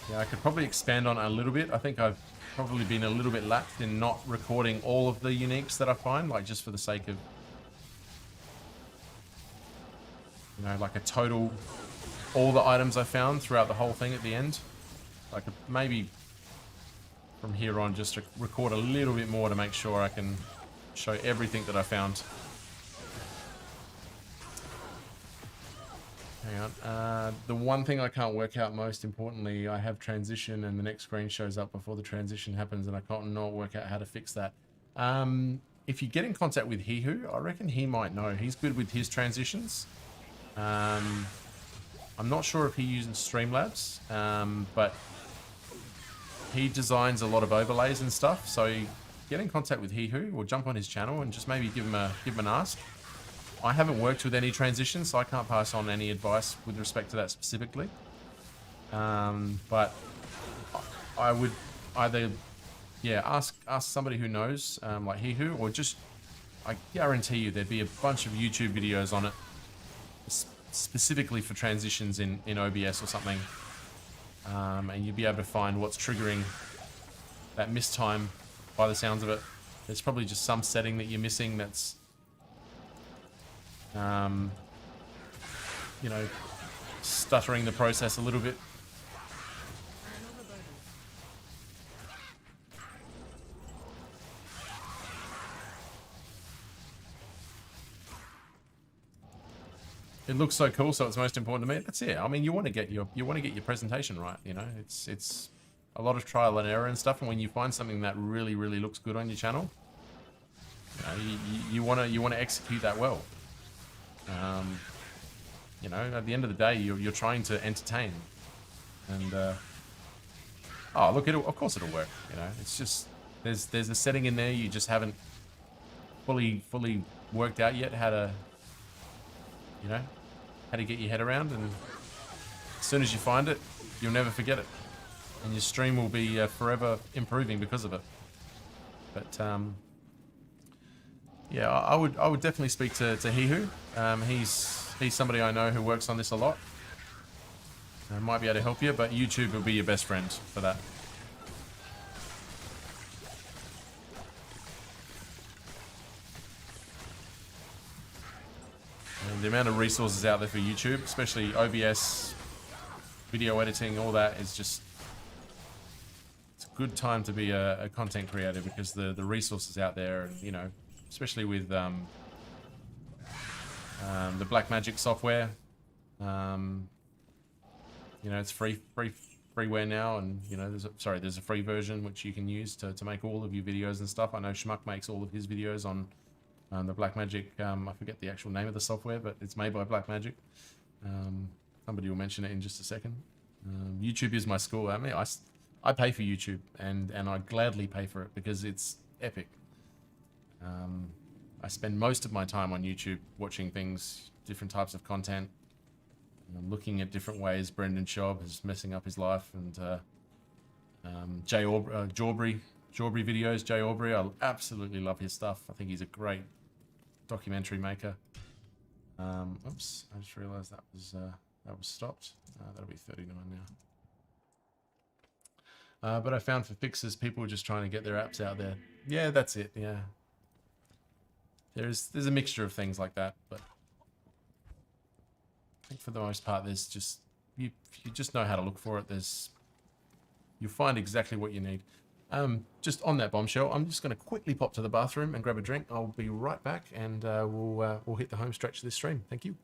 Yeah, I could probably expand on it a little bit. I think I've probably been a little bit lax in not recording all of the uniques that I find, like just for the sake of, you know, like a total, all the items I found throughout the whole thing at the end. I could maybe from here on just record a little bit more to make sure I can show everything that I found. Hang on. The one thing I can't work out, most importantly, I have transition and the next screen shows up before the transition happens, and I can't not work out how to fix that. If you get in contact with Hihu, I reckon he might know. He's good with his transitions. I'm not sure if he uses Streamlabs, but he designs a lot of overlays and stuff, so get in contact with Hihu or jump on his channel and just maybe give him an ask. I haven't worked with any transitions, so I can't pass on any advice with respect to that specifically. But I would either, yeah, ask somebody who knows, like Hihu, or just, I guarantee you there'd be a bunch of YouTube videos on it specifically for transitions in OBS or something. And you'd be able to find what's triggering that mistime by the sounds of it. There's probably just some setting that you're missing that's, you know, stuttering the process a little bit. It looks so cool, so it's most important to me. That's it. I mean, you want to get your presentation right. You know, it's a lot of trial and error and stuff. And when you find something that really looks good on your channel, you know, you want to execute that well. You know, at the end of the day, you're trying to entertain. And, oh, look, of course it'll work, you know. It's just, there's a setting in there you just haven't fully worked out yet how to, you know, how to get your head around. And as soon as you find it, you'll never forget it. And your stream will be forever improving because of it. But, yeah, I would definitely speak to Hihu. He's somebody I know who works on this a lot. I might be able to help you, but YouTube will be your best friend for that. And the amount of resources out there for YouTube, especially OBS, video editing, all that is just... It's a good time to be a content creator because the resources out there, you know, especially with the Blackmagic software. You know, it's freeware now, and you know, there's a free version which you can use to make all of your videos and stuff. I know Schmuck makes all of his videos on the Blackmagic. I forget the actual name of the software, but it's made by Blackmagic. Somebody will mention it in just a second. YouTube is my school. I mean, I pay for YouTube, and I gladly pay for it because it's epic. I spend most of my time on YouTube watching things, different types of content. Looking at different ways Brendan Schaub is messing up his life, and Jawbury videos. Jay Aubrey, I absolutely love his stuff. I think he's a great documentary maker. Oops, I just realised that was stopped. That'll be 39 now. But I found for fixes, people are just trying to get their apps out there. Yeah, that's it. Yeah, there's a mixture of things like that, but. I think for the most part, there's just you just know how to look for it. You'll find exactly what you need. Just on that bombshell, I'm just going to quickly pop to the bathroom and grab a drink. I'll be right back, and we'll hit the home stretch of this stream. Thank you.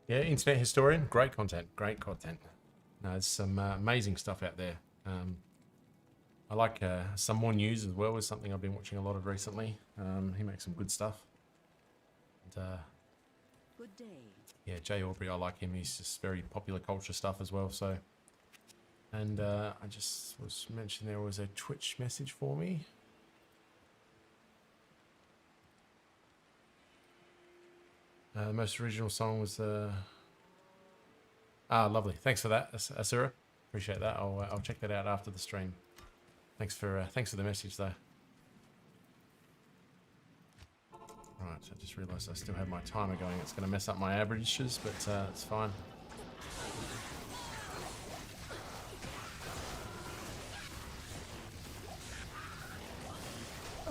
Yeah, Internet Historian, great content, great content. No, there's some amazing stuff out there. I like some more news as well, is something I've been watching a lot of recently. He makes some good stuff. And, Good day. yeah, Jay Aubrey, I like him. He's just very popular culture stuff as well. So, and I just was mentioned there was a Twitch message for me. The most original song was the... lovely. Thanks for that, Asura. Appreciate that. I'll check that out after the stream. Thanks for the message, though. Right, I just realised I still have my timer going. It's going to mess up my averages, but it's fine.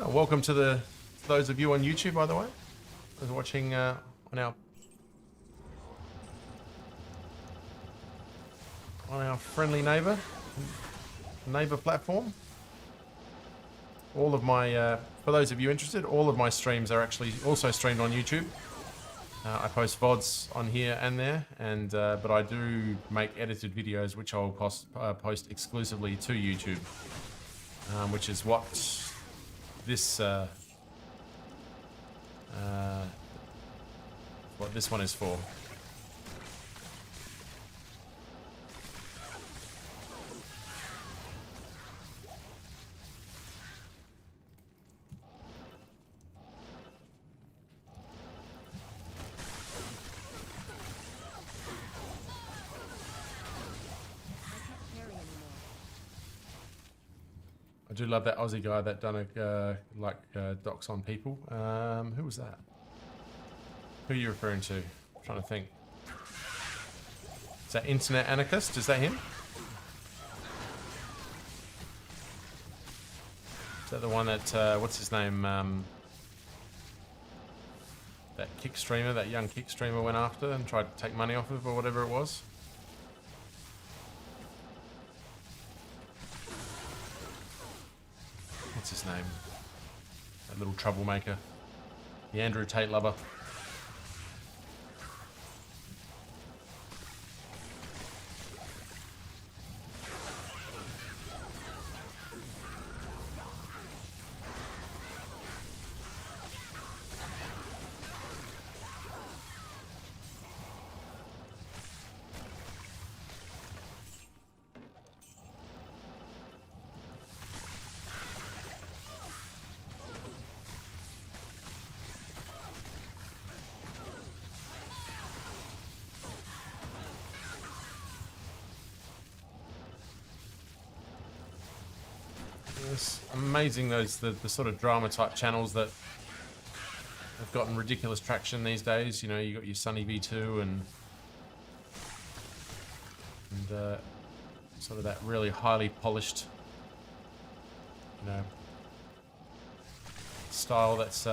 Welcome to those of you on YouTube, by the way, who's watching on our friendly neighbor platform. All of my, for those of you interested, all of my streams are actually also streamed on YouTube. I post VODs on here and there, and but I do make edited videos which I'll post exclusively to YouTube, which is what this one is for. I do love that Aussie guy that done docs on people. Who was that? Who are you referring to? I'm trying to think. Is that Internet Anarchist? Is that him? Is that the one that, what's his name? That kick streamer, that young kick streamer went after and tried to take money off of, or whatever it was? What's his name? That little troublemaker. The Andrew Tate lover. It's amazing the sort of drama type channels that have gotten ridiculous traction these days. You know, you got your Sunny V2 and sort of that really highly polished, you know, style that's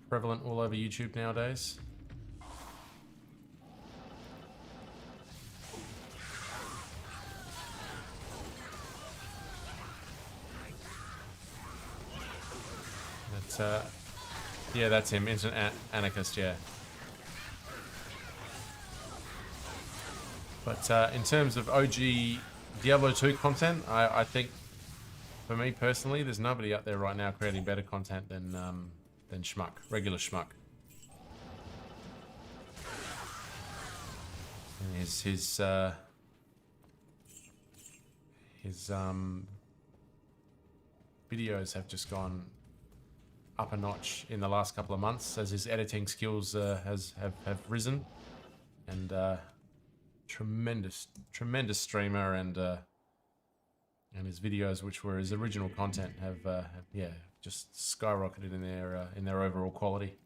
prevalent all over YouTube nowadays. Yeah, that's him, Internet Anarchist, yeah. But in terms of OG Diablo 2 content, I think, for me personally, there's nobody out there right now creating better content than Schmuck, regular Schmuck. And his videos have just gone up a notch in the last couple of months as his editing skills have risen, and tremendous streamer, and his videos, which were his original content, have yeah, just skyrocketed in their overall quality.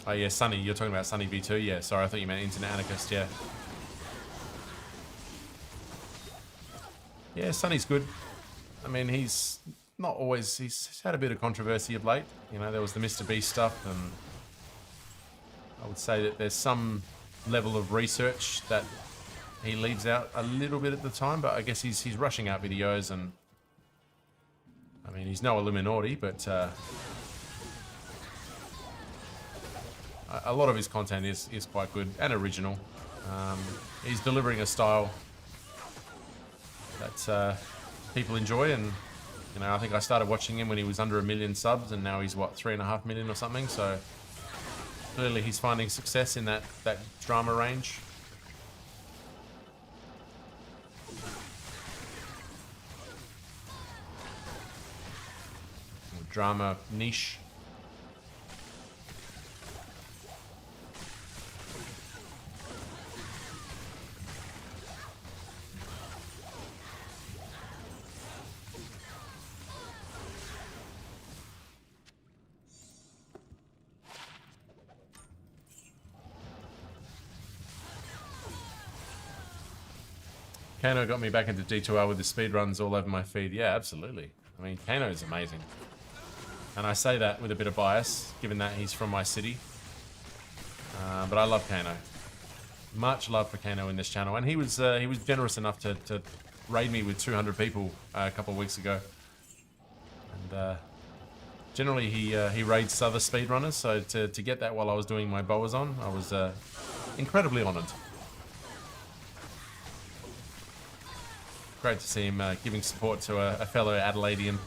Oh yeah, Sunny, you're talking about Sunny V2, yeah. Sorry, I thought you meant Internet Anarchist, yeah. Yeah, Sunny's good. I mean, he's not always... He's had a bit of controversy of late. You know, there was the Mr. Beast stuff, and I would say that there's some level of research that he leaves out a little bit at the time, but I guess he's rushing out videos, and... I mean, he's no Illuminati, but... a lot of his content is quite good and original. He's delivering a style that people enjoy, and you know, I think I started watching him when he was under 1 million subs, and now he's what, 3.5 million or something. So clearly he's finding success in that drama range. Drama niche. Kano got me back into D2R with the speedruns all over my feed. Yeah, absolutely. I mean, Kano is amazing. And I say that with a bit of bias, given that he's from my city. But I love Kano. Much love for Kano in this channel. And he was generous enough to raid me with 200 people a couple of weeks ago. And generally he raids other speedrunners, so to get that while I was doing my Boazon, I was incredibly honoured. Great to see him giving support to a fellow Adelaidean.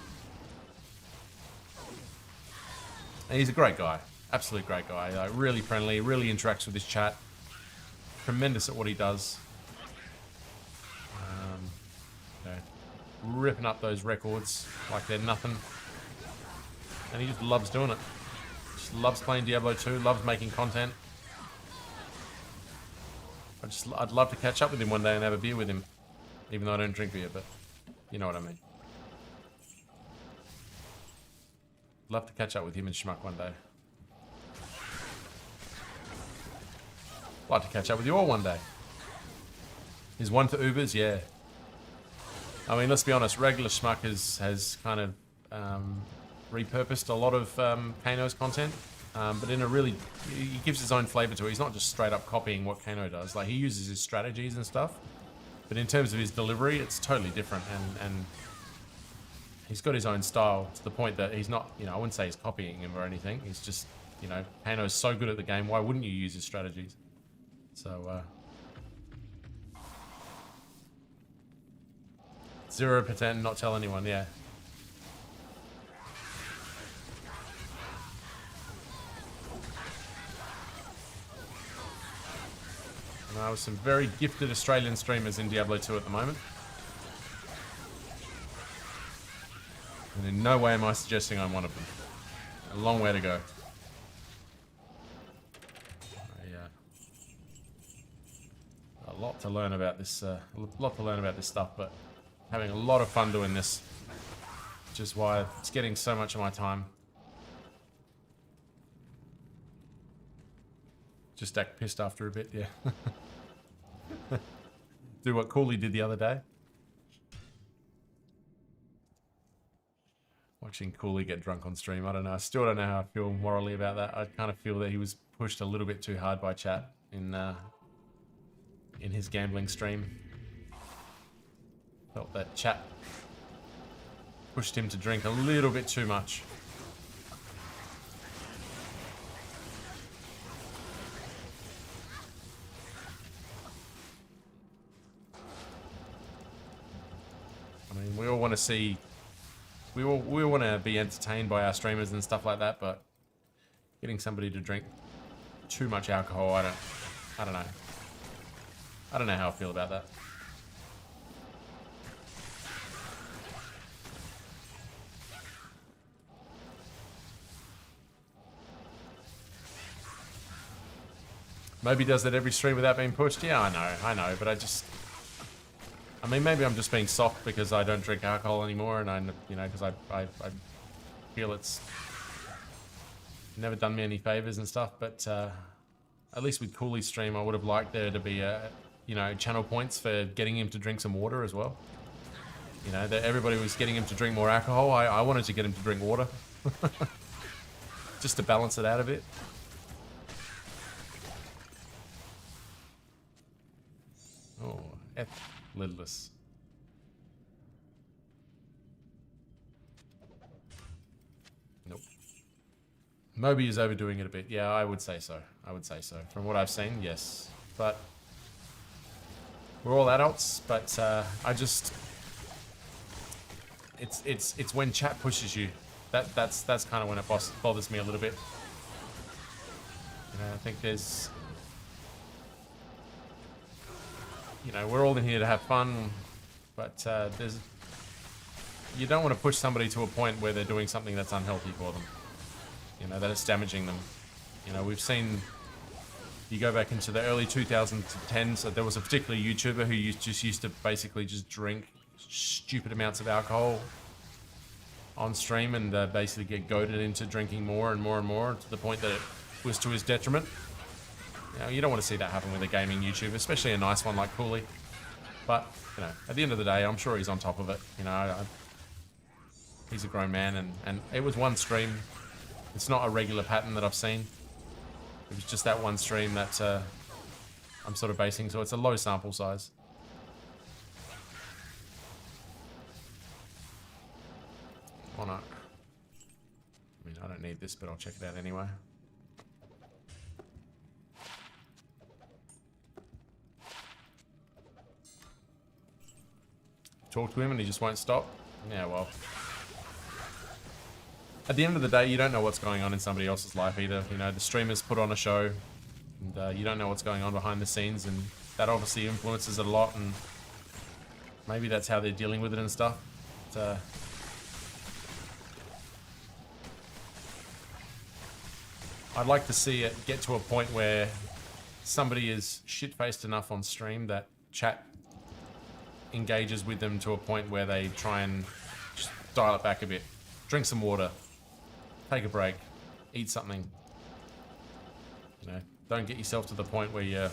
And he's a great guy, absolute great guy. Really friendly, really interacts with his chat. Tremendous at what he does. You know, ripping up those records like they're nothing. And he just loves doing it. Just loves playing Diablo 2, loves making content. I'd love to catch up with him one day and have a beer with him. Even though I don't drink beer, but you know what I mean. Love to catch up with him and Schmuck one day. Like to catch up with you all one day. Is one to Ubers? Yeah. I mean, let's be honest, regular Schmuck has kind of repurposed a lot of Kano's content, but in a really, he gives his own flavor to it. He's not just straight up copying what Kano does. Like, he uses his strategies and stuff, but in terms of his delivery, it's totally different, and he's got his own style to the point that he's not, you know, I wouldn't say he's copying him or anything. He's just, you know, Kano's so good at the game, why wouldn't you use his strategies? So, 0% not tell anyone, yeah. With some very gifted Australian streamers in Diablo 2 at the moment. And in no way am I suggesting I'm one of them. A long way to go. A lot to learn about this. Stuff, but having a lot of fun doing this, which is why it's getting so much of my time. Just act pissed after a bit, yeah. Do what Cooley did the other day. Watching Cooley get drunk on stream, I don't know. I still don't know how I feel morally about that. I kind of feel that he was pushed a little bit too hard by chat in his gambling stream. Felt that chat pushed him to drink a little bit too much. I mean, we all want to see, we all want to be entertained by our streamers and stuff like that, but getting somebody to drink too much alcohol, I don't know. I don't know how I feel about that. Maybe does that every stream without being pushed? Yeah, I know, but I mean, maybe I'm just being soft because I don't drink alcohol anymore, and you know, because I feel it's never done me any favors and stuff. But at least with Cooley's stream, I would have liked there to be you know, channel points for getting him to drink some water as well. You know, that everybody was getting him to drink more alcohol. I wanted to get him to drink water, just to balance it out a bit. Oh, F. Lidless. Nope. Moby is overdoing it a bit. Yeah, I would say so. I would say so. From what I've seen, yes. But we're all adults. But I just, it's when chat pushes you. That's kind of when it bothers me a little bit. You know, I think there's, you know, we're all in here to have fun, but you don't want to push somebody to a point where they're doing something that's unhealthy for them. You know, that it's damaging them. You know, we've seen, you go back into the early 2010s, so there was a particular YouTuber who used to basically just drink stupid amounts of alcohol on stream and basically get goaded into drinking more and more and more to the point that it was to his detriment. You know, you don't want to see that happen with a gaming YouTuber, especially a nice one like Cooley. But, you know, at the end of the day, I'm sure he's on top of it. You know, he's a grown man, and it was one stream. It's not a regular pattern that I've seen. It was just that one stream that I'm sort of basing, so it's a low sample size. Monarch. I mean, I don't need this, but I'll check it out anyway. Talk to him and he just won't stop. Yeah, well. At the end of the day, you don't know what's going on in somebody else's life either. You know, the streamers put on a show, and you don't know what's going on behind the scenes, and that obviously influences it a lot, and maybe that's how they're dealing with it and stuff. But, I'd like to see it get to a point where somebody is shit-faced enough on stream that chat engages with them to a point where they try and just dial it back a bit. Drink some water. Take a break. Eat something. You know, don't get yourself to the point where you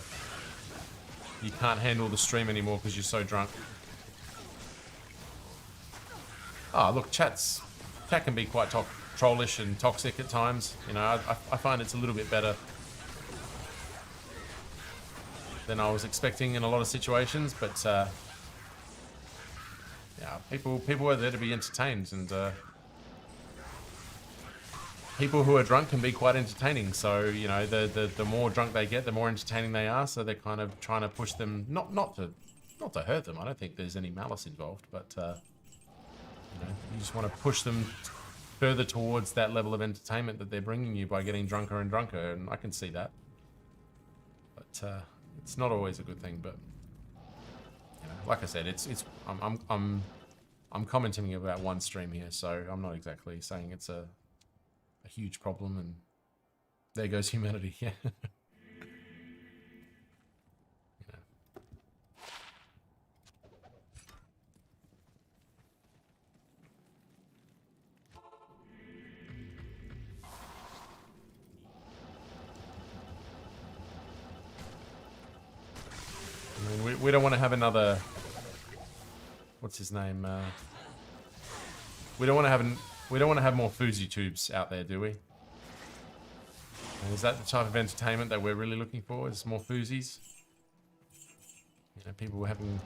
can't handle the stream anymore because you're so drunk. Ah, look, chat can be quite trollish and toxic at times. You know, I find it's a little bit better than I was expecting in a lot of situations, but yeah, people are there to be entertained, and people who are drunk can be quite entertaining. So, you know, the more drunk they get, the more entertaining they are. So they're kind of trying to push them, not to hurt them. I don't think there's any malice involved, but you know, you just want to push them further towards that level of entertainment that they're bringing you by getting drunker and drunker, and I can see that. But it's not always a good thing. But you know, like I said, I'm commenting about one stream here, so I'm not exactly saying it's a huge problem, and there goes humanity. Yeah. You know. I mean, we don't want to have another. What's his name? We don't want to have more Fousey tubes out there, do we? And is that the type of entertainment that we're really looking for? Is more Fouseys? You know, people having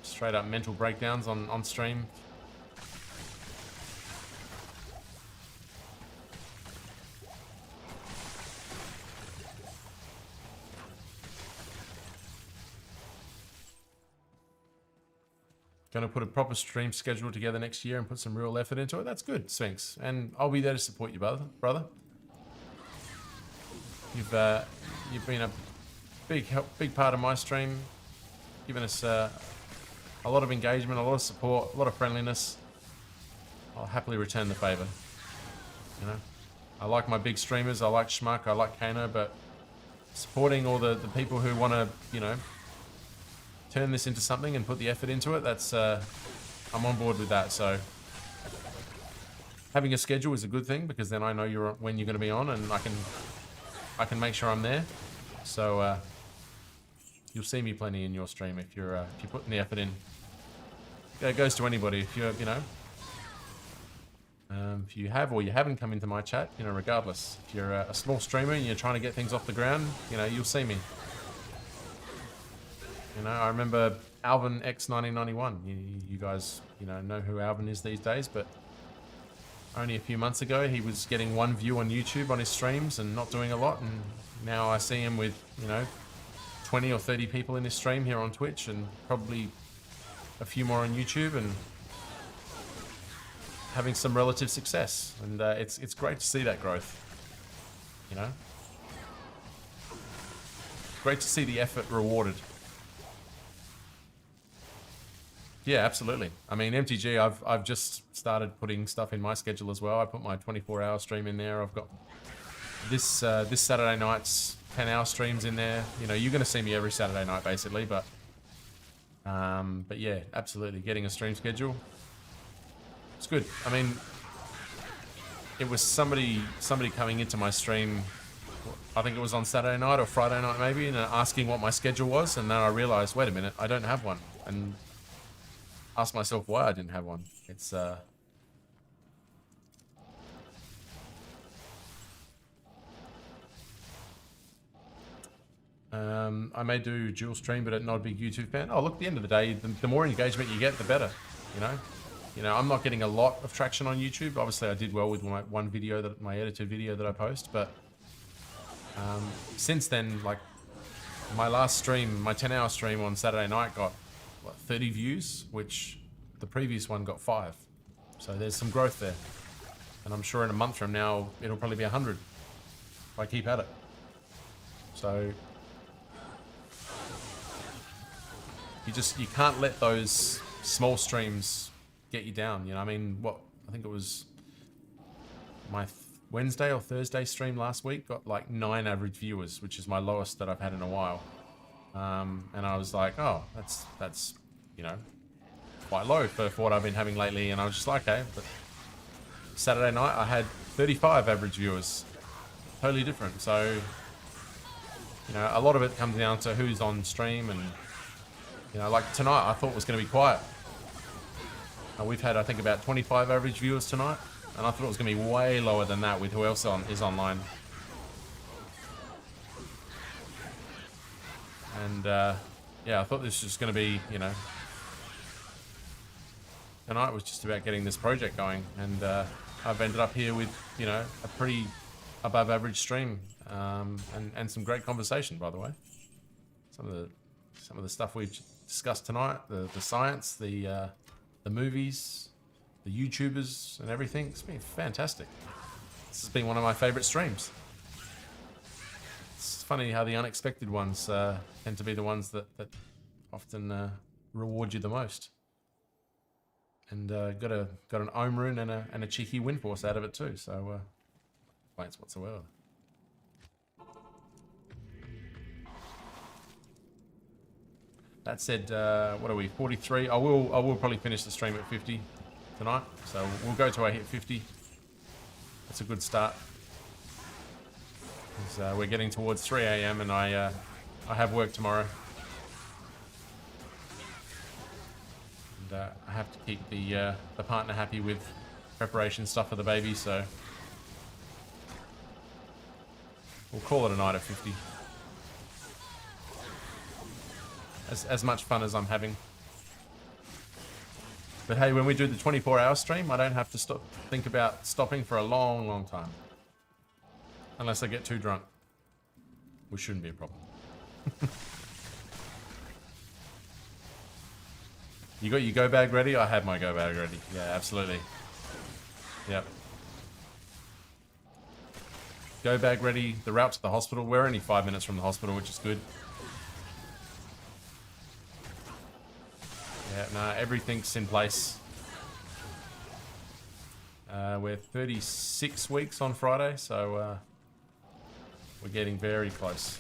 straight up mental breakdowns on stream. Going to put a proper stream schedule together next year and put some real effort into it. That's good, Sphinx. And I'll be there to support you, brother. You've been a big part of my stream, giving us a lot of engagement, a lot of support, a lot of friendliness. I'll happily return the favor. You know, I like my big streamers. I like Schmuck. I like Kano, but supporting all the people who want to, you know, turn this into something and put the effort into it, that's I'm on board with that. So having a schedule is a good thing, because then I know when you're going to be on, and I can make sure I'm there. So you'll see me plenty in your stream if you're putting the effort in. It goes to anybody. If you're, you know, if you have or you haven't come into my chat, you know, regardless, if you're a small streamer and you're trying to get things off the ground, you know, you'll see me. You know, I remember Alvin X 1991. You guys, you know who Alvin is these days, but only a few months ago he was getting one view on YouTube on his streams and not doing a lot, and now I see him with, you know, 20 or 30 people in his stream here on Twitch, and probably a few more on YouTube, and having some relative success. And it's great to see that growth. You know, great to see the effort rewarded. Yeah, absolutely. I mean, MTG, I've just started putting stuff in my schedule as well. I put my 24-hour stream in there. I've got this Saturday night's 10-hour streams in there. You know, you're going to see me every Saturday night basically, but yeah, absolutely, getting a stream schedule, it's good. I mean, it was somebody coming into my stream I think it was on Saturday night or Friday night maybe, and asking what my schedule was, and then I realized, wait a minute, I don't have one, and asked myself why I didn't have one. It's I may do dual stream, but I'm not a big YouTube fan. Oh, look, at the end of the day, the more engagement you get, the better, you know? You know, I'm not getting a lot of traction on YouTube. Obviously, I did well with my one video, my edited video that I post, but since then, like, my last stream, my 10-hour stream on Saturday night got, what, 30 views, which the previous one got 5. So there's some growth there. And I'm sure in a month from now, it'll probably be 100 if I keep at it. So you can't let those small streams get you down. You know, I mean, I think it was my Wednesday or Thursday stream last week got like 9 average viewers, which is my lowest that I've had in a while. And I was like, oh, that's you know, quite low for what I've been having lately. And I was just like, okay. But Saturday night I had 35 average viewers, totally different. So, you know, a lot of it comes down to who's on stream, and you know, like tonight I thought was going to be quiet. We've had, I think, about 25 average viewers tonight, and I thought it was going to be way lower than that with who else is online. And yeah, I thought this was going to be, you know, tonight was just about getting this project going, and I've ended up here with, you know, a pretty above average stream, and some great conversation, by the way. Some of the stuff we've discussed tonight, the science, the movies, the YouTubers, and everything. It's been fantastic. This has been one of my favorite streams. It's funny how the unexpected ones tend to be the ones that often reward you the most. And got an Ohm rune and a cheeky wind force out of it too. So complaints whatsoever. That said, what are we? 43. I will probably finish the stream at 50 tonight. So we'll go to I hit 50. That's a good start. We're getting towards 3 a.m. and I have work tomorrow. And I have to keep the partner happy with preparation stuff for the baby. So we'll call it a night at 50. As much fun as I'm having. But hey, when we do the 24-hour stream, I don't have to think about stopping for a long, long time. Unless I get too drunk. Which shouldn't be a problem. You got your go bag ready? I have my go bag ready. Yeah, absolutely. Yep. Go bag ready. The route to the hospital. We're only 5 minutes from the hospital, which is good. Yeah, no, everything's in place. We're 36 weeks on Friday, so we're getting very close.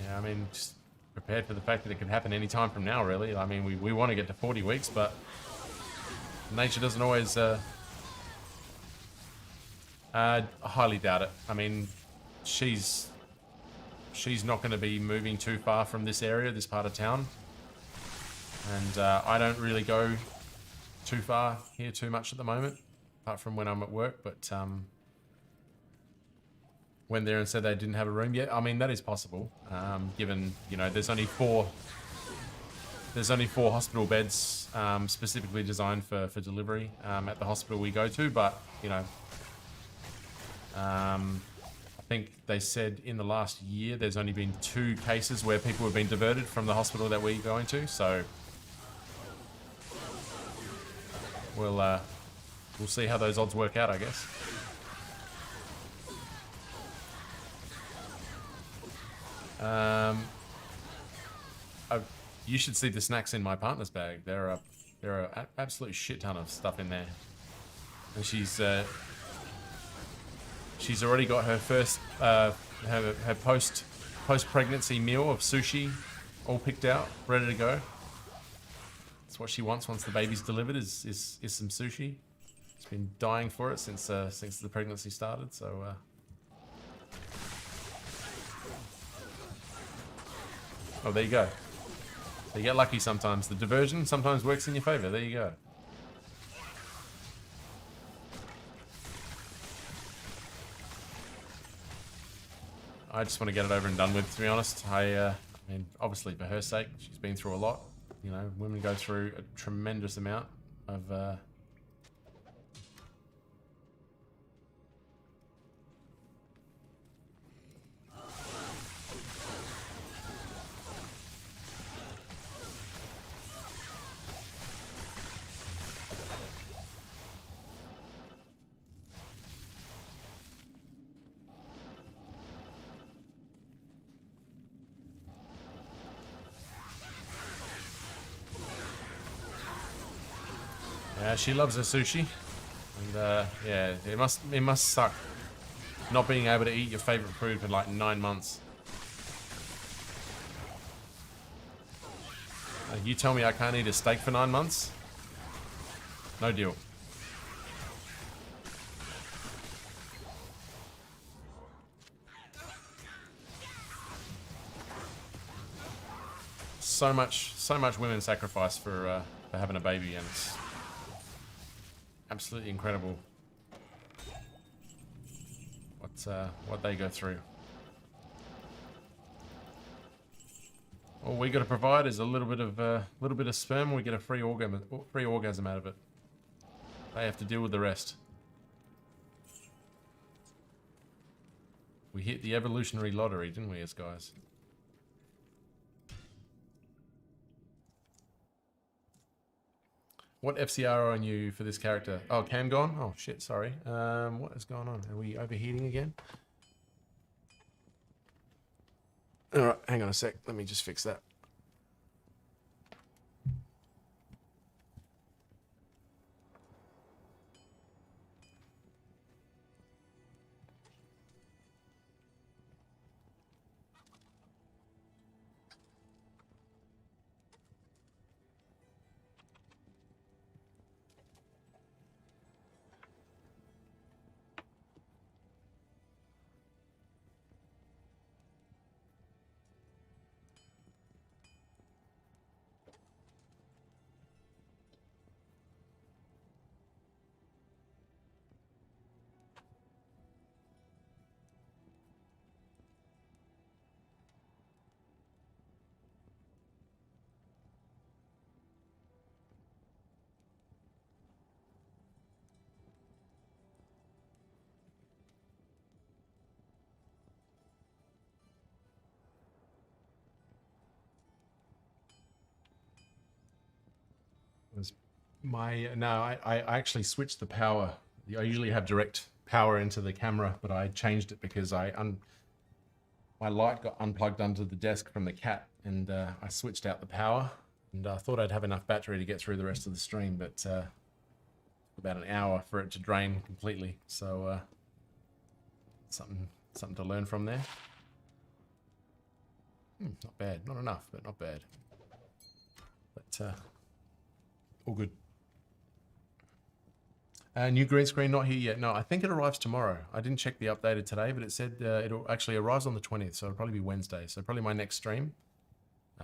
Yeah, I mean, just prepared for the fact that it could happen any time from now, really. I mean, we want to get to 40 weeks, but nature doesn't always... I highly doubt it. I mean, she's not going to be moving too far from this area, this part of town. And I don't really go too far here too much at the moment, apart from when I'm at work. But went there and said they didn't have a room yet. I mean, that is possible, given, you know, there's only four hospital beds specifically designed for delivery at the hospital we go to. But, you know, I think they said in the last year there's only been 2 cases where people have been diverted from the hospital that we go into. So we'll see how those odds work out, I guess. You should see the snacks in my partner's bag. There are an absolute shit ton of stuff in there, and she's already got her first her post pregnancy meal of sushi all picked out, ready to go. It's what she wants once the baby's delivered is some sushi. She's been dying for it since the pregnancy started. So. Oh, there you go. So you get lucky sometimes. The diversion sometimes works in your favor. There you go. I just want to get it over and done with, to be honest. I mean, obviously for her sake, she's been through a lot. You know, women go through a tremendous amount of... Yeah, she loves her sushi, and yeah, it must suck not being able to eat your favorite food for like 9 months. You tell me I can't eat a steak for 9 months? No deal. So much women sacrifice for having a baby, and it's absolutely incredible what they go through. All we got to provide is a little bit of sperm. We get a free orgasm out of it. They have to deal with the rest. We hit the evolutionary lottery, didn't we, as guys? What FCR on you for this character? Oh, cam gone? Oh shit, sorry. What is going on? Are we overheating again? Alright, hang on a sec. Let me just fix that. Was I actually switched the power. I usually have direct power into the camera, but I changed it because my light got unplugged under the desk from the cat, and I switched out the power, and I thought I'd have enough battery to get through the rest of the stream, but about an hour for it to drain completely. So something to learn from there. Not bad, not enough, but not bad. But all good. New green screen not here yet. No, I think it arrives tomorrow. I didn't check the updated today, but it said it actually arrives on the 20th, so it'll probably be Wednesday. So probably my next stream,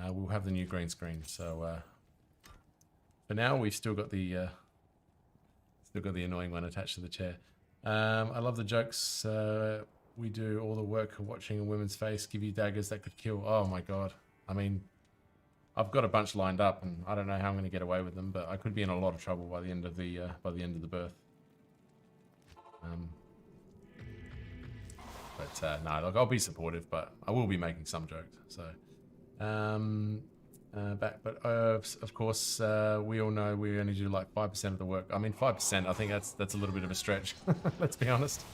we'll have the new green screen. So for now, we've still got the annoying one attached to the chair. I love the jokes. We do all the work of watching a woman's face give you daggers that could kill. Oh my god. I mean, I've got a bunch lined up, and I don't know how I'm going to get away with them, but I could be in a lot of trouble by the end of the birth. No, look, I'll be supportive, but I will be making some jokes. So, of course, we all know we only do like 5% of the work. I mean, 5%. I think that's a little bit of a stretch. Let's be honest.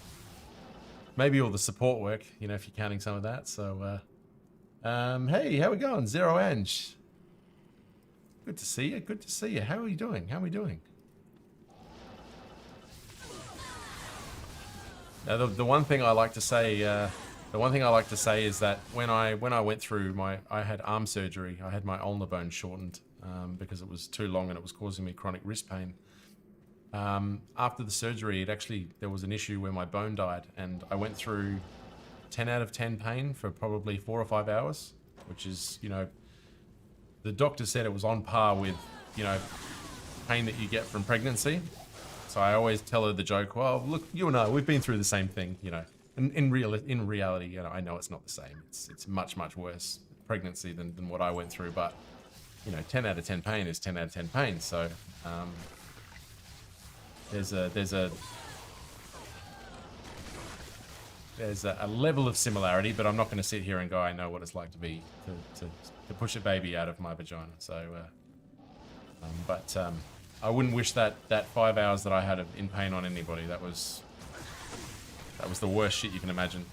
Maybe all the support work, you know, if you're counting some of that. So, hey, how we going, Zero Ange? Good to see you. Good to see you. How are you doing? How are we doing? Now, the one thing I like to say, is that when I went through I had arm surgery. I had my ulnar bone shortened because it was too long and it was causing me chronic wrist pain. After the surgery, there was an issue where my bone died, and I went through 10 out of 10 pain for probably 4 or 5 hours, which is, the doctor said it was on par with, pain that you get from pregnancy. So I always tell her the joke, well, look, you and I, we've been through the same thing, In reality, I know it's not the same. It's much, much worse pregnancy than what I went through, but, 10 out of 10 pain is 10 out of 10 pain. So, there's a level of similarity, but I'm not going to sit here and go, I know what it's like to push a baby out of my vagina. So, I wouldn't wish that 5 hours that I had in pain on anybody. That was the worst shit you can imagine.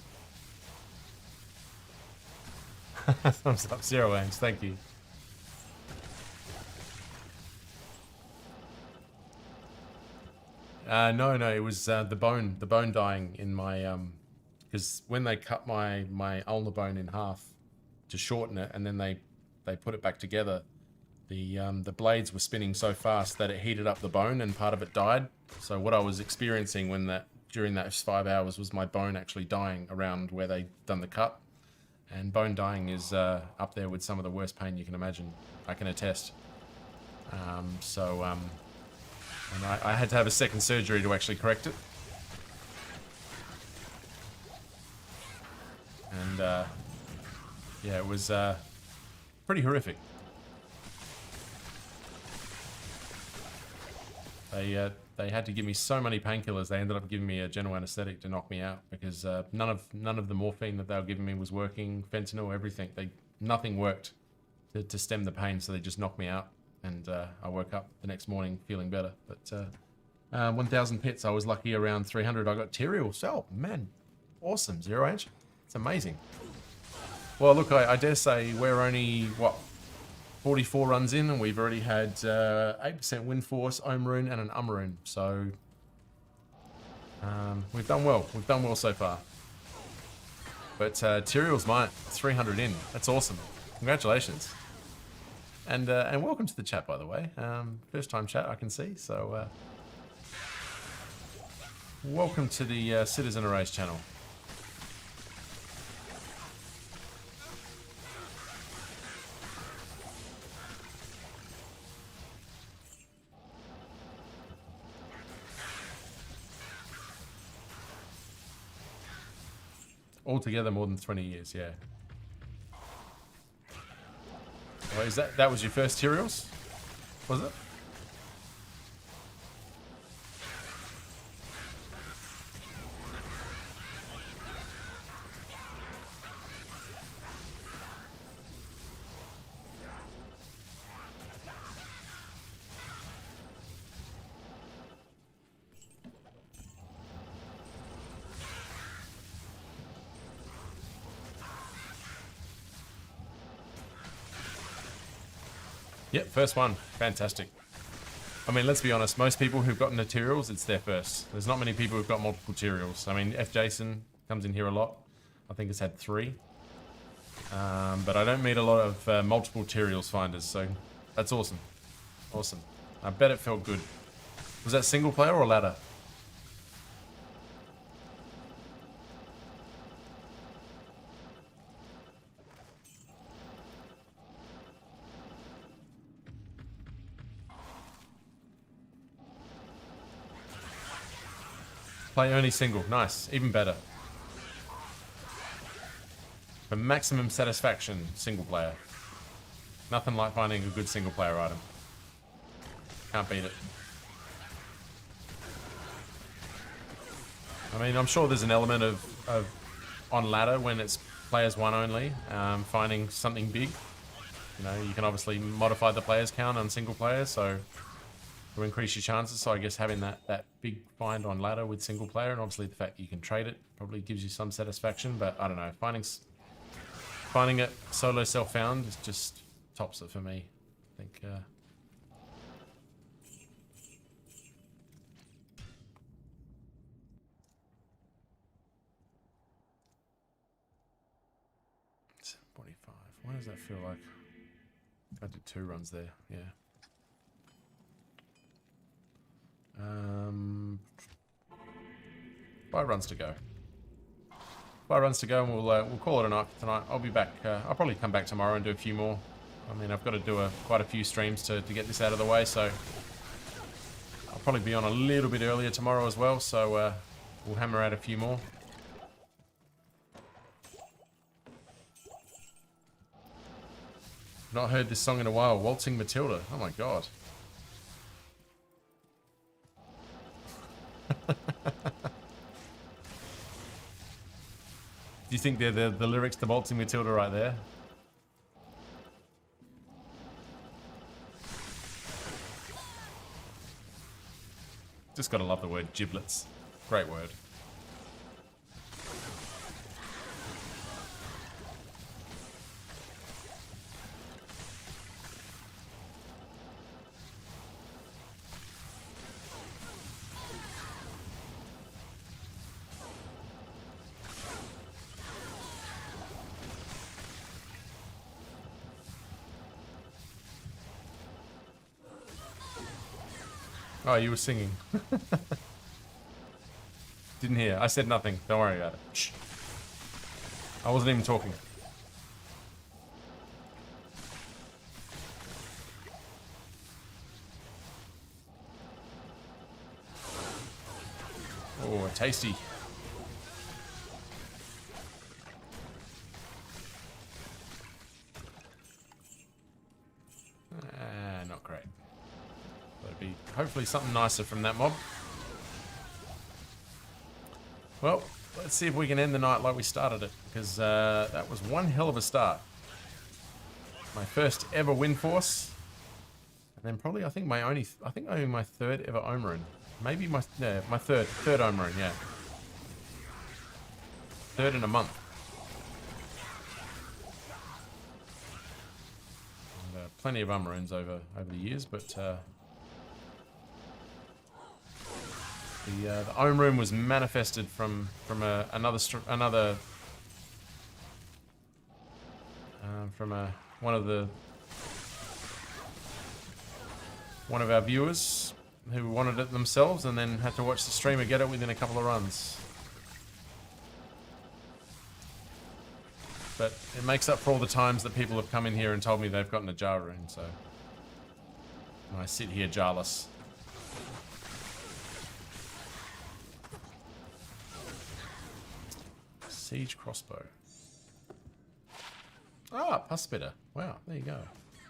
Thumbs up, Zero Aims, thank you. No, it was the bone dying in my because when they cut my ulnar bone in half to shorten it, and then they put it back together, the blades were spinning so fast that it heated up the bone and part of it died. So what I was experiencing during those 5 hours was my bone actually dying around where they'd done the cut. And bone dying is up there with some of the worst pain you can imagine. I can attest. And I had to have a second surgery to actually correct it. And yeah, it was pretty horrific. They had to give me so many painkillers. They ended up giving me a general anesthetic to knock me out because none of the morphine that they were giving me was working. Fentanyl, everything. Nothing worked to stem the pain, so they just knocked me out. And I woke up the next morning feeling better. But 1,000 pits, I was lucky around 300. I got Tyrael. So, man, awesome. 0 inch. It's amazing. Well, look, I dare say we're only, 44 runs in, and we've already had 8% win force, Ohm rune, and an rune. So we've done well. We've done well so far. But Tyrael's mine. 300 in. That's awesome. Congratulations. And welcome to the chat, by the way. First time chat, I can see. So welcome to the Citizen Erase channel. Altogether more than 20 years, yeah. Oh, is that was your first Tyraels? Was it? Yep, first one. Fantastic. I mean, let's be honest. Most people who've gotten the Tyraels, it's their first. There's not many people who've got multiple Tyraels. I mean, F. Jason comes in here a lot. I think it's had 3. But I don't meet a lot of multiple Tyraels finders, so that's awesome. Awesome. I bet it felt good. Was that single player or ladder? Play only single. Nice. Even better. For maximum satisfaction, single player. Nothing like finding a good single player item. Can't beat it. I mean, I'm sure there's an element of on ladder when it's players 1 only, finding something big. You know, you can obviously modify the players count on single player, so to increase your chances. So I guess having that big find on ladder with single player, and obviously the fact that you can trade it probably gives you some satisfaction. But I don't know, finding it solo self-found is just tops it for me. I think. What does that feel like? I did 2 runs there, yeah. 5 runs to go. 5 runs to go, and we'll call it a night for tonight. I'll be back. I'll probably come back tomorrow and do a few more. I mean, I've got to do quite a few streams to get this out of the way, so I'll probably be on a little bit earlier tomorrow as well. So we'll hammer out a few more. Not heard this song in a while. Waltzing Matilda. Oh my god. Do you think they're the lyrics to Waltzing Matilda right there? Just gotta love the word giblets. Great word. Oh, you were singing. Didn't hear. I said nothing. Don't worry about it. Shh. I wasn't even talking. Oh, tasty. Not great. That'd be hopefully something nicer from that mob. Well, let's see if we can end the night like we started it, because that was one hell of a start. My first ever win force, and then probably I think only my 3rd ever Omerin. Maybe my third Omerin, yeah. 3rd in a month. And, plenty of Omerins over the years, but the Ohm Room was manifested from one of our viewers who wanted it themselves and then had to watch the streamer get it within a couple of runs. But it makes up for all the times that people have come in here and told me they've gotten a jar rune, so I sit here jarless. Siege crossbow. Ah, pus spitter. Wow, there you go.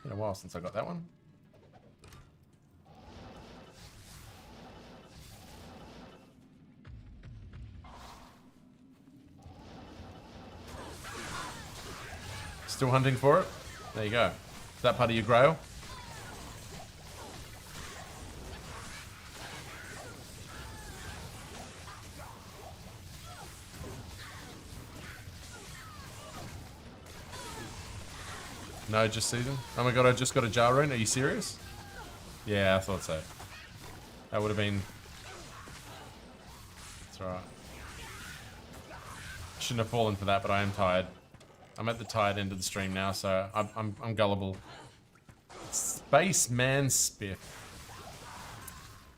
Been a while since I got that one. Still hunting for it? There you go. Is that part of your grail? No, just season. Oh my god, I just got a jar rune. Are you serious? Yeah, I thought so. That would have been... It's alright. Shouldn't have fallen for that, but I am tired. I'm at the tired end of the stream now, so I'm gullible. Spaceman Spiff.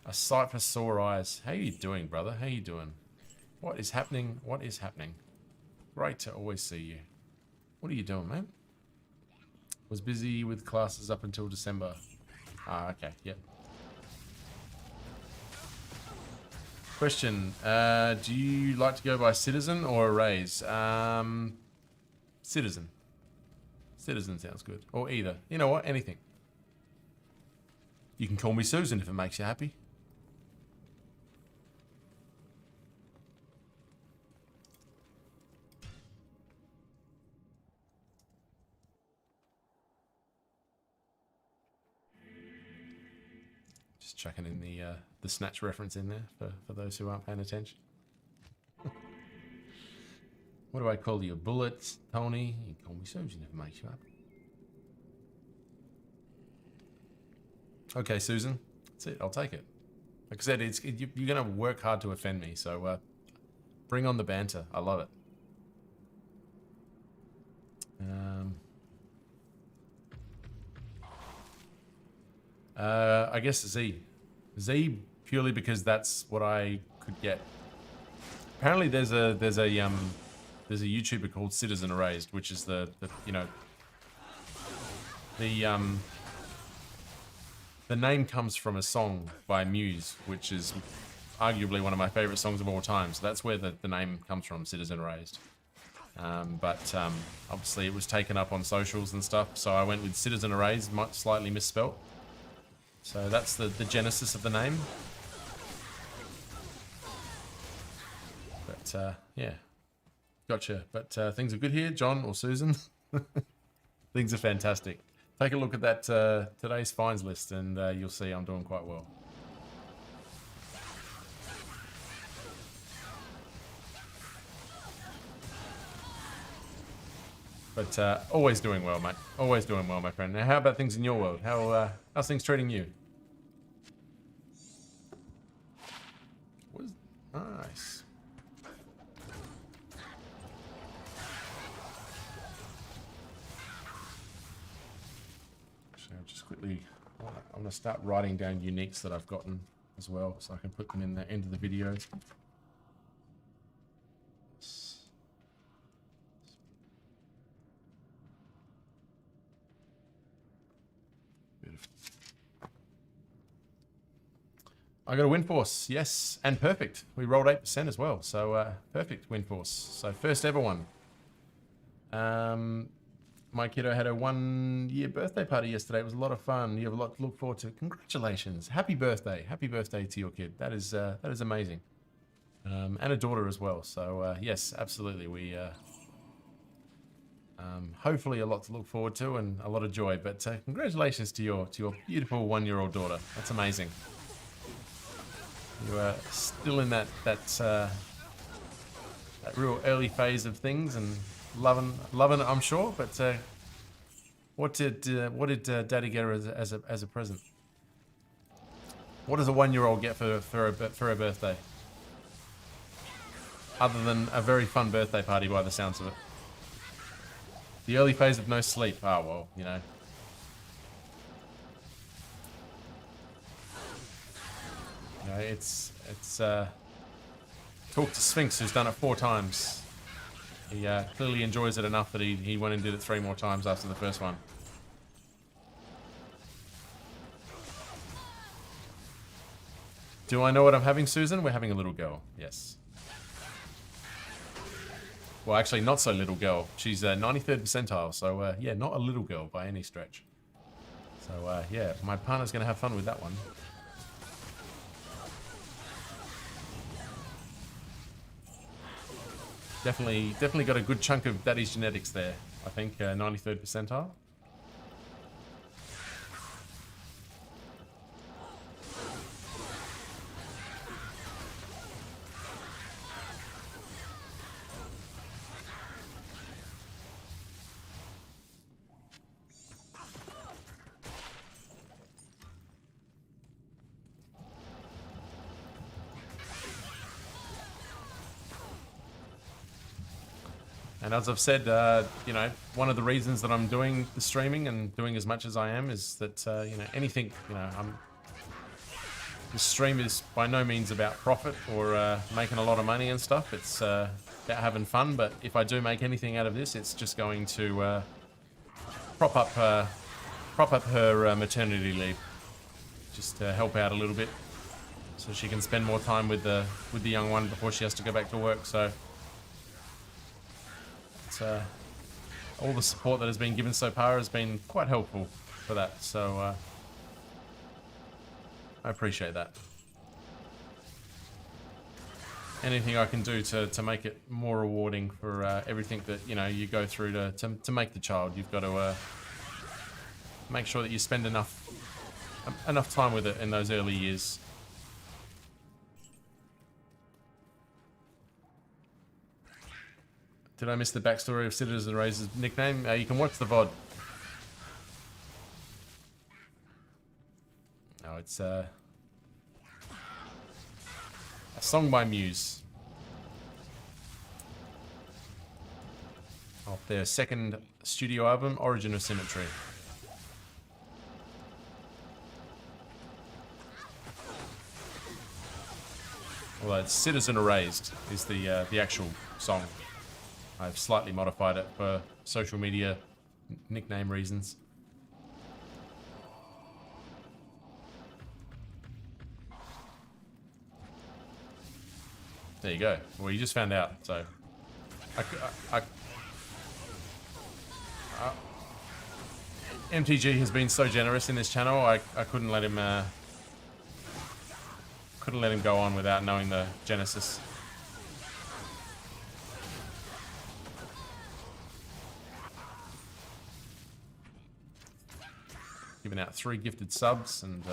A sight for sore eyes. How you doing, brother? How you doing? What is happening? What is happening? Great to always see you. What are you doing, man? Was busy with classes up until December. Ah, okay, yep. Question, do you like to go by citizen or raise? Citizen. Citizen sounds good. Or either. You know what? Anything. You can call me Susan if it makes you happy. Just chucking in the snatch reference in there for those who aren't paying attention. What do I call you? Bullet, Tony? You can call me Susan if it makes you happy. Okay, Susan. That's it. I'll take it. Like I said, you're going to work hard to offend me, so bring on the banter. I love it. I guess Z. Z purely because that's what I could get. Apparently there's a YouTuber called Citizen Erased, which is the name comes from a song by Muse, which is arguably one of my favorite songs of all time. So that's where the name comes from, Citizen Erased. But obviously it was taken up on socials and stuff, so I went with Citizen Erased, slightly misspelt. So that's the genesis of the name. But yeah, gotcha. But things are good here, John or Susan. Things are fantastic. Take a look at that today's finds list, and you'll see I'm doing quite well. But always doing well, mate. Always doing well, my friend. Now, how about things in your world? How's things treating you? Nice. So just quickly, I'm going to start writing down uniques that I've gotten as well, so I can put them in the end of the video. I got a win force, yes, and perfect. We rolled 8% as well, so perfect win force. So first ever one. My kiddo had a 1-year birthday party yesterday. It was a lot of fun. You have a lot to look forward to. Congratulations, happy birthday to your kid. That is amazing, and a daughter as well. So yes, absolutely. We hopefully a lot to look forward to and a lot of joy. But congratulations to your beautiful 1-year-old daughter. That's amazing. You are still in that real early phase of things and loving it, I'm sure. But what did Daddy get her as a present? What does a 1-year-old get for her birthday? Other than a very fun birthday party, by the sounds of it. The early phase of no sleep. Oh well, you know. You know, it's talk to Sphinx, who's done it 4 times. He clearly enjoys it enough that he went and did it 3 more times after the first one. Do I know what I'm having, Susan? We're having a little girl, yes. Well, actually, not so little girl. She's 93rd percentile, so yeah, not a little girl by any stretch. So yeah, my partner's going to have fun with that one. Definitely got a good chunk of Daddy's genetics there. I think 93rd percentile. And as I've said, you know, one of the reasons that I'm doing the streaming and doing as much as I am is that, you know, anything, you know, this stream is by no means about profit or making a lot of money and stuff. It's about having fun. But if I do make anything out of this, it's just going to prop up her maternity leave, just to help out a little bit, so she can spend more time with the young one before she has to go back to work. So. All the support that has been given so far has been quite helpful for that, so I appreciate that. Anything I can do to make it more rewarding for everything that, you know, you go through to make the child, you've got to make sure that you spend enough time with it in those early years. Did I miss the backstory of Citizen Raze's nickname? You can watch the VOD. No, it's a song by Muse. Off their second studio album, Origin of Symmetry. Although it's Citizen Erased is the actual song. I've slightly modified it for social media nickname reasons. There you go. Well, you just found out, so... MTG has been so generous in this channel, I couldn't let him... couldn't let him go on without knowing the genesis. Giving out 3 gifted subs and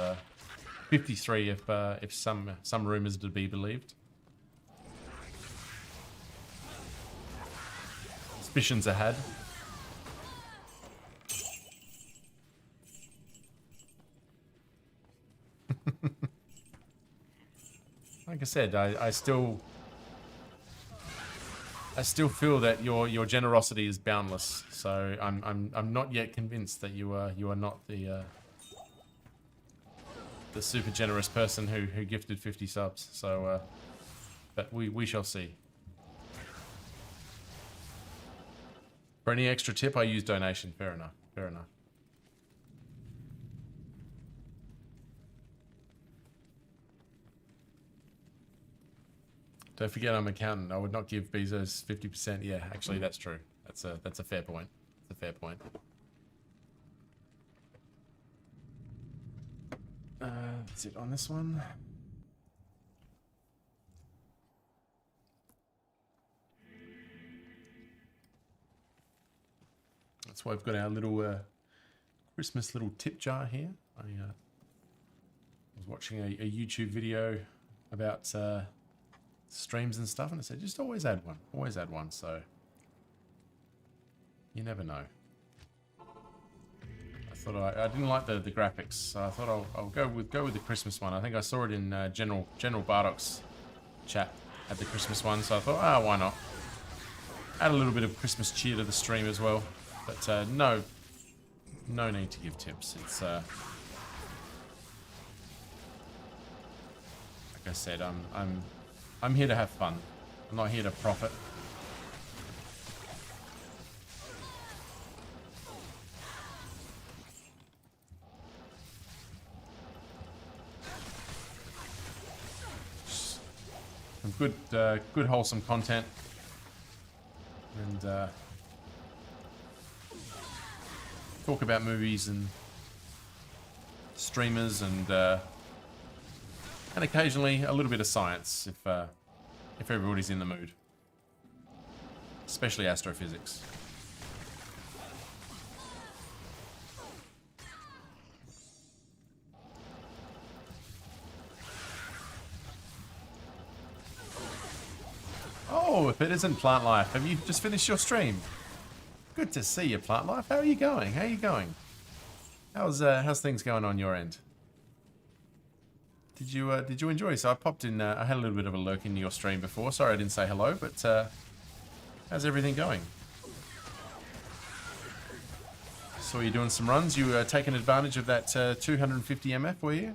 53 if some rumors to be believed. Suspicions are had. Like I said, I still feel that your generosity is boundless. So I'm not yet convinced that you are not the super generous person who gifted 50 subs. So but we shall see. For any extra tip, I use donation. Fair enough. Fair enough. Don't forget I'm an accountant. I would not give Bezos 50%. Yeah, actually, that's true. That's a fair point. That's a fair point. That's it on this one. That's why we've got our little Christmas little tip jar here. I was watching a YouTube video about streams and stuff, and it said just always add one. So you never know. I thought I didn't like the graphics, so I thought I'll go with the Christmas one. I think I saw it in General Bardock's chat at the Christmas one, so I thought, why not? Add a little bit of Christmas cheer to the stream as well. But no need to give tips. It's like I said, I'm here to have fun. I'm not here to profit. Some good wholesome content, and talk about movies and streamers and occasionally a little bit of science if everybody's in the mood, especially astrophysics. Oh, if it isn't Plant Life, have you just finished your stream? Good to see you, Plant Life. How are you going? How are you going? How's things going on your end? Did you enjoy? So I popped in. I had a little bit of a lurk into your stream before. Sorry I didn't say hello, but how's everything going? Saw you doing some runs. You were taking advantage of that 250 MF, were you?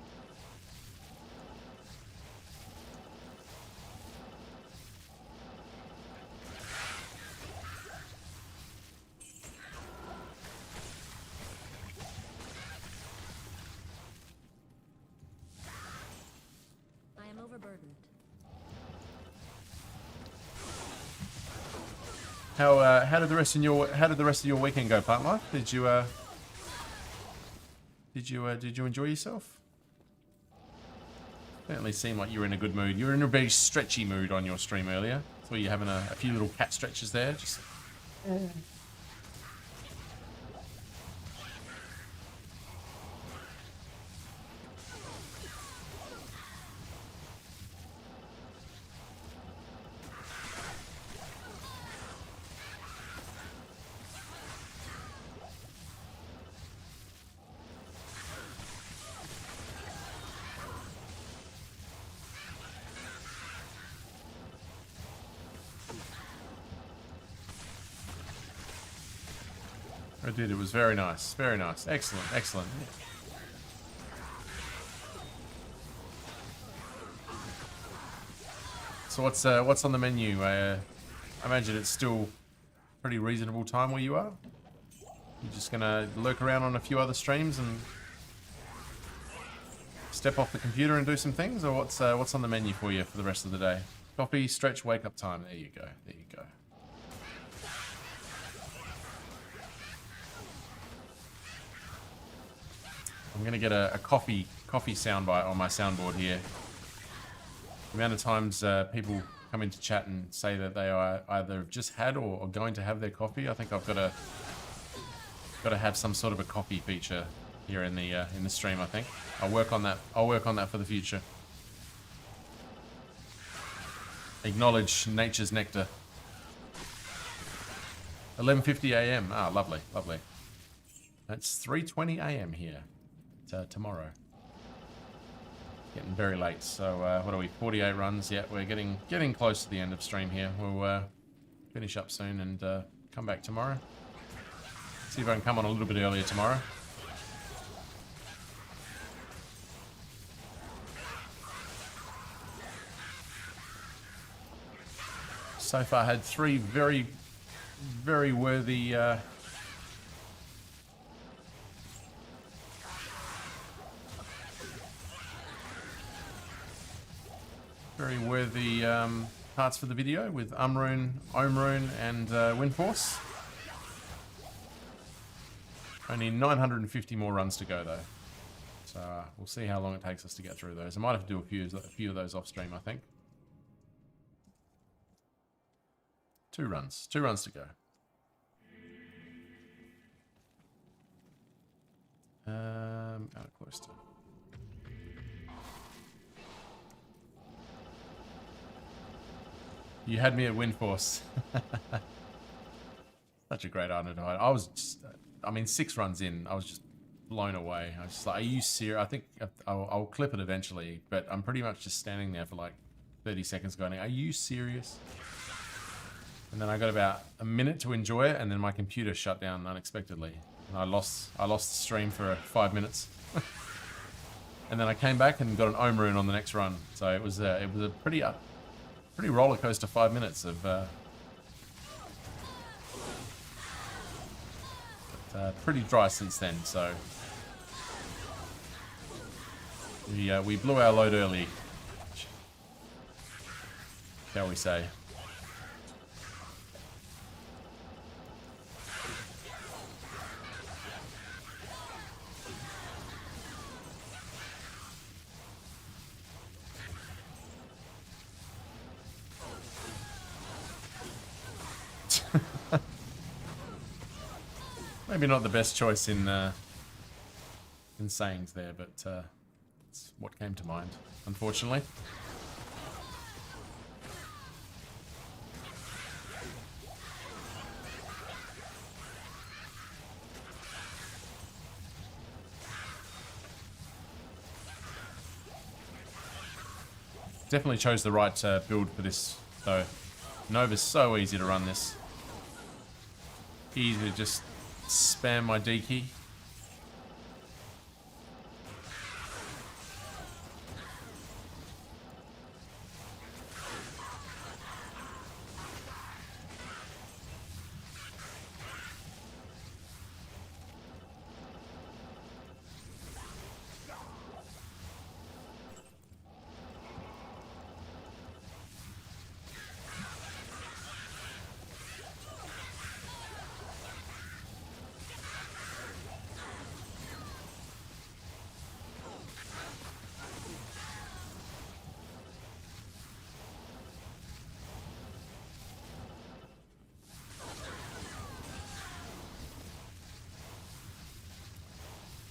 How did the rest of your weekend go, Plant Life? Did you enjoy yourself? Certainly seemed like you were in a good mood. You were in a very stretchy mood on your stream earlier. Saw you having a few little cat stretches there. Just. I did. It was very nice. Very nice. Excellent. Excellent. So what's on the menu? I imagine it's still pretty reasonable time where you are. You're just gonna lurk around on a few other streams and step off the computer and do some things, or what's on the menu for you for the rest of the day? Coffee, stretch, wake up time. There you go. There you go. I'm gonna get a coffee soundbite on my soundboard here. The amount of times people come into chat and say that they are either just had or are going to have their coffee, I think I've got to have some sort of a coffee feature here in the stream. I think I'll work on that. I'll work on that for the future. Acknowledge nature's nectar. 11:50 a.m. Ah, lovely, lovely. That's 3:20 a.m. here. Tomorrow. Getting very late. So what are we? 48 runs. Yeah, we're getting close to the end of stream here. We'll finish up soon and come back tomorrow. See if I can come on a little bit earlier tomorrow. So far, had 3 very, very worthy parts for the video with Omrune, and Windforce. Only 950 more runs to go though, so we'll see how long it takes us to get through those. I might have to do a few of those off stream, I think. 2 runs to go. Out of cloister. You had me at Windforce. Such a great item to hide. I was just, I mean, 6 runs in, I was just blown away. I was just like, are you serious? I think I'll clip it eventually, but I'm pretty much just standing there for like 30 seconds going, are you serious? And then I got about a minute to enjoy it, and then my computer shut down unexpectedly. And I lost the stream for 5 minutes. And then I came back and got an Omrune on the next run. So it was a pretty roller coaster 5 minutes of pretty dry since then. So we blew our load early, shall we say. Maybe not the best choice in sayings there, but it's what came to mind, unfortunately. Definitely chose the right build for this, though. Nova's so easy to run this. Easy to just spam my D key.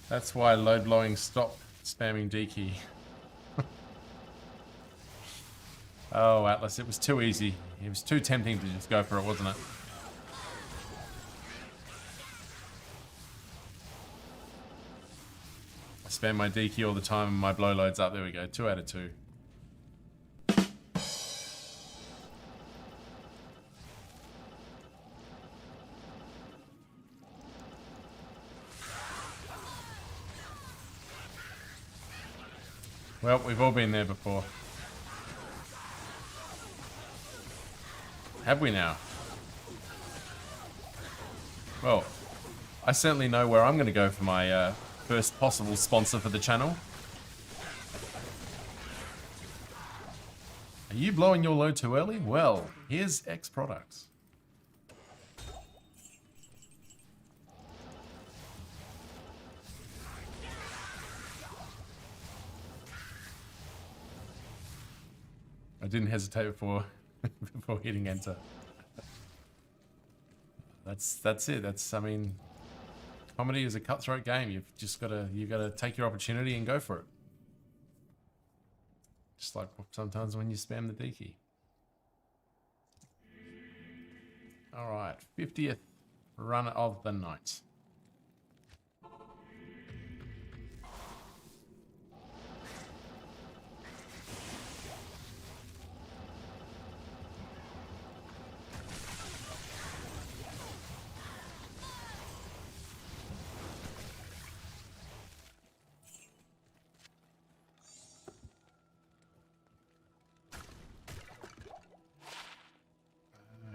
That's why load blowing stopped spamming D key. Oh, Atlas, it was too easy. It was too tempting to just go for it, wasn't it? I spam my D key all the time and my blow loads up. There we go, 2 out of 2. Well, we've all been there before. Have we now? Well, I certainly know where I'm going to go for my first possible sponsor for the channel. Are you blowing your load too early? Well, here's X Products. I didn't hesitate before before hitting enter. That's it. I mean, comedy is a cutthroat game. You gotta take your opportunity and go for it. Just like sometimes when you spam the D key. All right, 50th run of the night.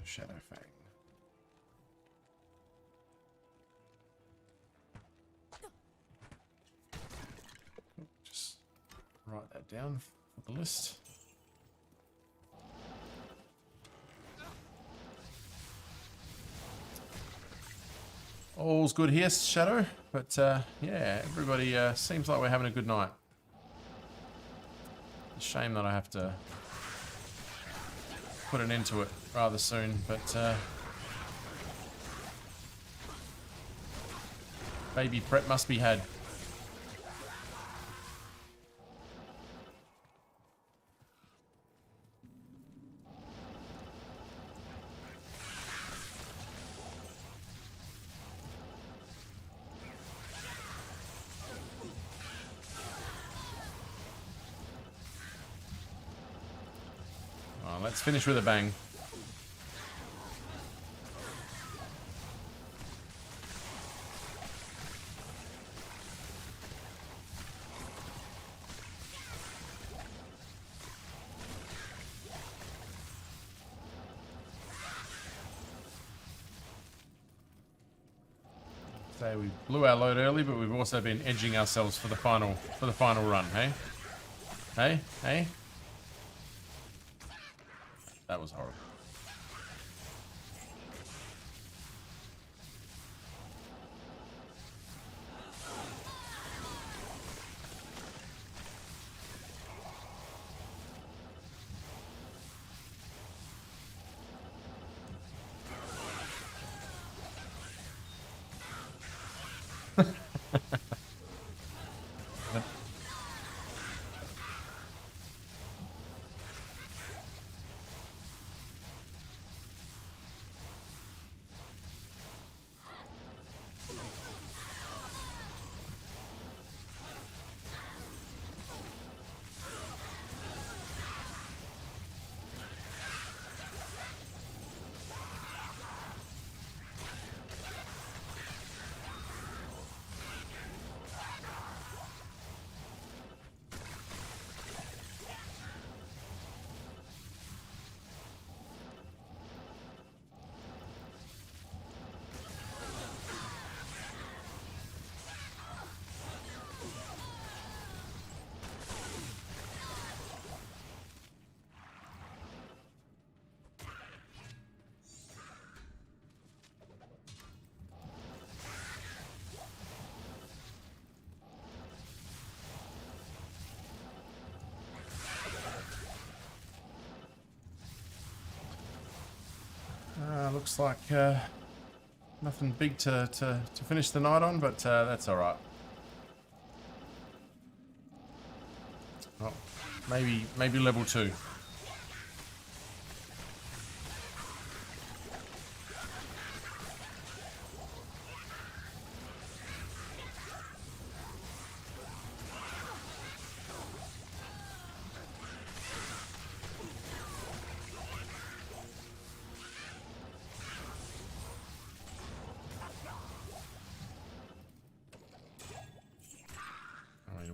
Shadowfang. Just write that down for the list. All's good here, Shadow. But yeah, everybody seems like we're having a good night. It's a shame that I have to put an end to it rather soon, but baby prep must be had. Let's finish with a bang. So we blew our load early, but we've also been edging ourselves for the final run, hey? Hey? That was horrible. Looks like nothing big to finish the night on, but that's all right. Oh, maybe level 2.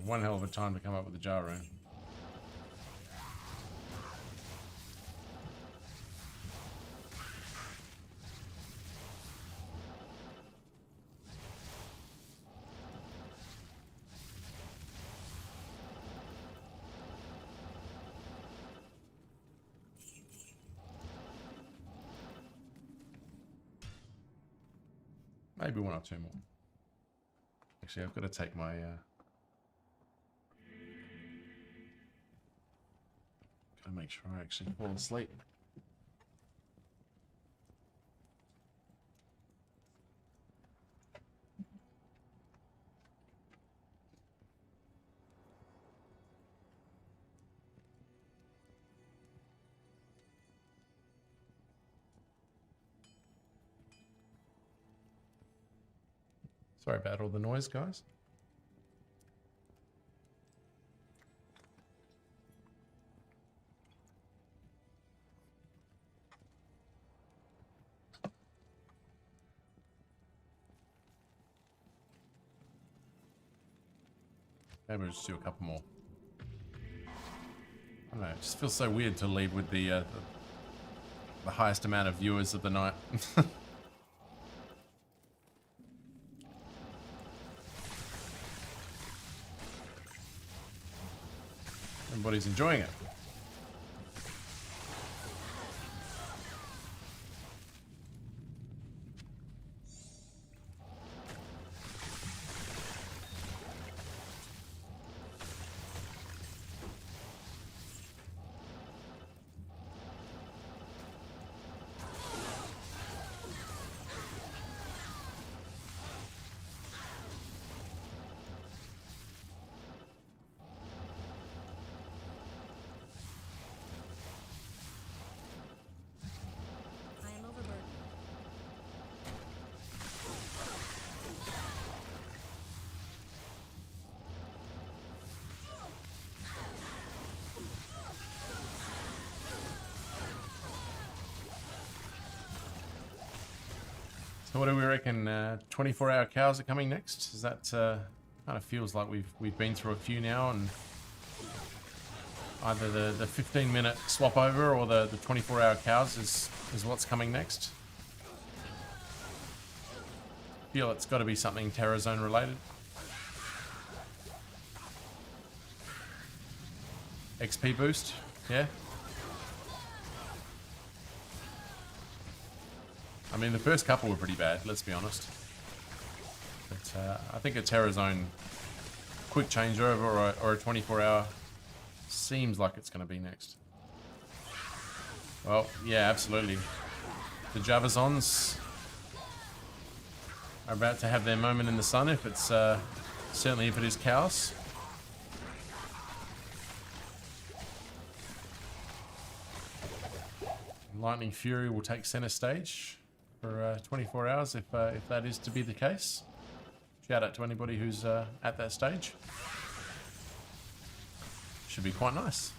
One hell of a time to come up with a jar rune. Maybe one or two more. Actually, I've got to take my... gotta make sure I actually fall asleep. Sorry about all the noise, guys. Maybe we'll just do a couple more. I don't know, it just feels so weird to leave with the highest amount of viewers of the night. Everybody's enjoying it. I am overburdened. So what do we reckon? 24-hour cows are coming next? Is that kind of feels like we've been through a few now, and either the 15-minute swap over or the 24-hour cows is what's coming next. Feel it's got to be something Terror Zone related. XP boost, yeah. I mean, the first couple were pretty bad, let's be honest. But I think a Terror Zone quick changeover or a 24-hour seems like it's going to be next. Well, yeah, absolutely. The Javazons are about to have their moment in the sun, if it's certainly if it is Chaos. Lightning Fury will take center stage for 24 hours if that is to be the case. Shout out to anybody who's at that stage. Should be quite nice.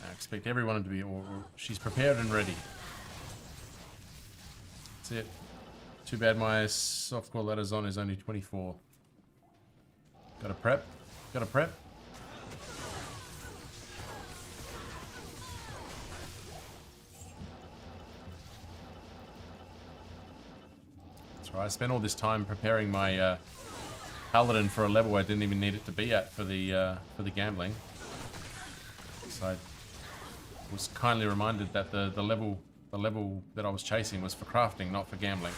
I expect everyone to be, or she's prepared and ready. That's it. Too bad my softcore letters on is only 24. Gotta prep. Gotta prep. That's right. I spent all this time preparing my Paladin for a level I didn't even need it to be at for the gambling. So I was kindly reminded that the level that I was chasing was for crafting, not for gambling.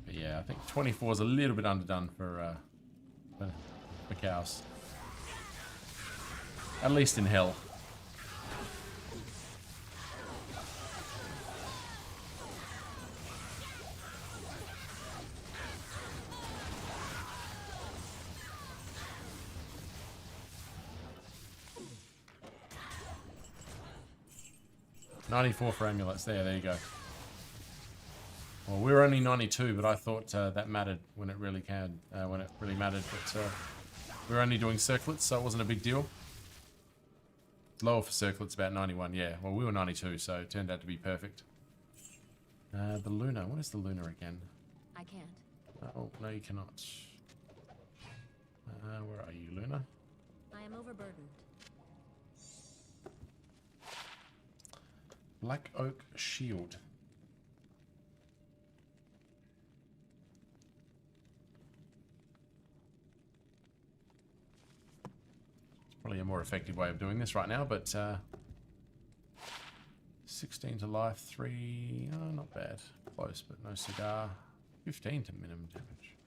But yeah, I think 24 is a little bit underdone for cows. At least in hell. $94 for amulets. There you go. Well, we were only 92, but I thought that mattered when it really mattered. But we were only doing circlets, so it wasn't a big deal. Lower for circlets, about 91. Yeah. Well, we were 92, so it turned out to be perfect. The Luna. What is the Luna again? I can't. Oh no, you cannot. Where are you, Luna? I am overburdened. Black Oak Shield. It's probably a more effective way of doing this right now, but 16 to life, 3. Oh, not bad. Close, but no cigar. 15 to minimum damage.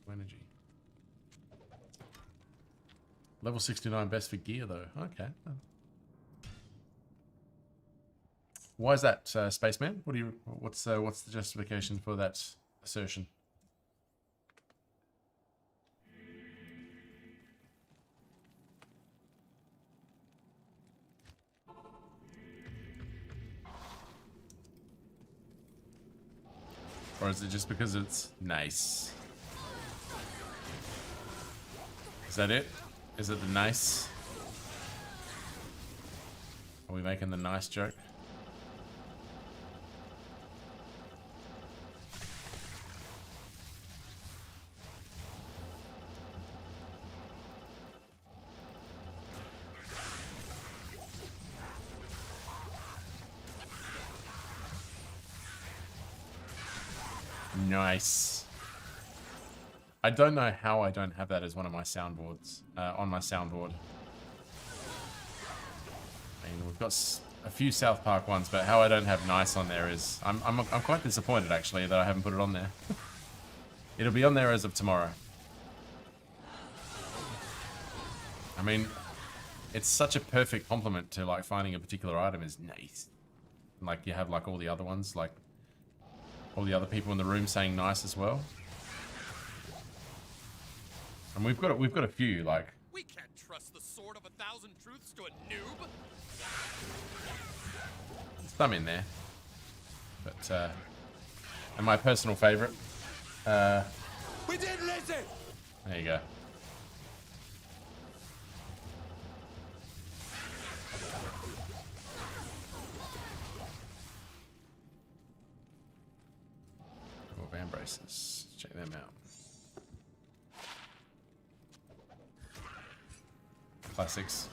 4 energy. Level 69 best for gear, though. Okay. Why is that, Spaceman? What's the justification for that assertion? Or is it just because it's nice? Is that it? Is it the nice? Are we making the nice joke? Nice. I don't know how I don't have that as one of my soundboards, on my soundboard. I mean, we've got a few South Park ones, but how I don't have nice on there is... I'm quite disappointed, actually, that I haven't put it on there. It'll be on there as of tomorrow. I mean, it's such a perfect compliment to, like, finding a particular item is nice. Like, you have, like, all the other ones, like... all the other people in the room saying nice as well. And we've got a few, like... We can't trust the sword of 1,000 truths to a noob. some in there. But, and my personal favorite. We didn't listen! There you go. Band braces. Check them out. Classics.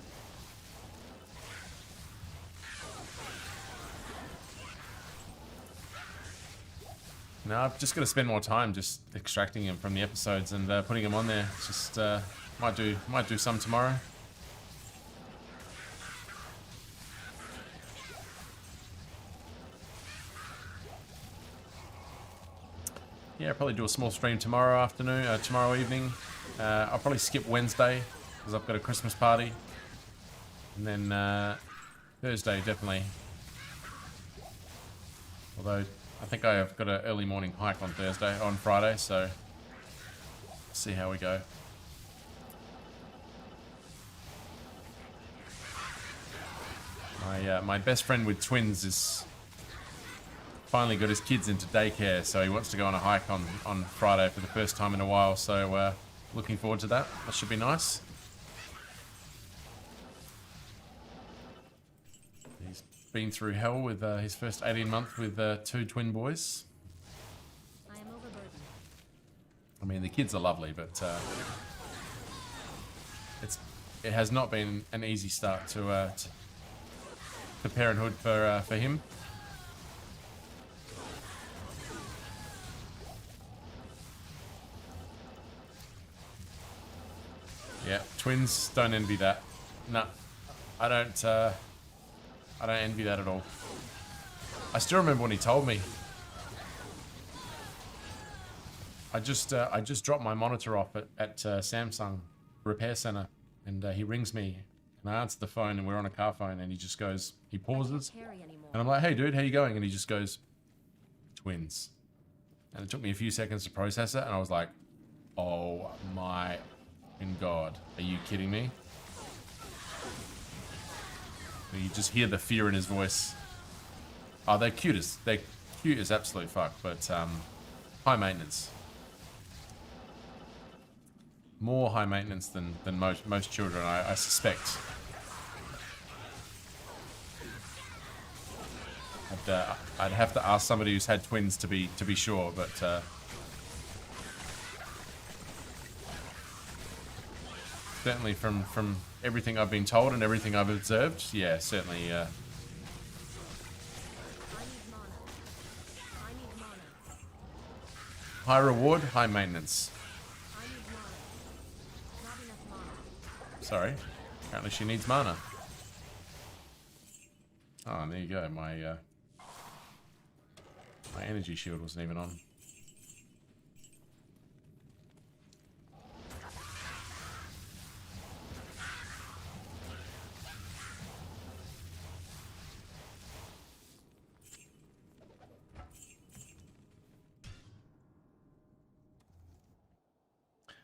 Now I've just got to spend more time just extracting them from the episodes and putting them on there. Just might do some tomorrow. Yeah, I'll probably do a small stream tomorrow afternoon, tomorrow evening. I'll probably skip Wednesday because I've got a Christmas party, and then Thursday definitely. Although I think I've got an early morning hike on Friday, so see how we go. My best friend with twins is finally got his kids into daycare, so he wants to go on a hike on Friday for the first time in a while, so looking forward to that. That should be nice. He's been through hell with his first 18 months with 2 twin boys. I am overburdened. I mean, the kids are lovely, but it has not been an easy start to parenthood for him. Yeah, twins, don't envy that. No, I don't envy that at all. I still remember when he told me. I just dropped my monitor off at Samsung Repair Center, and he rings me, and I answer the phone, and we're on a car phone, and he just goes, he pauses, and I'm like, hey dude, how you going? And he just goes, twins. And it took me a few seconds to process it, and I was like, oh my God, are you kidding me? You just hear the fear in his voice. Oh, they're cute as absolute fuck, but high maintenance. More high maintenance than most children, I suspect. I'd have to ask somebody who's had twins to be sure, but certainly from everything I've been told and everything I've observed, yeah, certainly. I need mana. I need mana. High reward, high maintenance. I need mana. Not enough mana. Sorry, apparently she needs mana. Oh, and there you go. My energy shield wasn't even on.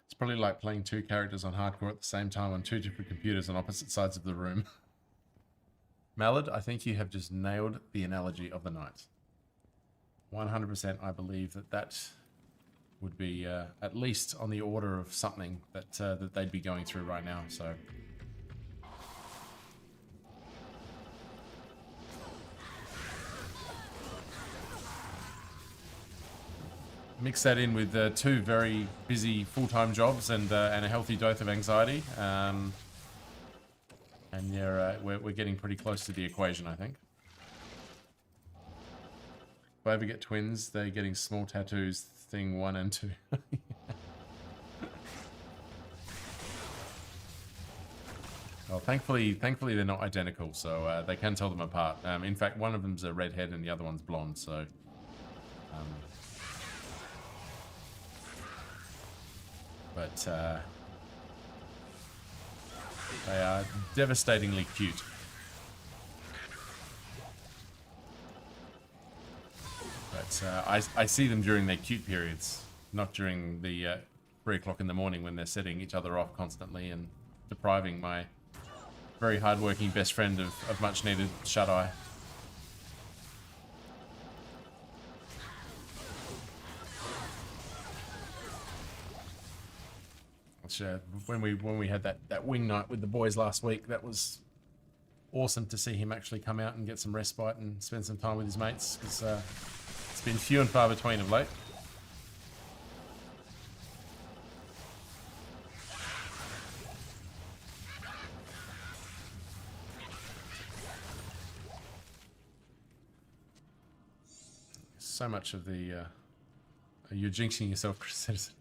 It's probably like playing two characters on hardcore at the same time on two different computers on opposite sides of the room. Mallard, I think you have just nailed the analogy of the night. 100% I believe that would be at least on the order of something that that they'd be going through right now. So mix that in with two very busy full-time jobs and a healthy dose of anxiety, and yeah, we're getting pretty close to the equation, I think. If I ever get twins, they're getting small tattoos, thing 1 and 2. Well, thankfully they're not identical, so they can tell them apart. In fact, one of them's a redhead and the other one's blonde, so but they are devastatingly cute. But I see them during their cute periods, not during the 3 o'clock in the morning when they're setting each other off constantly and depriving my very hardworking best friend of much needed shut-eye. Which, when we had that wing night with the boys last week, that was awesome to see him actually come out and get some respite and spend some time with his mates, because it's been few and far between of late. So much of the you're jinxing yourself, Chris Citizen.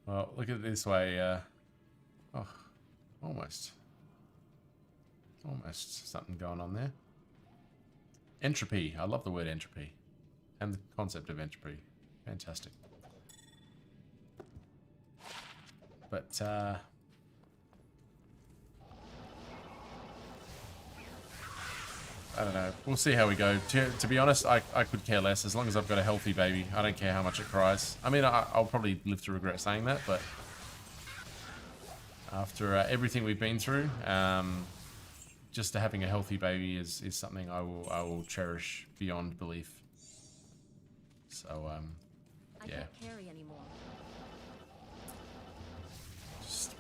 Well, look at it this way. Oh, almost something going on there. Entropy. I love the word entropy and the concept of entropy. Fantastic. But I don't know. We'll see how we go. To be honest, I could care less as long as I've got a healthy baby. I don't care how much it cries. I mean, I'll probably live to regret saying that, but after everything we've been through, just having a healthy baby is something I will cherish beyond belief. So I yeah. can't carry anymore. Just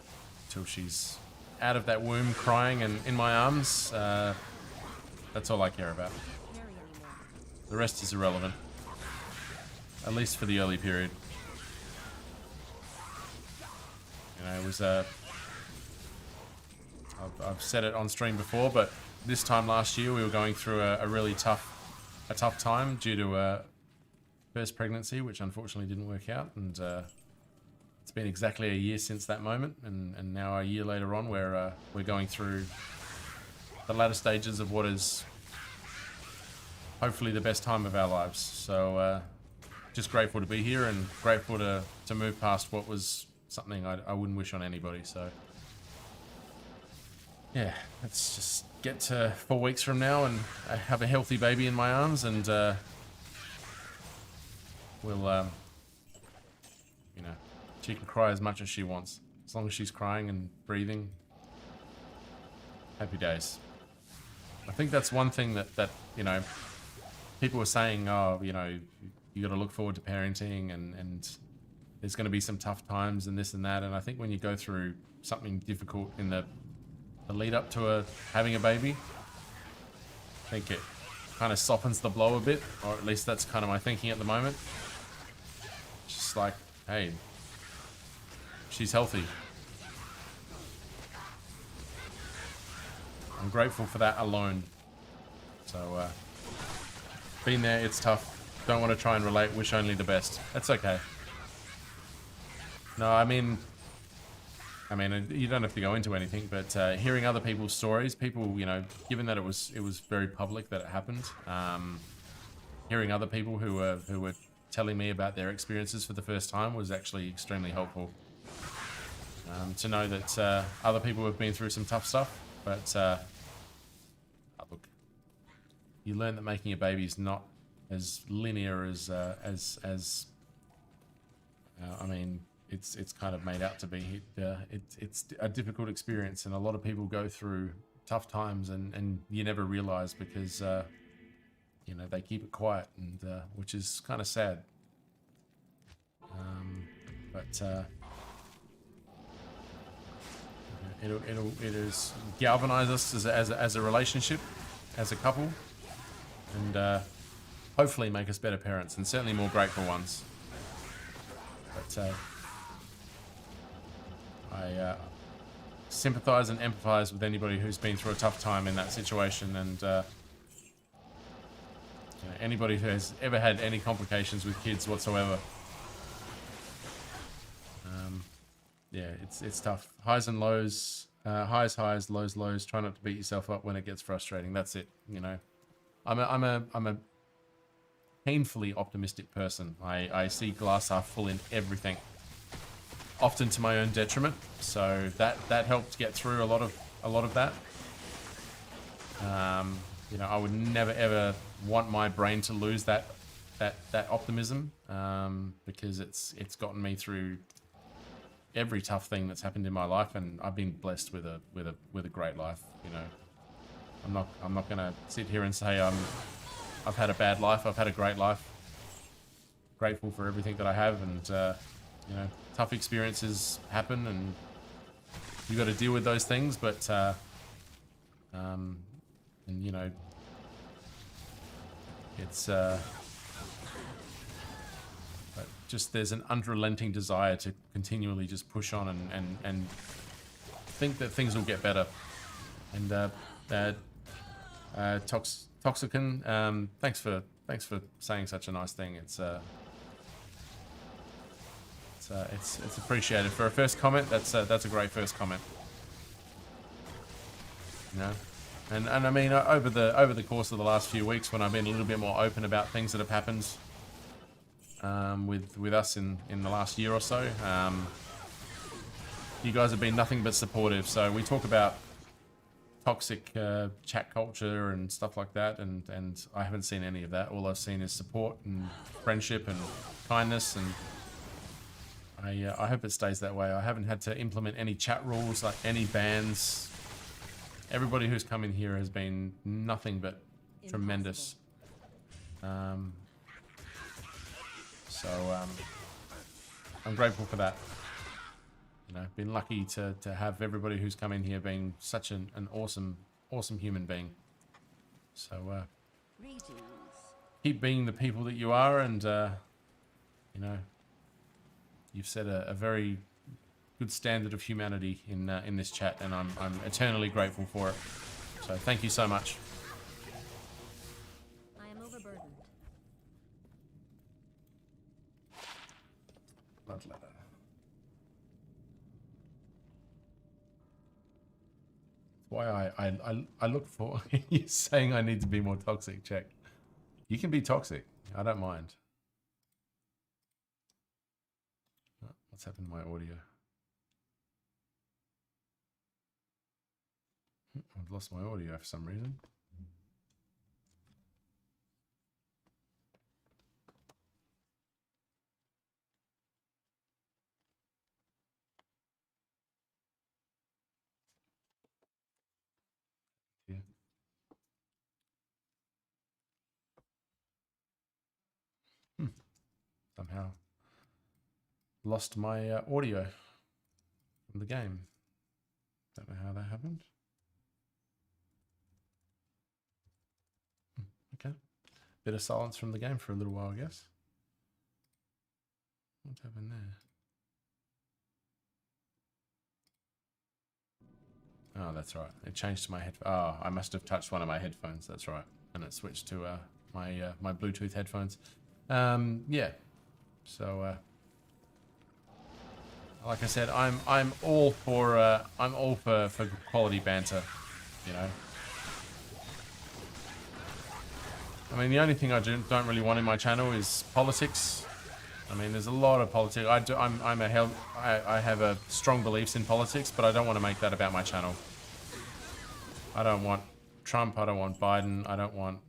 till she's out of that womb crying and in my arms. That's all I care about. Carry anymore. The rest is irrelevant. At least for the early period. You know, it was I've said it on stream before, but this time last year we were going through a really tough time due to a first pregnancy, which unfortunately didn't work out, and it's been exactly a year since that moment, and now a year later on we're going through the latter stages of what is hopefully the best time of our lives. So just grateful to be here and grateful to move past what was something I wouldn't wish on anybody. So yeah, let's just get to 4 weeks from now and have a healthy baby in my arms, and we'll you know, she can cry as much as she wants as long as she's crying and breathing. Happy days. I think that's one thing that you know, people were saying, oh, you know, you got to look forward to parenting, and there's going to be some tough times and this and that. And I think when you go through something difficult in the lead up to having a baby, I think it kind of softens the blow a bit, or at least that's kind of my thinking at the moment. Just like, hey, she's healthy. I'm grateful for that alone. So, been there, it's tough. Don't want to try and relate, wish only the best. That's okay. No, I mean, I mean, you don't have to go into anything, but hearing other people's stories, people, you know, given that it was very public that it happened, hearing other people who were telling me about their experiences for the first time was actually extremely helpful. To know that other people have been through some tough stuff, but look, you learn that making a baby is not as linear as I mean, it's kind of made out to be. It's a difficult experience, and a lot of people go through tough times, and you never realize because you know, they keep it quiet, and which is kind of sad. But it is galvanize us as a relationship, as a couple, and hopefully make us better parents, and certainly more grateful ones. But I sympathize and empathize with anybody who's been through a tough time in that situation, and you know, anybody who has ever had any complications with kids whatsoever. Yeah, it's tough. Highs and lows, highs, lows, lows. Try not to beat yourself up when it gets frustrating. That's it. You know, I'm a painfully optimistic person. I see glass half full in everything, often to my own detriment. So that helped get through a lot of that. You know, I would never ever want my brain to lose that optimism, because it's gotten me through every tough thing that's happened in my life, and I've been blessed with a great life. You know, I'm not gonna sit here and say I've had a bad life. I've had a great life. Grateful for everything that I have, and you know, tough experiences happen, and you got to deal with those things. But and you know, it's but just there's an unrelenting desire to continually just push on and think that things will get better. And Toxicon, thanks for saying such a nice thing. It's appreciated for a first comment. That's a great first comment. You know, and I mean, over the course of the last few weeks, when I've been a little bit more open about things that have happened with us in the last year or so, you guys have been nothing but supportive. So we talk about toxic chat culture and stuff like that, and I haven't seen any of that. All I've seen is support and friendship and kindness, and I hope it stays that way. I haven't had to implement any chat rules, like any bans. Everybody who's come in here has been nothing but tremendous. So I'm grateful for that. You know, been lucky to have everybody who's come in here being such an awesome human being. So keep being the people that you are, and you know, you've set a very good standard of humanity in this chat, and I'm eternally grateful for it. So thank you so much. I am overburdened. Blood letter. Why I look for you saying I need to be more toxic. Check. You can be toxic. I don't mind. Oh, what's happened to my audio? I've lost my audio for some reason. Yeah. Somehow lost my audio from the game. Don't know how that happened. Okay. Bit of silence from the game for a little while, I guess. What happened there? Oh, that's right. It changed to my head. Oh, I must have touched one of my headphones. That's right, and it switched to my Bluetooth headphones. Yeah. So like I said, I'm all for quality banter, you know. I mean, the only thing I don't really want in my channel is politics. I mean, there's a lot of politics. I have a strong beliefs in politics, but I don't want to make that about my channel. I don't want Trump. I don't want Biden. I don't want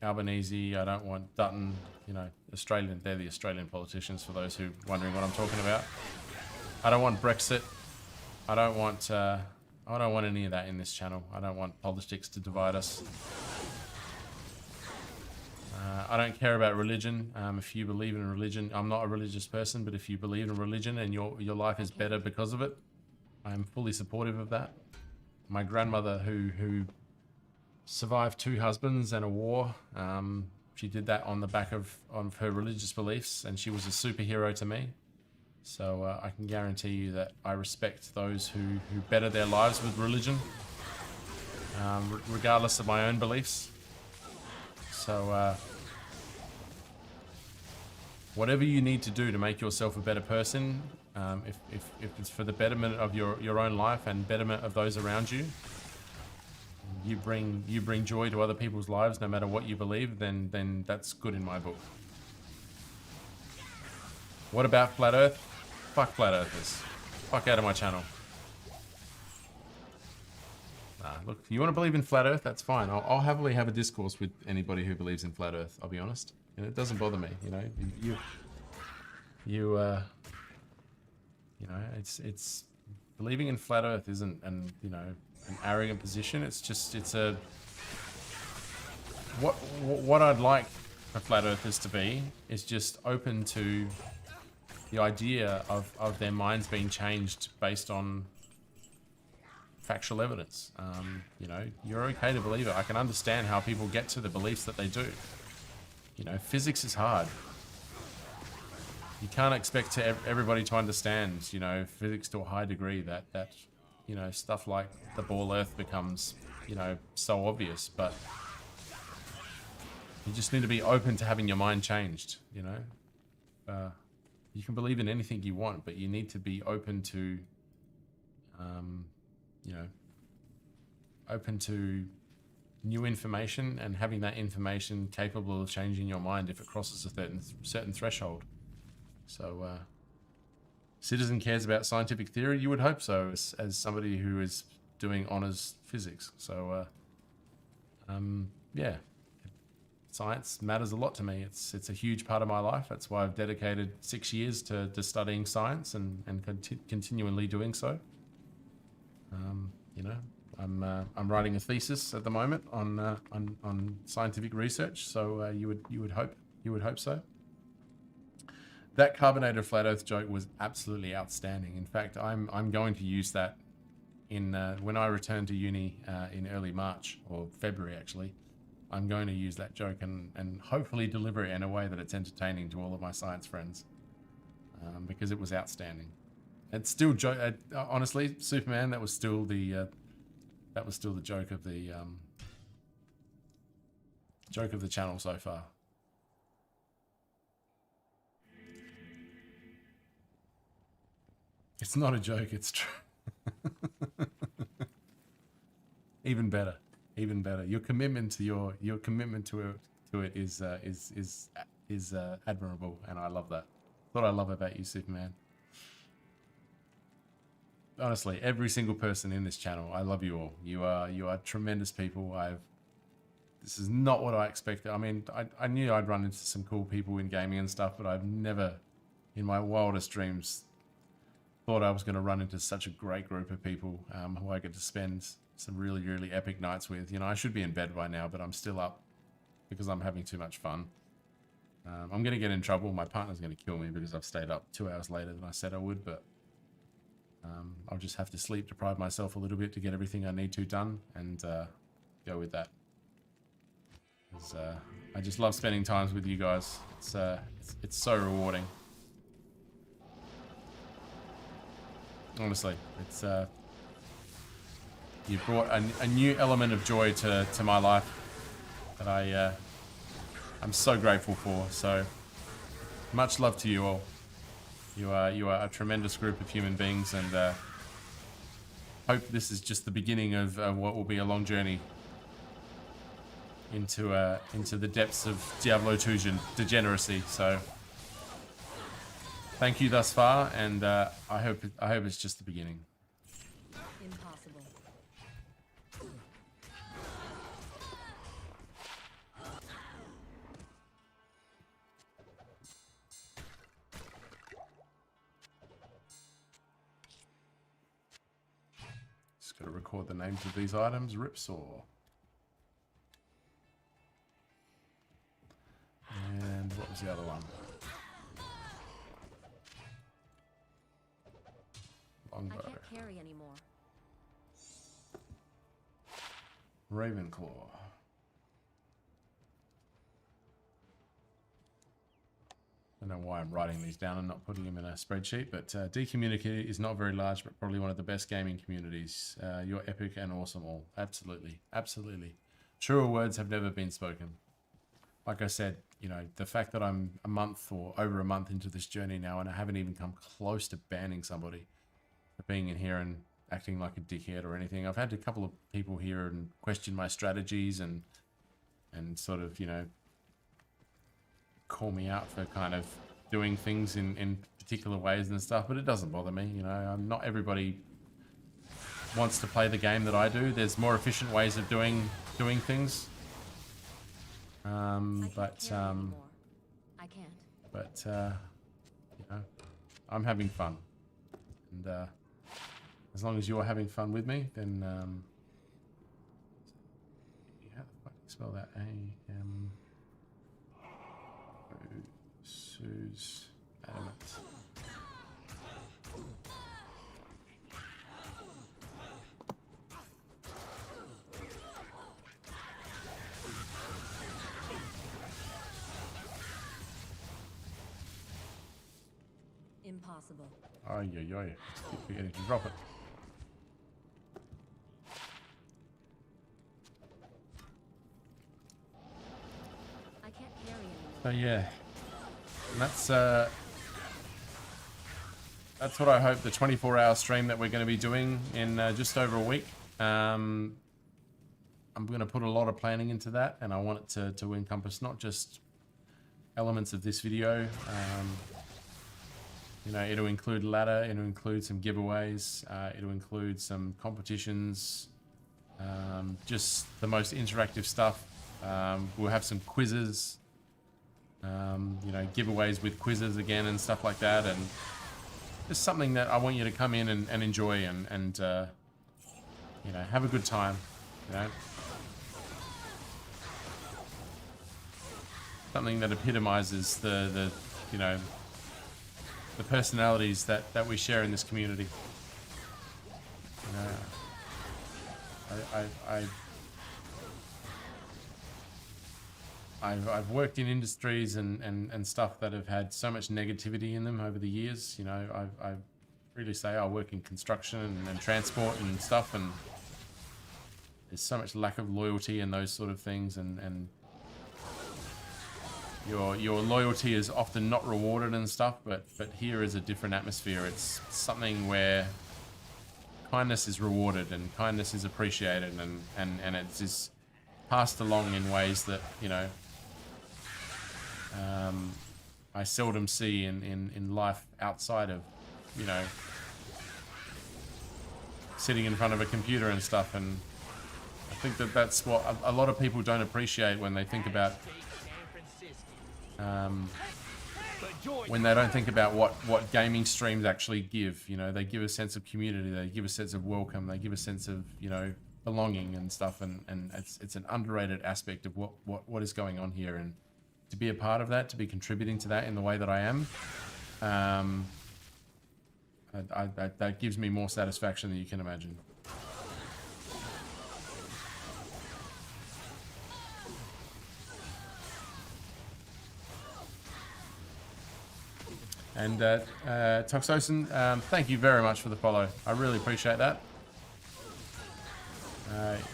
Albanese. I don't want Dutton. You know, Australian. They're the Australian politicians. For those who are wondering what I'm talking about, I don't want Brexit. I don't want any of that in this channel. I don't want politics to divide us. I don't care about religion. If you believe in religion, I'm not a religious person, but if you believe in religion and your life is better because of it, I'm fully supportive of that. My grandmother, who survived 2 husbands and a war, she did that on the back of her religious beliefs, and she was a superhero to me. So I can guarantee you that I respect those who better their lives with religion, regardless of my own beliefs. So whatever you need to do to make yourself a better person, if it's for the betterment of your own life and betterment of those around you, you bring joy to other people's lives, no matter what you believe, then that's good in my book. What about Flat Earth? Fuck Flat Earthers. Fuck out of my channel. Nah, look, if you want to believe in Flat Earth, that's fine. I'll happily have a discourse with anybody who believes in Flat Earth, I'll be honest. You know, it doesn't bother me, you know. You know, it's believing in Flat Earth isn't an arrogant position. It's just, what I'd like for Flat Earthers to be is just open to the idea of their minds being changed based on factual evidence. You know, you're okay to believe it. I can understand how people get to the beliefs that they do. You know, physics is hard. You can't expect everybody to understand, you know, physics to a high degree that you know, stuff like the ball Earth becomes, you know, so obvious. But you just need to be open to having your mind changed, you know. You can believe in anything you want, but you need to be open to, you know, open to new information and having that information capable of changing your mind if it crosses a certain threshold. So, Citizen cares about scientific theory. You would hope so, as somebody who is doing honors physics. So, yeah, science matters a lot to me. It's a huge part of my life. That's why I've dedicated 6 years to studying science and continually doing so. You know, I'm writing a thesis at the moment on scientific research. So you would hope so. That carbonated flat Earth joke was absolutely outstanding. In fact, I'm going to use that in when I return to uni in early March or February actually. I'm going to use that joke and hopefully deliver it in a way that it's entertaining to all of my science friends, because it was outstanding. It's still honestly, Superman. That was still the joke of the channel so far. It's not a joke. It's true. Even better. Even better. Your commitment to it is admirable, and I love that. That's what I love about you, Superman. Honestly, every single person in this channel, I love you all. You are tremendous people. This is not what I expected. I mean, I knew I'd run into some cool people in gaming and stuff, but I've never, in my wildest dreams, thought I was going to run into such a great group of people who I get to spend some really, really epic nights with. You know, I should be in bed by now, but I'm still up because I'm having too much fun. I'm going to get in trouble. My partner's going to kill me because I've stayed up 2 hours later than I said I would, but I'll just have to sleep deprive myself a little bit to get everything I need to done and go with that. I just love spending times with you guys. It's so rewarding. Honestly, it's you brought a new element of joy to my life that I'm so grateful for. So much love to you all. You are a tremendous group of human beings, and hope this is just the beginning of what will be a long journey into the depths of Diablo 2 degeneracy. So thank you thus far, and I hope it's just the beginning. Impossible. Just got to record the names of these items. Ripsaw. And what was the other one? I Longbow. can't carry anymore. Ravenclaw. I don't know why I'm writing these down and not putting them in a spreadsheet, but D-Community is not very large, but probably one of the best gaming communities. You're epic and awesome all. Absolutely. Absolutely. Truer words have never been spoken. Like I said, you know, the fact that I'm a month or over a month into this journey now and I haven't even come close to banning somebody for being in here and acting like a dickhead or anything. I've had a couple of people here and question my strategies and sort of, you know, call me out for kind of doing things in particular ways and stuff, but it doesn't bother me. You know, not everybody wants to play the game that I do. There's more efficient ways of doing things. I can't. You know, I'm having fun, and as long as you're having fun with me, then how the fuck do you spell that? A-M Sue's adamant. Impossible. Oh, yeah, yeah. Keep forgetting to drop it. I can't carry anymore. So yeah, and that's what I hope the 24-hour stream that we're going to be doing in just over a week. I'm going to put a lot of planning into that, and I want it to encompass not just elements of this video. You know, it'll include ladder, it'll include some giveaways, it'll include some competitions, just the most interactive stuff. We'll have some quizzes, you know, giveaways with quizzes again and stuff like that, and just something that I want you to come in and enjoy and you know, have a good time, you know. Something that epitomizes the you know, the personalities that we share in this community. You know, I've worked in industries and stuff that have had so much negativity in them over the years. You know, I really say I work in construction and transport and stuff, and there's so much lack of loyalty and those sort of things, and your loyalty is often not rewarded and stuff, but here is a different atmosphere. It's something where kindness is rewarded and kindness is appreciated, and it's just passed along in ways that, you know, I seldom see in life outside of, you know, sitting in front of a computer and stuff. And I think that's what a lot of people don't appreciate when they think about when they don't think about what gaming streams actually give. You know, they give a sense of community, they give a sense of welcome, they give a sense of, you know, belonging and stuff, and it's an underrated aspect of what is going on here, and to be a part of that, to be contributing to that in the way that I am, that gives me more satisfaction than you can imagine. And Toxosin, thank you very much for the follow. I really appreciate that.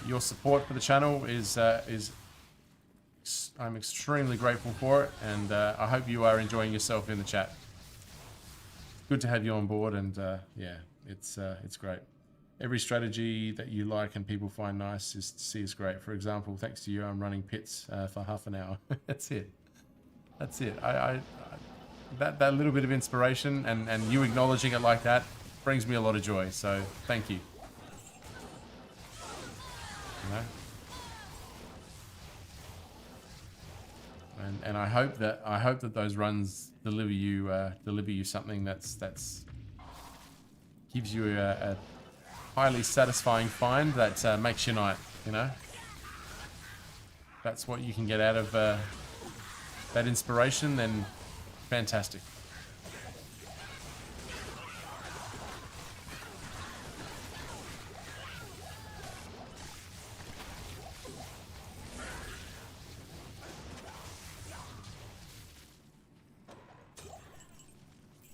Your support for the channel is I'm extremely grateful for it, and I hope you are enjoying yourself in the chat. good to have you on board, and yeah, it's great. Every strategy that you like and people find nice is great. For example, thanks to you, I'm running pits for half an hour. That's it. That's it. That little bit of inspiration and you acknowledging it like that brings me a lot of joy. So thank you. You know? And I hope that those runs deliver you something that's gives you a highly satisfying find that makes your night. You know, that's what you can get out of that inspiration. Then fantastic.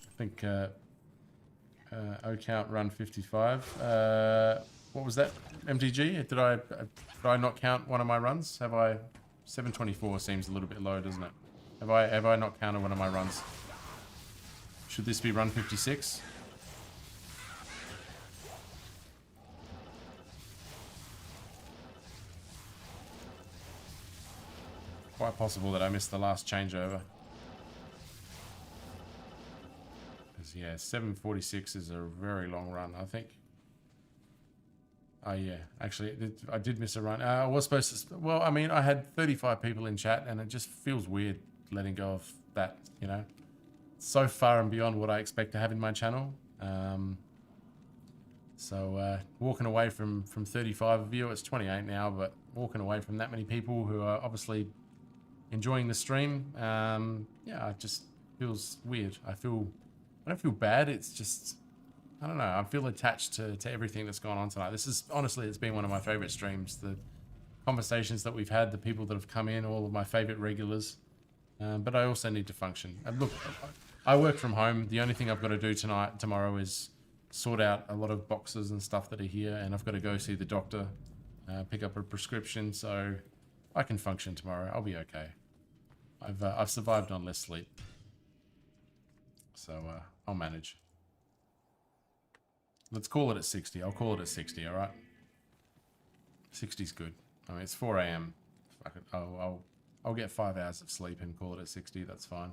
I think O count run 55. What was that? MTG? Did I not count one of my runs? Have I? 724 seems a little bit low, doesn't it? Have I not counted one of my runs? Should this be run 56? Quite possible that I missed the last changeover. Yeah, 746 is a very long run, I think. Oh yeah, actually, I did miss a run. I was supposed to. Well, I mean, I had 35 people in chat, and it just feels weird letting go of that. You know, so far and beyond what I expect to have in my channel. So walking away from 35 of you, it's 28 now, but walking away from that many people who are obviously enjoying the stream, yeah, it just feels weird. I don't feel bad. It's just, I don't know. I feel attached to everything that's gone on tonight. This is, honestly, it's been one of my favorite streams. The conversations that we've had, the people that have come in, all of my favorite regulars. But I also need to function. And look, I work from home. The only thing I've got to do tomorrow is sort out a lot of boxes and stuff that are here. And I've got to go see the doctor, pick up a prescription. So I can function tomorrow. I'll be okay. I've survived on less sleep. So I'll manage. Let's call it at 60. I'll call it at 60, all right? 60's good. I mean, it's 4 a.m. I'll get 5 hours of sleep and call it at 60. That's fine.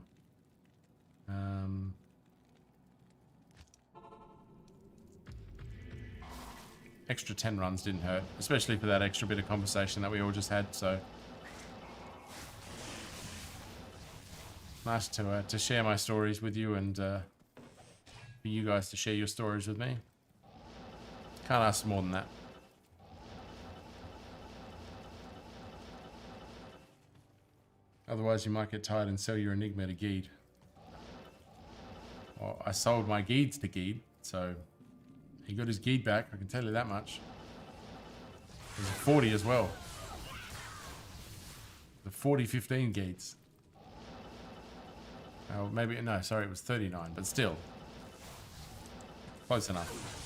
Extra 10 runs didn't hurt, especially for that extra bit of conversation that we all just had. So nice to share my stories with you and for you guys to share your stories with me. Can't ask for more than that. Otherwise, you might get tired and sell your Enigma to Geed. Well, I sold my Geeds to Geed, so he got his Geed back, I can tell you that much. There's a 40 as well. The 40-15 Geeds. Oh, maybe, no, sorry, it was 39, but still. Close enough.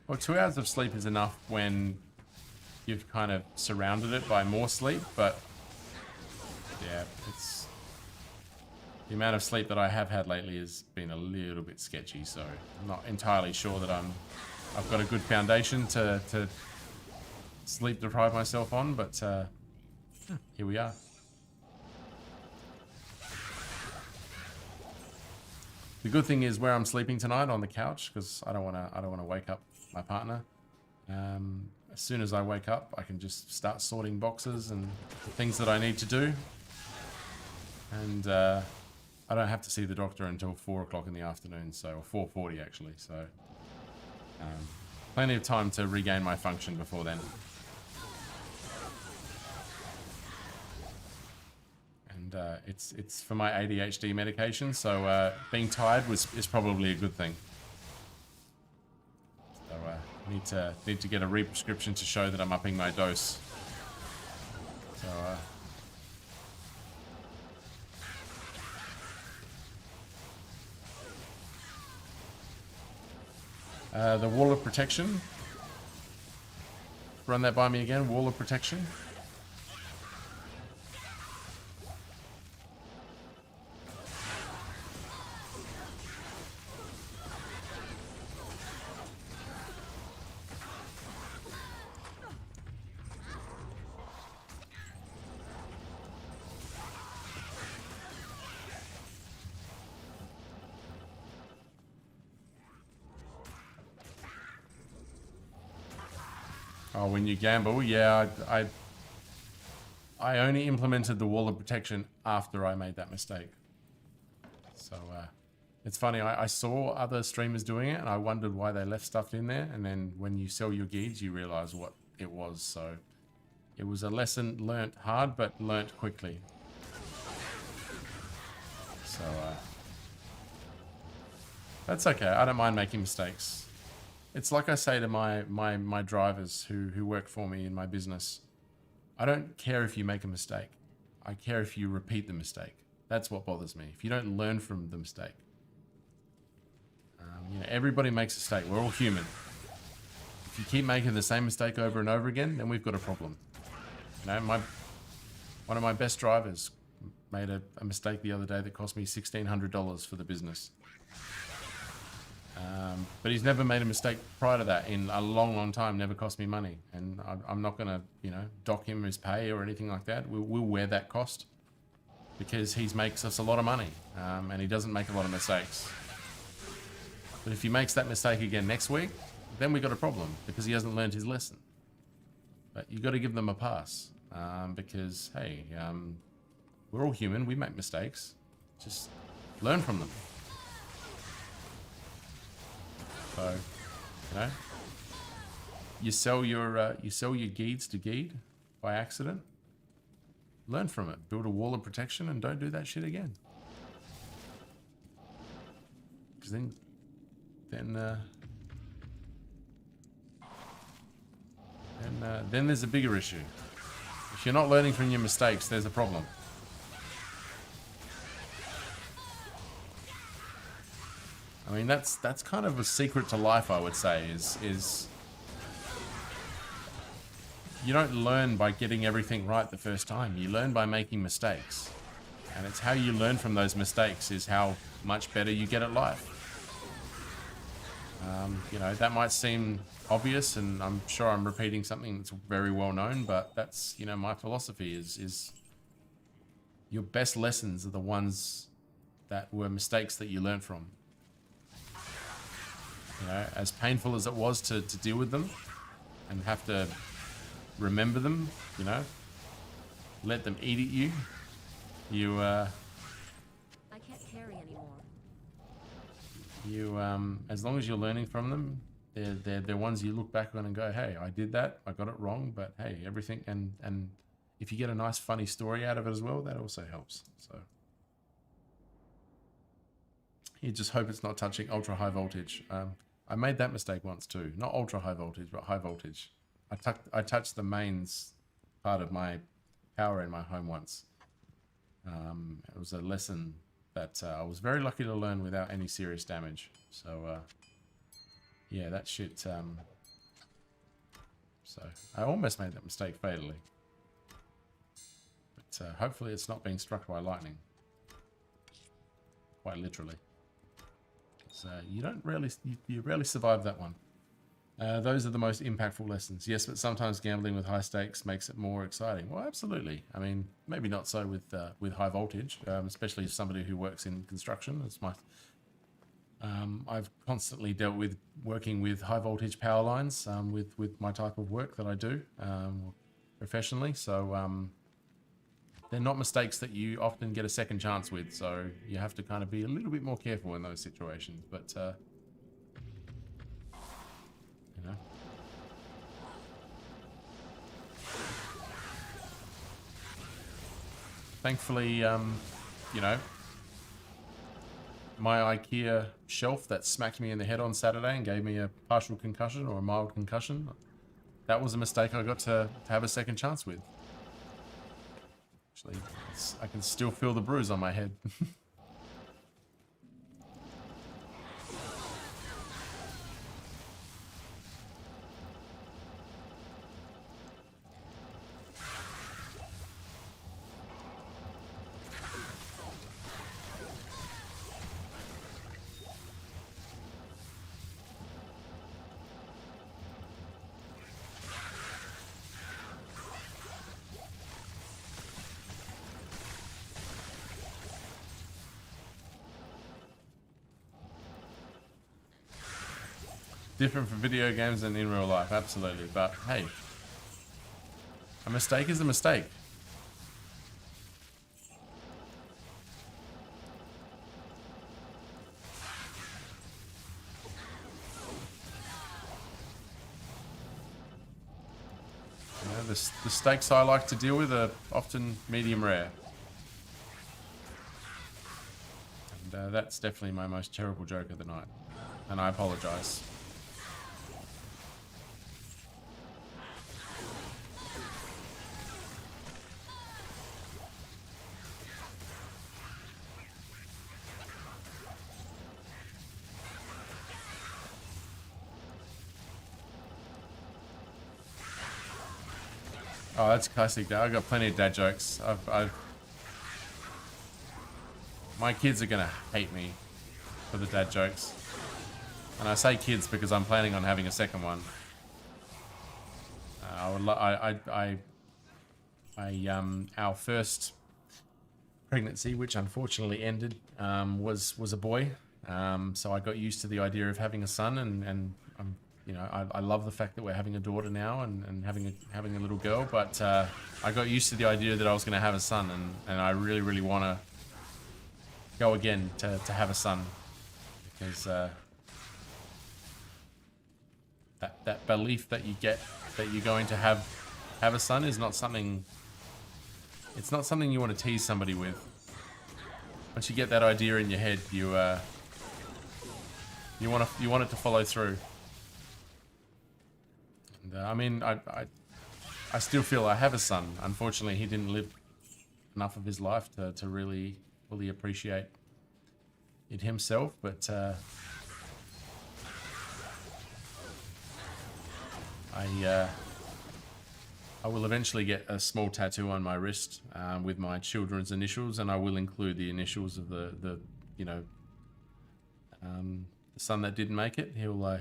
Well, 2 hours of sleep is enough when you've kind of surrounded it by more sleep, but yeah, it's... The amount of sleep that I have had lately has been a little bit sketchy, so I'm not entirely sure that I've got a good foundation to sleep deprive myself on, but here we are. The good thing is where I'm sleeping tonight on the couch, because I don't want to wake up my partner. As soon as I wake up, I can just start sorting boxes and the things that I need to do, and I don't have to see the doctor until 4 o'clock in the afternoon, so, or 4:40 actually, so plenty of time to regain my function before then. And it's for my ADHD medication, so being tired is probably a good thing. So need to get a re-prescription to show that I'm upping my dose. So The wall of protection. Run that by me again. Wall of protection. Oh, when you gamble, yeah, I only implemented the wall of protection after I made that mistake. So, it's funny, I saw other streamers doing it, and I wondered why they left stuff in there, and then when you sell your guides, you realize what it was. So, it was a lesson learnt hard, but learnt quickly. So, that's okay. I don't mind making mistakes. It's like I say to my drivers who work for me in my business. I don't care if you make a mistake. I care if you repeat the mistake. That's what bothers me. If you don't learn from the mistake. You know, everybody makes a mistake. We're all human. If you keep making the same mistake over and over again, then we've got a problem. You know, one of my best drivers made a mistake the other day that cost me $1,600 for the business. But he's never made a mistake prior to that in a long, long time. Never cost me money, and I'm not going to, you know, dock him his pay or anything like that. We'll wear that cost because he makes us a lot of money, and he doesn't make a lot of mistakes. But if he makes that mistake again next week, then we got a problem because he hasn't learned his lesson. But you got to give them a pass because hey, we're all human. We make mistakes. Just learn from them. So, you know, you sell your guides to Guide by accident. Learn from it. Build a wall of protection and don't do that shit again. Because then there's a bigger issue. If you're not learning from your mistakes, there's a problem. I mean, that's kind of a secret to life, I would say, is you don't learn by getting everything right the first time. You learn by making mistakes. And it's how you learn from those mistakes is how much better you get at life. You know, that might seem obvious, and I'm sure I'm repeating something that's very well known, but that's, you know, my philosophy is your best lessons are the ones that were mistakes that you learned from. You know, as painful as it was to deal with them and have to remember them, you know, let them eat at you. I can't carry anymore. As long as you're learning from them, they're ones you look back on and go, hey, I did that, I got it wrong, but hey, everything, and if you get a nice funny story out of it as well, that also helps. So you just hope it's not touching ultra high voltage. I made that mistake once too. Not ultra high voltage, but high voltage. I touched the mains part of my power in my home once. It was a lesson that I was very lucky to learn without any serious damage. So, yeah, that shit. So I almost made that mistake fatally. But hopefully it's not being struck by lightning. Quite literally. So you rarely survive that one. Those are the most impactful lessons. Yes, but sometimes gambling with high stakes makes it more exciting. Well, absolutely. I mean, maybe not so with high voltage, especially as somebody who works in construction. It's my I've constantly dealt with working with high voltage power lines with my type of work that I do professionally. So they're not mistakes that you often get a second chance with. So you have to kind of be a little bit more careful in those situations. But you know. Thankfully, you know, my IKEA shelf that smacked me in the head on Saturday and gave me a partial concussion or a mild concussion, that was a mistake I got to have a second chance with. Actually, I can still feel the bruise on my head. Different for video games than in real life, absolutely. But hey, a mistake is a mistake. You know, the stakes I like to deal with are often medium rare. And that's definitely my most terrible joke of the night. And I apologize. Oh, that's classic. I've got plenty of dad jokes. My kids are gonna hate me for the dad jokes, and I say kids because I'm planning on having a second one. Our first pregnancy, which unfortunately ended, was a boy. So I got used to the idea of having a son, and you know, I love the fact that we're having a daughter now and having a little girl. But I got used to the idea that I was going to have a son, and I really, really want to go again to have a son, because that belief that you get that you're going to have a son is not something. It's not something you want to tease somebody with. Once you get that idea in your head, you want it to follow through. And, I mean, I still feel I have a son. Unfortunately, he didn't live enough of his life to really fully appreciate it himself. But I will eventually get a small tattoo on my wrist with my children's initials, and I will include the initials of the son that didn't make it. He'll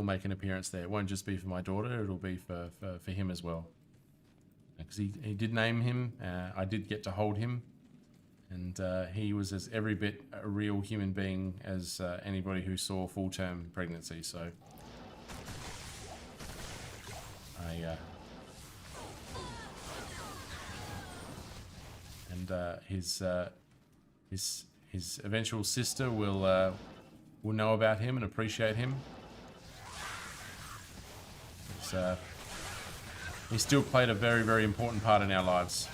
make an appearance there. It won't just be for my daughter; it'll be for him as well. Because he did name him. I did get to hold him, and he was as every bit a real human being as anybody who saw full-term pregnancy. So his eventual sister will know about him and appreciate him. He still played a very, very important part in our lives.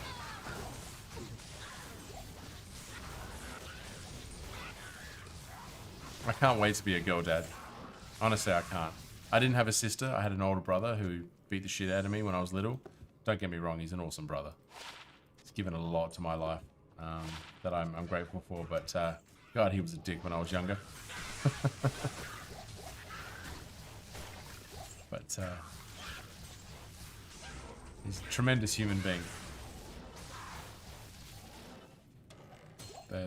I can't wait to be a girl dad. Honestly, I can't. I didn't have a sister. I had an older brother who beat the shit out of me when I was little. Don't get me wrong, he's an awesome brother. He's given a lot to my life that I'm grateful for, but God, he was a dick when I was younger. But he's a tremendous human being.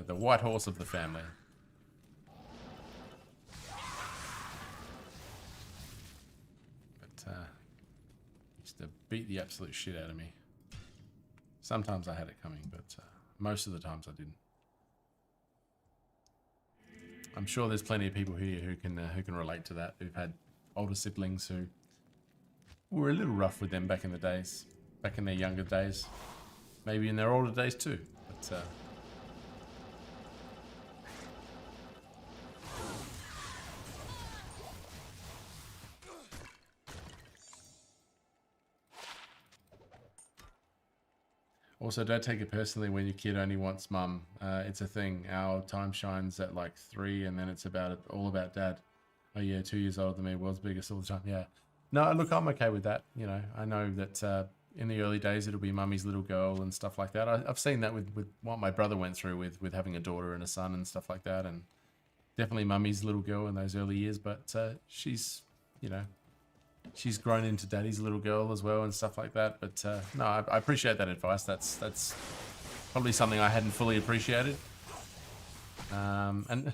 The white horse of the family. But he used to beat the absolute shit out of me. Sometimes I had it coming, but most of the times I didn't. I'm sure there's plenty of people here who can relate to that, who've had older siblings who were a little rough with them back in the days, back in their younger days, maybe in their older days too. But also, don't take it personally when your kid only wants mum. It's a thing. Our time shines at like 3, and then it's all about dad. Oh yeah, 2 years older than me, world's biggest all the time. Yeah. No, look, I'm okay with that. You know, I know that in the early days it'll be mummy's little girl and stuff like that. I've seen that with what my brother went through with having a daughter and a son and stuff like that, and definitely mummy's little girl in those early years. But she's, you know, she's grown into daddy's little girl as well and stuff like that. But no, I appreciate that advice. That's probably something I hadn't fully appreciated. And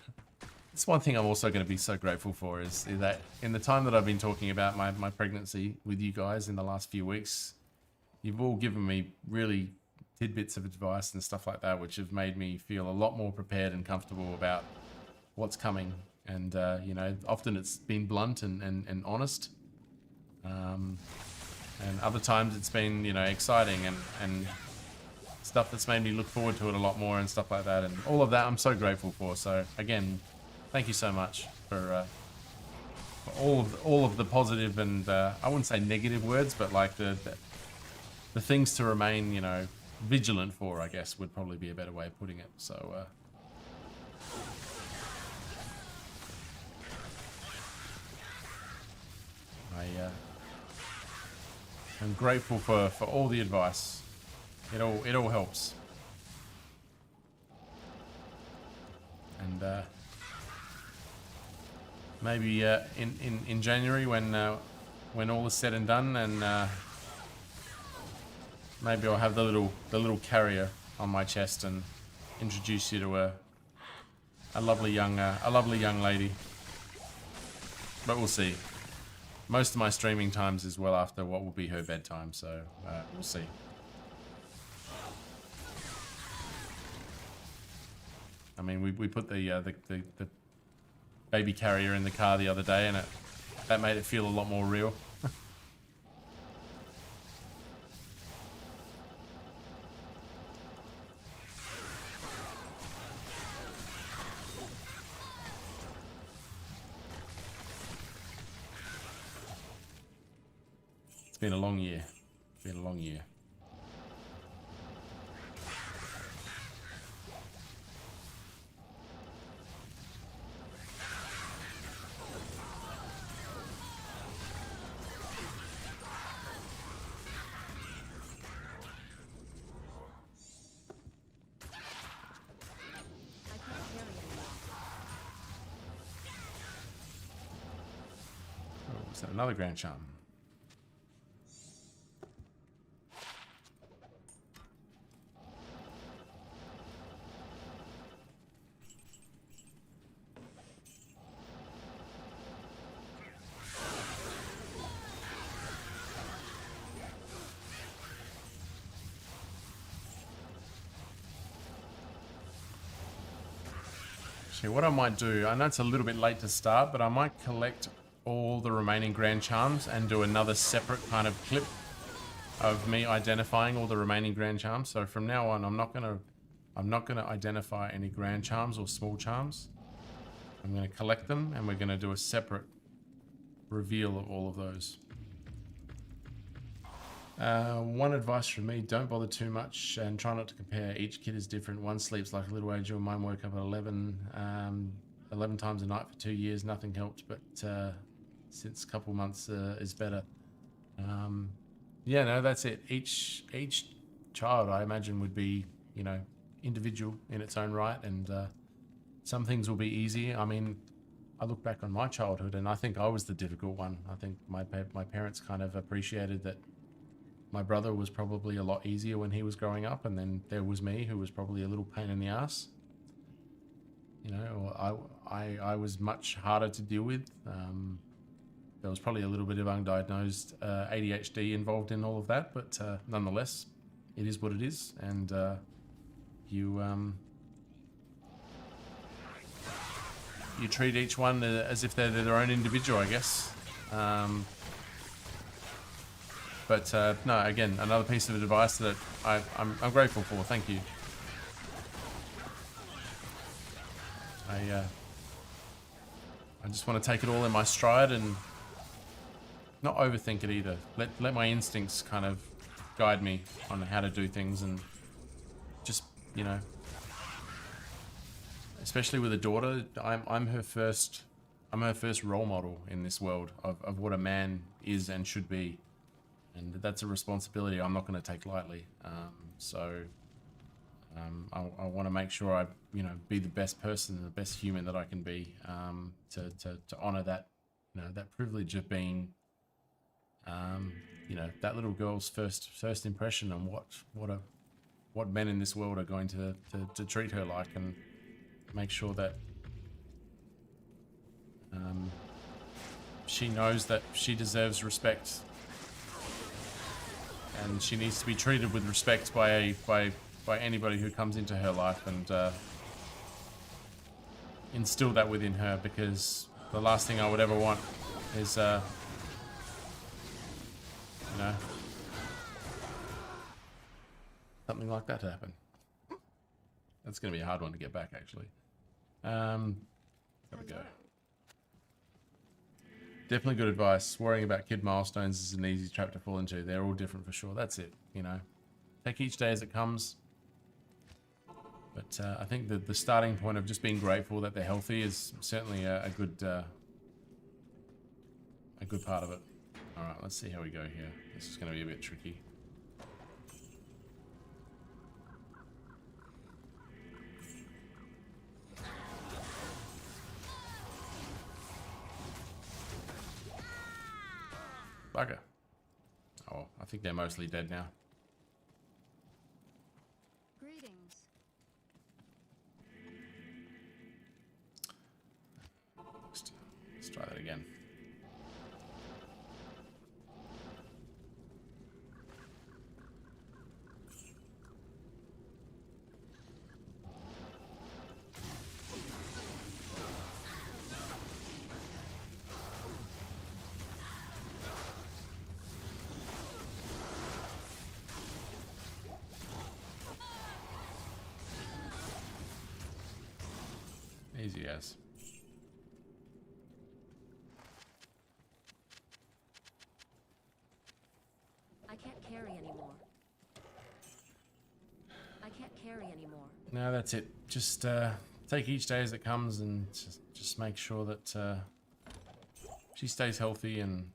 it's one thing I'm also going to be so grateful for is that in the time that I've been talking about my pregnancy with you guys in the last few weeks, you've all given me really tidbits of advice and stuff like that, which have made me feel a lot more prepared and comfortable about what's coming And you know, often it's been blunt and honest, and other times it's been, you know, exciting and stuff that's made me look forward to it a lot more and stuff like that. And all of that I'm so grateful for. So again, thank you so much for all of the positive and I wouldn't say negative words, but like the things to remain, you know, vigilant for, I guess, would probably be a better way of putting it. So I'm grateful for all the advice. It all helps. And maybe in January when all is said and done, and maybe I'll have the little carrier on my chest and introduce you to a lovely young lady. But we'll see. Most of my streaming times is well after what will be her bedtime, so we'll see. I mean, we put the baby carrier in the car the other day, and that made it feel a lot more real. It's been a long year. It's been a long year. Oh, is that another Grand Charm? Actually, what I might do, I know it's a little bit late to start, but I might collect all the remaining Grand Charms and do another separate kind of clip of me identifying all the remaining Grand Charms. So from now on, I'm not gonna identify any Grand Charms or small charms. I'm gonna collect them, and we're gonna do a separate reveal of all of those. One advice from me, don't bother too much and try not to compare. Each kid is different. One sleeps like a little angel. Mine woke up at 11 times a night for 2 years. Nothing helped, but since a couple months is better. Yeah, no, that's it. Each child, I imagine, would be, you know, individual in its own right, and some things will be easy. I mean, I look back on my childhood, and I think I was the difficult one. I think my parents kind of appreciated that my brother was probably a lot easier when he was growing up, and then there was me, who was probably a little pain in the ass. You know, I was much harder to deal with. There was probably a little bit of undiagnosed ADHD involved in all of that, but nonetheless, it is what it is, and you treat each one as if they're their own individual, I guess. But no, again, another piece of advice that I'm grateful for. Thank you. I just want to take it all in my stride and not overthink it either. Let my instincts kind of guide me on how to do things, and just, you know, especially with a daughter, I'm her first role model in this world of what a man is and should be. And that's a responsibility I'm not going to take lightly. I want to make sure I, you know, be the best person, the best human that I can be, to honor that, you know, that privilege of being, you know, that little girl's first impression on what men in this world are going to treat her like, and make sure that she knows that she deserves respect. And she needs to be treated with respect by anybody who comes into her life. And instilled that within her, because the last thing I would ever want is, you know, something like that to happen. That's going to be a hard one to get back, actually. There we go. Definitely good advice. Worrying about kid milestones is an easy trap to fall into. They're all different for sure. That's it, you know. Take each day as it comes. But I think that the starting point of just being grateful that they're healthy is certainly a good part of it. All right, let's see how we go here. This is going to be a bit tricky. Bugger. Oh, I think they're mostly dead now. Greetings. Let's try that again. Easy as. I can't carry anymore. I can't carry anymore. No, that's it. Just take each day as it comes, and just make sure that she stays healthy and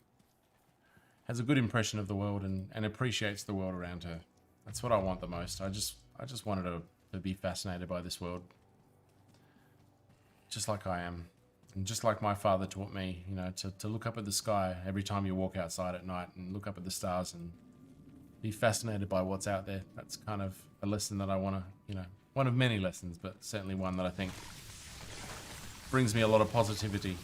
has a good impression of the world and appreciates the world around her. That's what I want the most. I just wanted her to be fascinated by this world. Just like I am. And just like my father taught me, you know, to look up at the sky every time you walk outside at night and look up at the stars and be fascinated by what's out there. That's kind of a lesson that I want to, you know, one of many lessons, but certainly one that I think brings me a lot of positivity.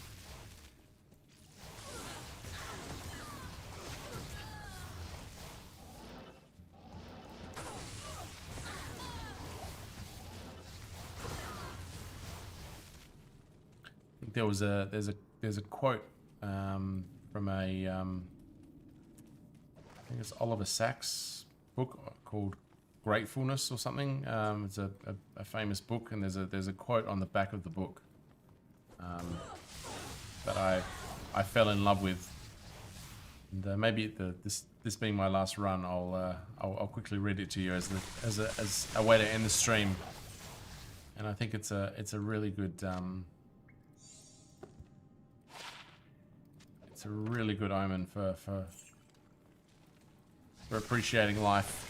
There's a quote from a I think it's Oliver Sacks book called Gratefulness or something. It's a famous book, and there's a quote on the back of the book that I fell in love with. And maybe this being my last run, I'll quickly read it to you as a way to end the stream. And I think it's a really good. It's a really good omen for appreciating life.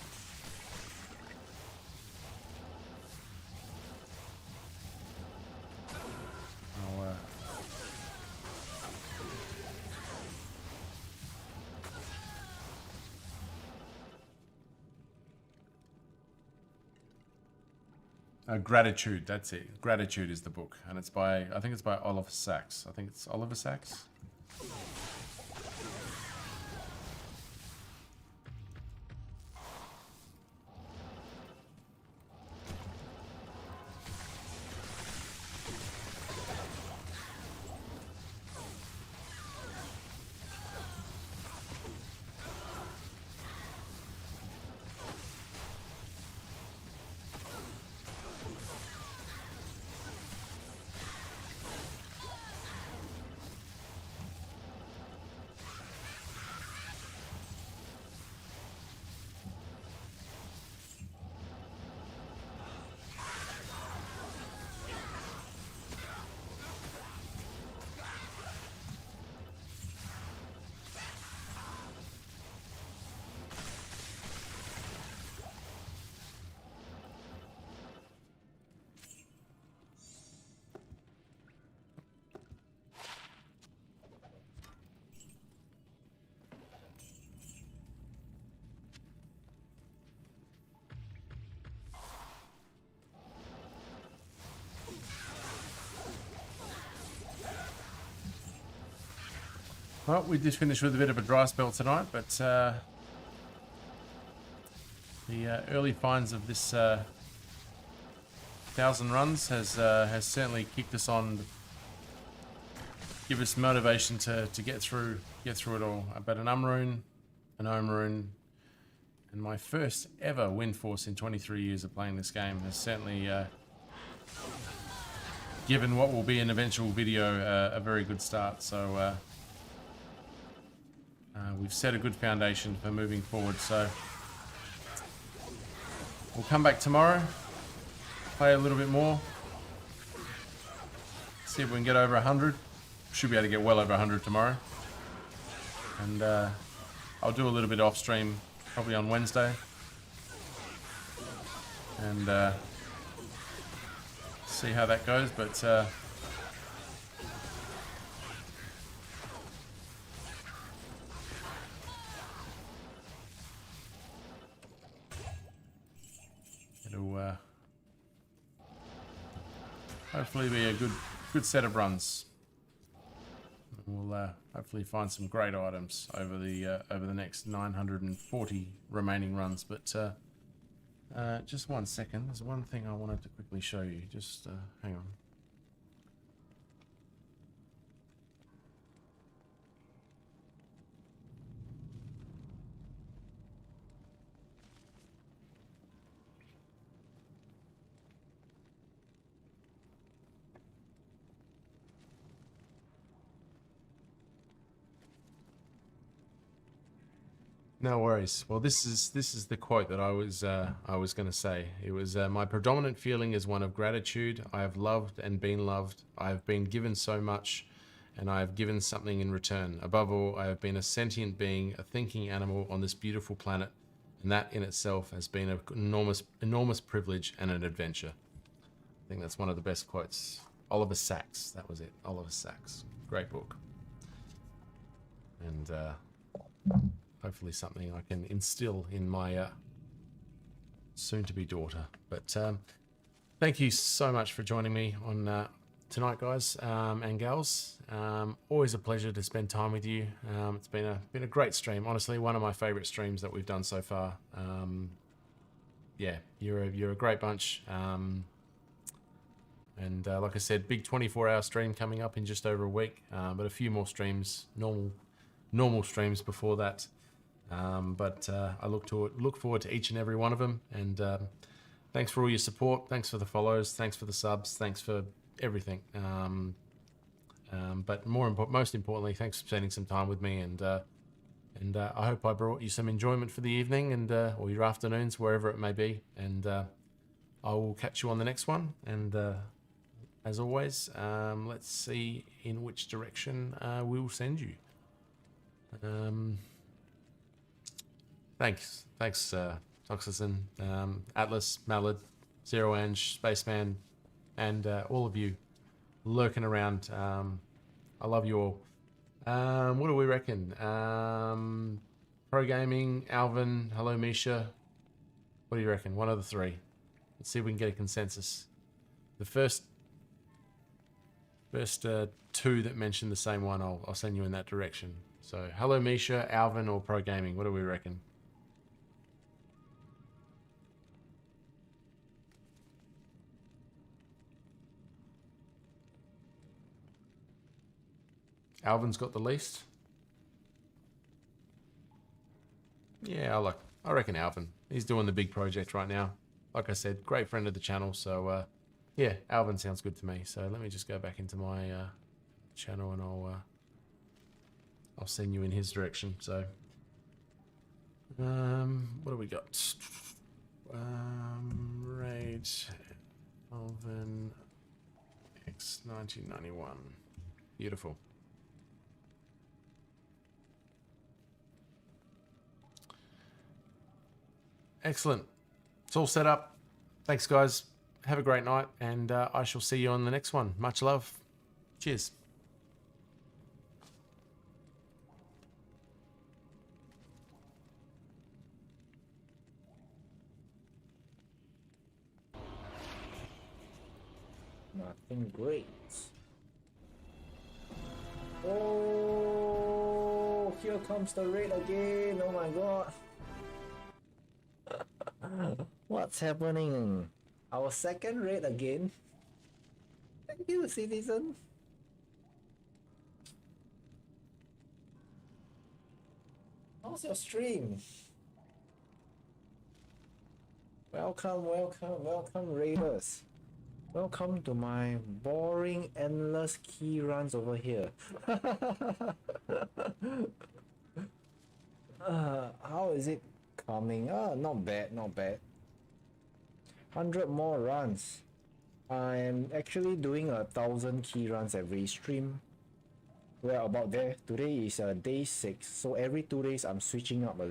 Gratitude, that's it. Gratitude is the book, and I think it's by Oliver Sacks. I think it's Oliver Sacks. Well, we did finish with a bit of a dry spell tonight, but the early finds of this 1,000 runs has certainly kicked us on, give us motivation to get through it all. But an Umrune, an Omarune, and my first ever win force in 23 years of playing this game has certainly given what will be an eventual video a very good start. So we've set a good foundation for moving forward. So we'll come back tomorrow, play a little bit more, see if we can get over 100. Should be able to get well over 100 tomorrow. And I'll do a little bit off stream probably on Wednesday. And see how that goes. But it'll hopefully be a good set of runs. We'll hopefully find some great items over the next 940 remaining runs. But just 1 second. There's one thing I wanted to quickly show you. Just hang on. No worries. Well, this is the quote that I was going to say. It was my predominant feeling is one of gratitude. I have loved and been loved. I have been given so much, and I have given something in return. Above all, I have been a sentient being, a thinking animal on this beautiful planet, and that in itself has been an enormous privilege and an adventure. I think that's one of the best quotes. Oliver Sacks. That was it. Oliver Sacks. Great book. And hopefully something I can instill in my soon-to-be daughter. But thank you so much for joining me on tonight, guys and gals. Always a pleasure to spend time with you. It's been a great stream. Honestly, one of my favourite streams that we've done so far. Yeah, you're a great bunch. And like I said, big 24-hour stream coming up in just over a week. But a few more streams, normal streams before that. But I look forward to each and every one of them, and thanks for all your support, thanks for the follows, thanks for the subs, thanks for everything. But most importantly, thanks for spending some time with me, and I hope I brought you some enjoyment for the evening and or your afternoons, wherever it may be. And I will catch you on the next one. And as always, let's see in which direction we will send you. Thanks, Toxicin, Atlas, Mallard, Zero Ange, Spaceman, and all of you lurking around. I love you all. What do we reckon? Pro Gaming, Alvin, hello Misha. What do you reckon? One of the three. Let's see if we can get a consensus. The first two that mention the same one, I'll send you in that direction. So, hello Misha, Alvin, or Pro Gaming. What do we reckon? Alvin's got the least. Yeah, I reckon Alvin. He's doing the big project right now. Like I said, great friend of the channel. So yeah, Alvin sounds good to me. So let me just go back into my channel, and I'll send you in his direction. So what do we got? Raid Alvin X 1991. Beautiful. Excellent. It's all set up. Thanks, guys. Have a great night, and I shall see you on the next one. Much love. Cheers. Nothing great. Oh, here comes the raid again. Oh my god. What's happening? Our second raid again. Thank you, citizen. How's your stream? Welcome, welcome, welcome, raiders. Welcome to my boring, endless key runs over here. How is it coming? Not bad, not bad. 100 more runs. I'm actually doing 1,000 key runs every stream. We're about there. Today is day 6, so every 2 days I'm switching up a